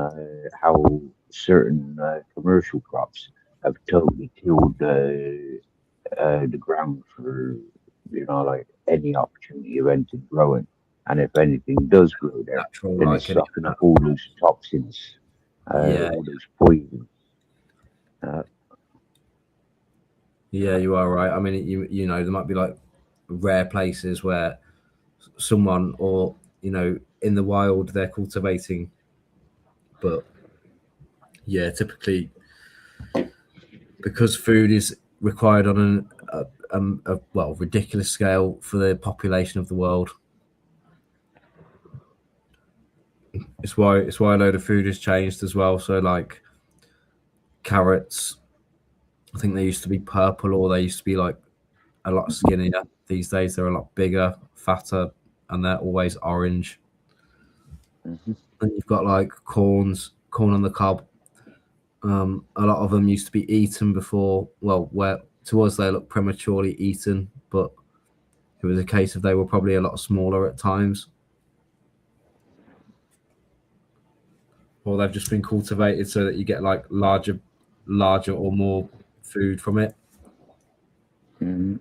S3: how certain commercial crops have totally killed the ground for like any opportunity of anything growing. And if anything does grow there,
S1: Natural,
S3: then
S1: like
S3: it's sucking up all those toxins,
S1: Yeah.
S3: all those poisons.
S1: Yeah, you are right. I mean, you know, there might be like rare places where someone or in the wild they're cultivating, but yeah, typically because food is required on a ridiculous scale for the population of the world. It's why a load of food has changed as well. So like carrots, I think they used to be purple or they used to be like a lot skinnier. These days they're a lot bigger, fatter, and they're always orange.
S3: Mm-hmm.
S1: And you've got like corn on the cob. A lot of them used to be eaten before. Well, where to us they look prematurely eaten, but it was a case of they were probably a lot smaller at times, or they've just been cultivated so that you get like larger or more food from it.
S3: Mm-hmm.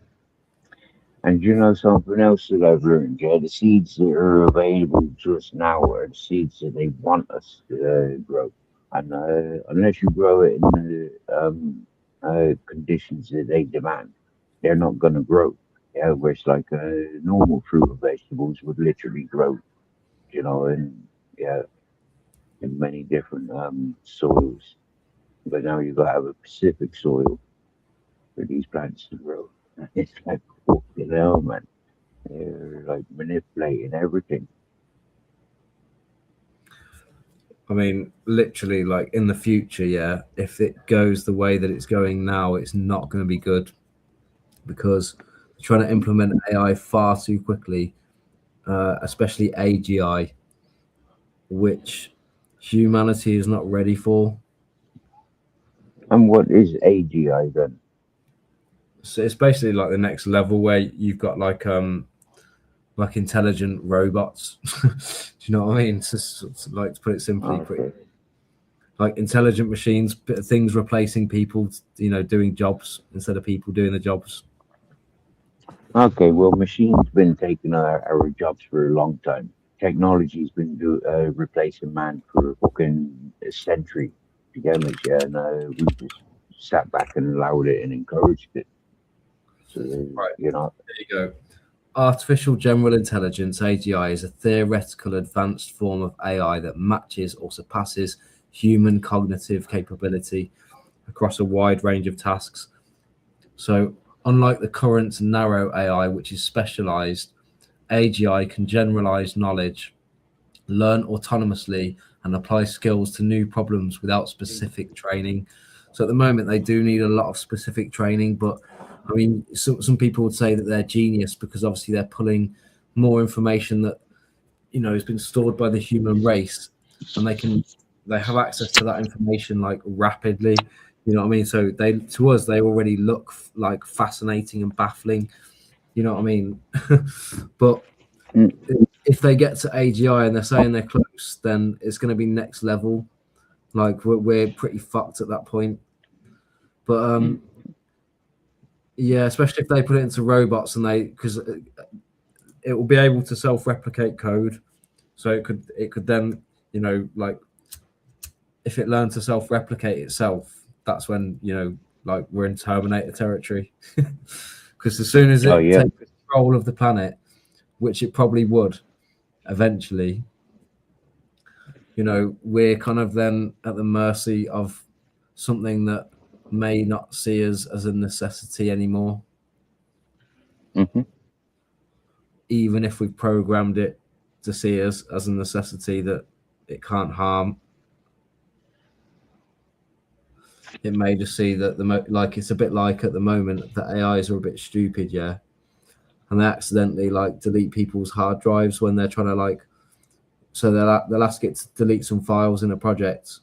S3: And you know something else that I've learned, yeah, the seeds that are available to us now are the seeds that they want us to grow. And unless you grow it in the conditions that they demand, they're not going to grow. Yeah, whereas like normal fruit or vegetables would literally grow, in yeah, in many different soils. But now you've got to have a specific soil for these plants to grow. It's like, man. They're like manipulating everything.
S1: I mean, literally, like in the future, yeah, if it goes the way that it's going now, it's not going to be good because they're trying to implement AI far too quickly, especially AGI, which humanity is not ready for.
S3: And what is AGI then?
S1: So it's basically like the next level where you've got like intelligent robots. Do you know what I mean? It's just, like, to put it simply,
S3: Okay.
S1: like intelligent machines, things replacing people, doing jobs instead of people doing the jobs.
S3: Okay, well, machines been taking our jobs for a long time. Technology's been replacing man for a fucking century. Together, yeah, and we just sat back and allowed it and encouraged it. So,
S1: Right. There you go. Artificial General Intelligence, AGI, is a theoretical advanced form of AI that matches or surpasses human cognitive capability across a wide range of tasks. So, unlike the current narrow AI, which is specialized, AGI can generalize knowledge, learn autonomously, and apply skills to new problems without specific training. So, at the moment, they do need a lot of specific training, but I mean, some people would say that they're genius because obviously they're pulling more information that has been stored by the human race, and they have access to that information like rapidly. You know what I mean? So to us they already look like fascinating and baffling. You know what I mean? But
S3: Mm.
S1: if they get to AGI and they're saying they're close, then it's going to be next level. Like we're pretty fucked at that point. But yeah, especially if they put it into robots and because it will be able to self-replicate code, so it could then like if it learned to self-replicate itself, that's when like we're in Terminator territory. Because as soon as it takes control of the planet, which it probably would eventually, we're kind of then at the mercy of something that may not see us as a necessity anymore.
S3: Mm-hmm.
S1: Even if we've programmed it to see us as a necessity that it can't harm, it may just see that like it's a bit like at the moment that AIs are a bit stupid, yeah, and they accidentally like delete people's hard drives when they're trying to so they'll ask it to delete some files in a project.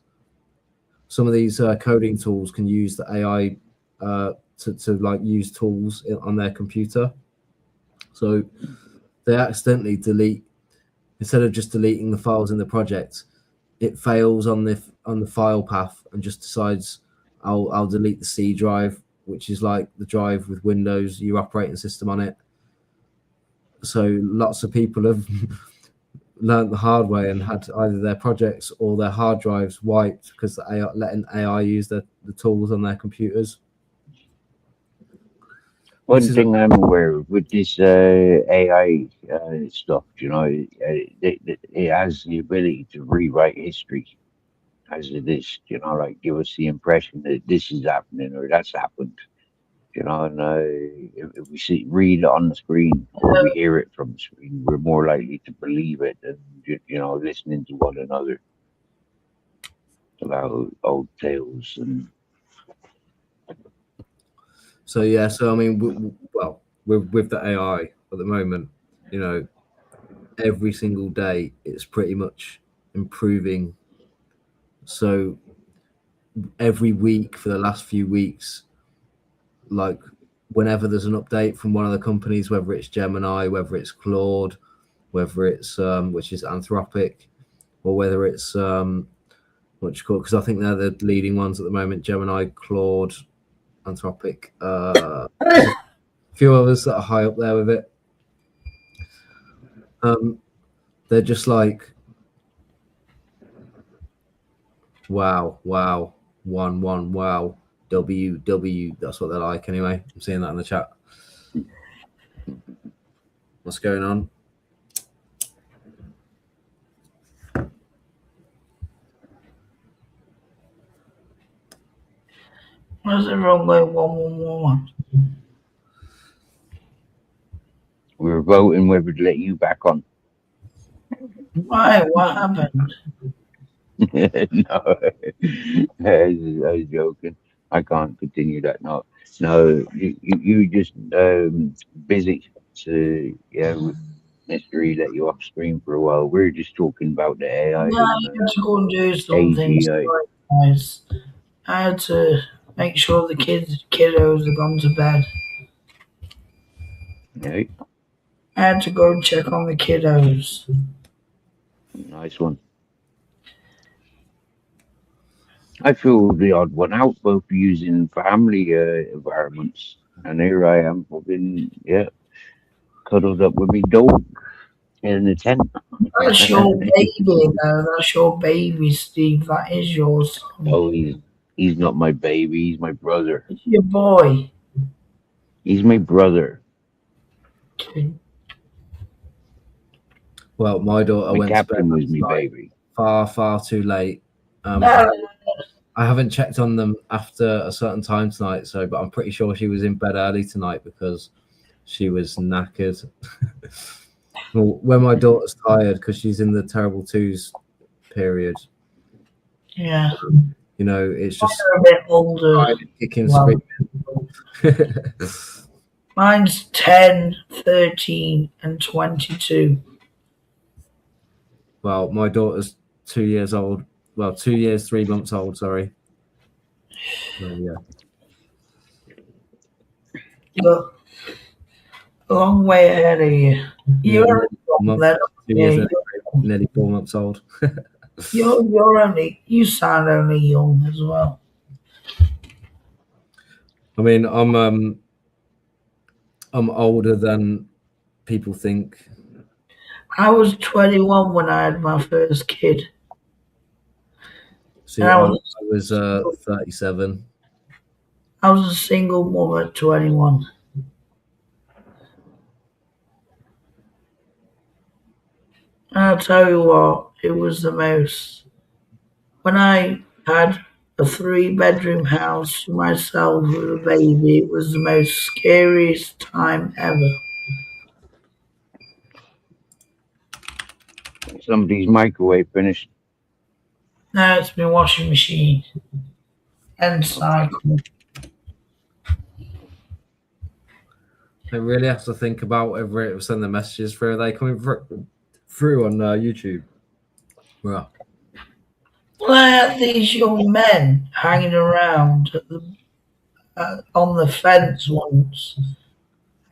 S1: Some of these coding tools can use the AI to like use tools on their computer, so they accidentally delete, instead of just deleting the files in the project, it fails on the file path and just decides I'll delete the C drive, which is like the drive with Windows, your operating system on it. So lots of people have learned the hard way and had either their projects or their hard drives wiped because letting AI use the tools on their computers.
S3: One thing I'm aware of with this AI stuff, it has the ability to rewrite history as it is, like give us the impression that this is happening or that's happened, and if we read it on the screen or we hear it from the screen, we're more likely to believe it than, listening to one another about old tales and.
S1: So yeah, so I mean, with the AI at the moment, every single day it's pretty much improving. So every week for the last few weeks, like whenever there's an update from one of the companies, whether it's Gemini, whether it's Claude, whether it's which is Anthropic, or whether it's what you call, because I think they're the leading ones at the moment: Gemini, Claude, Anthropic, a few others that are high up there with it. They're just like, wow, wow, wow, W. That's what they're like anyway. I'm seeing that in the chat. What's going on?
S4: What's everyone going 111?
S3: We were voting whether to let you back on.
S4: Why? What happened?
S3: No, I was joking. I can't continue that. No, you just busy. So yeah, mystery let you off screen for a while. We're just talking about the AI.
S4: Yeah, I had to go and do something.
S3: AGI.
S4: Guys. I had to make sure the kiddos had gone to bed.
S3: Yeah,
S4: I had to go and check on the kiddos.
S3: nice one. I feel the odd one out, both using family environments, and here I am, fucking cuddled up with me dog in the tent.
S4: That's your baby, though. That's your baby, Steve. That is yours.
S3: Oh, he's not my baby. He's my brother.
S4: It's your boy.
S3: He's my brother.
S4: Okay.
S1: Well, my daughter
S3: My
S1: went to bed
S3: captain was
S1: last
S3: me,
S1: night
S3: baby.
S1: far too late.
S4: No,
S1: I haven't checked on them after a certain time tonight, but I'm pretty sure she was in bed early tonight because she was knackered. Well, when my daughter's tired because she's in the terrible twos period,
S4: yeah,
S1: you know, it's just
S4: they're a bit older.
S1: kicking,
S4: Well,
S1: screaming.
S4: mine's 10, 13, and 22.
S1: Well, my daughter's 2 years old. Well, 2 years, 3 months old. Sorry. So, yeah.
S4: But a long way ahead of you. You're
S1: Month, 2
S4: yeah,
S1: years, nearly 4 months old.
S4: you sound only young as well.
S1: I mean, I'm older than people think.
S4: I was 21 when I had my first kid.
S1: See,
S4: And
S1: I was 37.
S4: I was a single mom at 21. And I'll tell you what, it was the most. When I had a 3-bedroom house to myself with a baby, it was the most scariest time ever.
S3: Somebody's microwave finished.
S4: Now it's my washing machine and cycle.
S1: I really have to think about whether it will send the messages through. Are they coming through on YouTube? Right.
S4: Well, I had these young men hanging around on the fence once,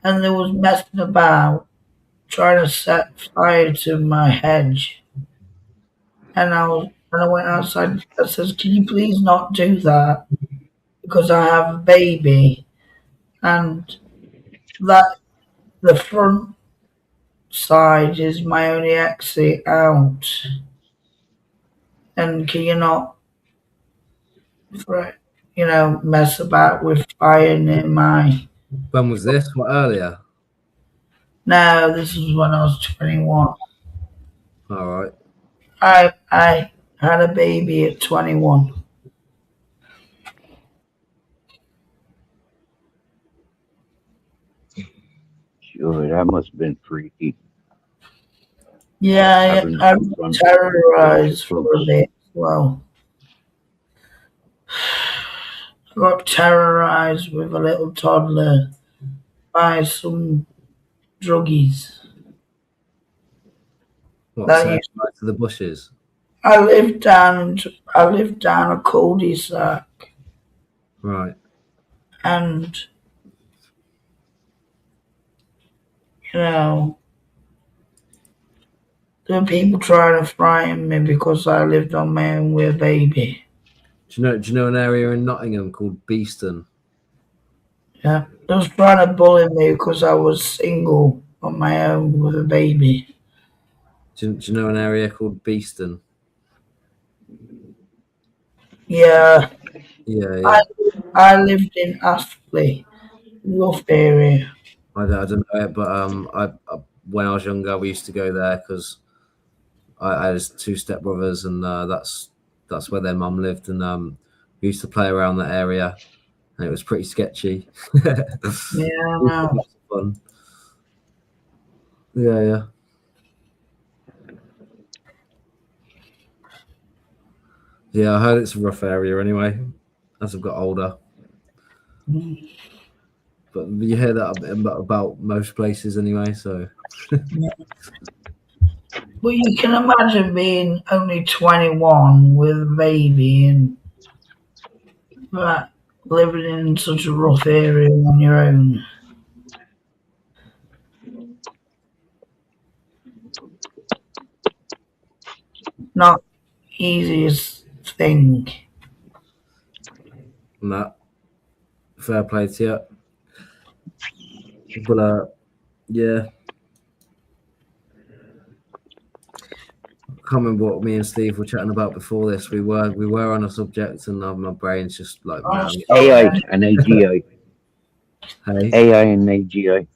S4: and they was messing about, trying to set fire to my hedge. And I went outside. I says, "Can you please not do that? Because I have a baby, and that the front side is my only exit out. And can you not, mess about with fire near my..."
S1: When was this? What, earlier?
S4: No, this was when I was 21.
S1: All right.
S4: I had a baby at 21.
S3: Sure, that must have been freaky.
S4: Yeah, I was terrorized for a bit as well. I got terrorized with a little toddler by some druggies.
S1: What,
S4: That
S1: say
S4: used-
S1: right to the bushes?
S4: I lived down a cul-de-sac,
S1: Right.
S4: and there were people trying to frighten me because I lived on my own with a baby.
S1: Do you know an area in Nottingham called Beeston?
S4: Yeah, they was trying to bully me because I was single on my own with a baby.
S1: Do you know an area called Beeston?
S4: Yeah,
S1: Yeah.
S4: I lived in Astley, rough area.
S1: I don't know it, but I when I was younger, we used to go there because I had 2 stepbrothers, and that's where their mum lived, and we used to play around that area, and it was pretty sketchy.
S4: Yeah, I know.
S1: Lots of fun. Yeah. Yeah, I heard it's a rough area anyway, as I've got older. But you hear that about most places anyway, so.
S4: Well, you can imagine being only 21 with a baby and living in such a rough area on your own. Not easiest thing.
S1: And that. Fair play to you. But yeah. I can't remember what me and Steve were chatting about before this. We were on a subject, and my brain's just like
S3: AI and AGI.
S1: Hey.
S3: AI and AGI.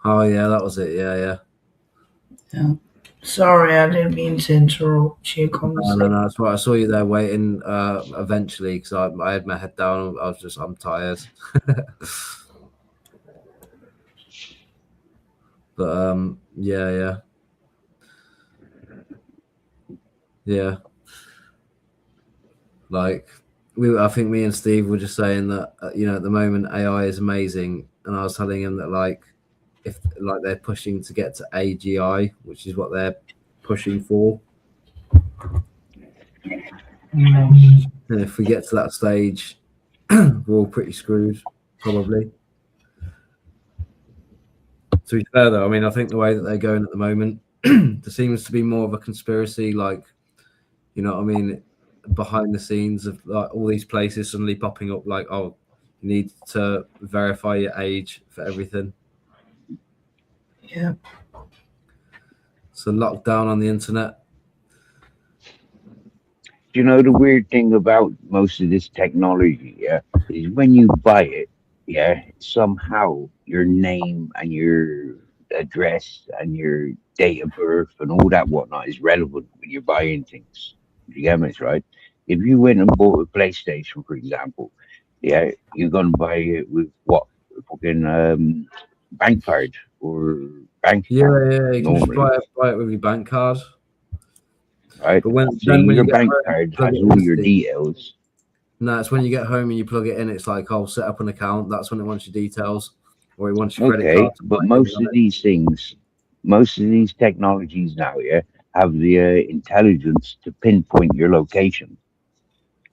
S1: Oh yeah, that was it. Yeah.
S4: Sorry, I didn't mean to interrupt your
S1: No,
S4: conversation.
S1: no, that's right. I saw you there waiting. Eventually, because I had my head down. I'm tired. But yeah. Like I think me and Steve were just saying that at the moment AI is amazing, and I was telling him that if they're pushing to get to AGI, which is what they're pushing for, and if we get to that stage, we're all pretty screwed, probably. To be fair, though, I mean, I think the way that they're going at the moment, there seems to be more of a conspiracy, you know what I mean, behind the scenes of all these places suddenly popping up, oh, you need to verify your age for everything.
S4: Yeah.
S1: So lockdown on the internet.
S3: You know, the weird thing about most of this technology, yeah, is when you buy it, yeah, somehow your name and your address and your date of birth and all that whatnot is relevant when you're buying things. You get me, right? If you went and bought a PlayStation, for example, yeah, you're gonna buy it with what fucking bank card or bank account
S1: Yeah, you can just
S3: normally,
S1: buy it with your bank card.
S3: right?
S1: But when
S3: So
S1: you
S3: your
S1: get
S3: bank
S1: home,
S3: card
S1: plug
S3: has
S1: it
S3: all
S1: in,
S3: your
S1: Steve.
S3: details.
S1: No, it's when you get home and you plug it in. It's like, oh, set up an account. That's when it wants your details, or it wants your credit
S3: Okay,
S1: card to
S3: but
S1: buy things on it.
S3: most of these technologies now, yeah, have the intelligence to pinpoint your location.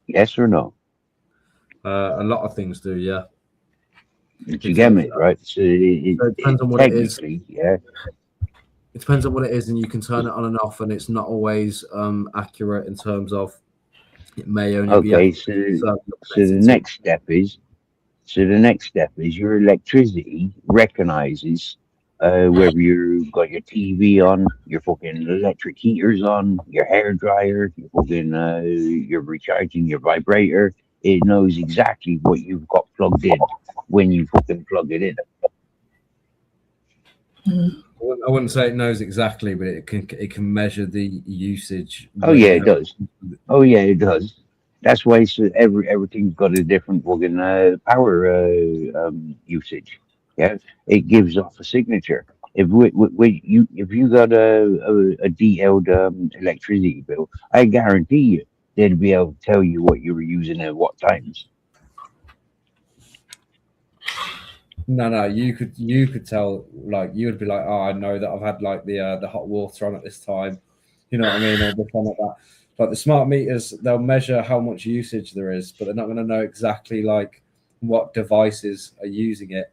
S3: Yes or no?
S1: A lot of things do, yeah.
S3: Did you get
S1: Because
S3: me right? So
S1: it depends on what it is.
S3: technically, yeah.
S1: It depends on what it is, and you can turn it on and off, and it's not always accurate in terms of it may only be
S3: Okay,
S1: accurate.
S3: so the next step is your electricity recognizes whether you've got your TV on, your fucking electric heaters on, your hair dryer, your fucking you're recharging your vibrator. It knows exactly what you've got plugged in when you fucking plug it in.
S1: I wouldn't say it knows exactly, but it can measure the usage.
S3: Oh yeah, it does. Oh yeah, it does. That's why everything's got a different fucking power usage. Yeah, it gives off a signature. If you got a detailed electricity bill, I guarantee you they'd be able to tell you what you were using at what times.
S1: No, you could tell, you would be like, oh, I know that I've had the hot water on at this time, you know what I mean, or this one like that. Like the smart meters, they'll measure how much usage there is, but they're not going to know exactly what devices are using it.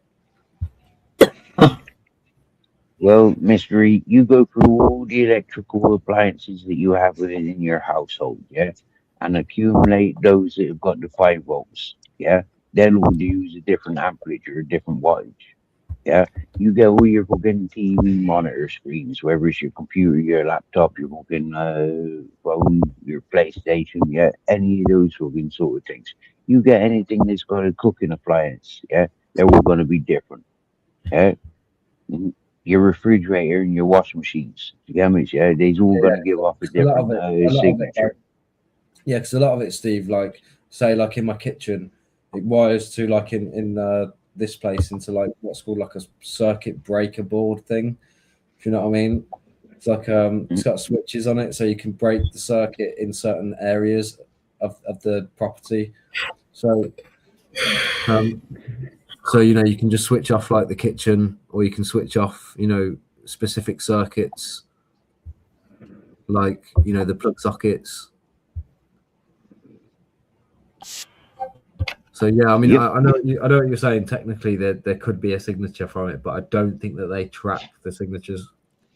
S3: Well, mystery, you go through all the electrical appliances that you have within your household, yeah, and accumulate those that have got the 5 volts, yeah. They'll all use a different amperage or a different wattage, yeah. You get all your fucking TV monitor screens, whether it's your computer, your laptop, your fucking phone, your PlayStation, yeah, any of those fucking sort of things. You get anything that's got a cooking appliance, yeah, they're all going to be different, yeah. Your refrigerator and your washing machines. You get me? Yeah, they's all going to give off a different signature.
S1: Yeah, because a lot of it, Steve, say in my kitchen, it wires to in this place into what's called a circuit breaker board thing. If you know what I mean? It's it's got switches on it, so you can break the circuit in certain areas of the property. So you can just switch off the kitchen, or you can switch off specific circuits, the plug sockets. So yeah, I mean, I know what you're saying. Technically, there could be a signature from it, but I don't think that they track the signatures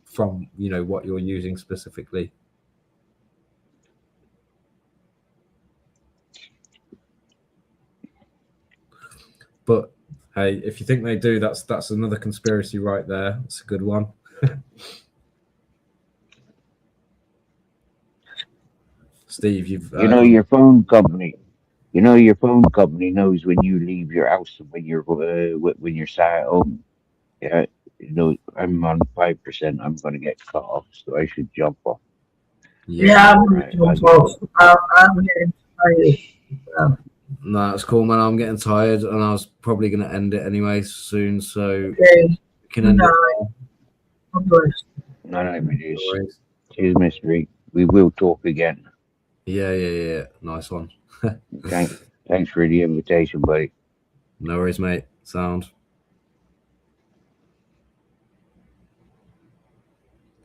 S1: from what you're using specifically. But hey, if you think they do, that's another conspiracy right there. It's a good one. Steve,
S3: your phone company. Your phone company knows when you leave your house and when you're sat at home. Yeah, you know, I'm on 5%. I'm going to get cut off, so I should jump off.
S4: Yeah, I'm
S3: Right,
S4: gonna
S3: I'll
S4: jump
S3: get
S4: off. I'm getting tired.
S1: No, it's cool, man. I'm getting tired, and I was probably going to end it anyway soon, so
S4: Okay.
S1: we can
S4: Good
S1: end it.
S4: night. God bless.
S3: no, no,
S1: No
S3: Reduce.
S1: worries.
S3: Cheers, Mystery. We will talk again.
S1: Yeah. Nice one.
S3: Thanks for the invitation, buddy.
S1: No worries, mate. Sound.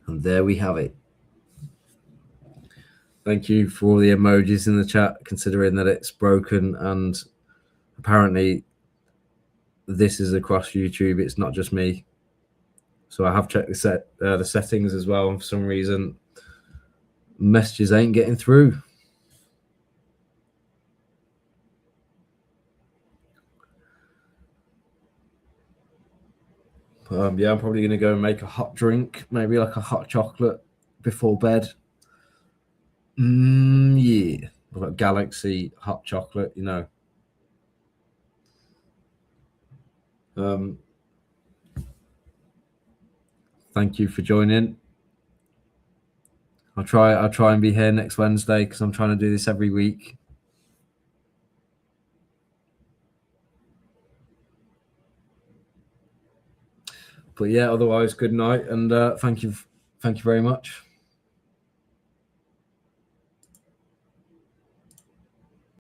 S1: And there we have it. Thank you for all the emojis in the chat, considering that it's broken and apparently this is across YouTube. It's not just me. So I have checked the settings as well, and for some reason messages ain't getting through. Yeah, I'm probably gonna go and make a hot drink, maybe like a hot chocolate before bed. Yeah, like Galaxy hot chocolate, you know. Thank you for joining. I'll try and be here next Wednesday because I'm trying to do this every week. But yeah, otherwise, good night and thank you very much.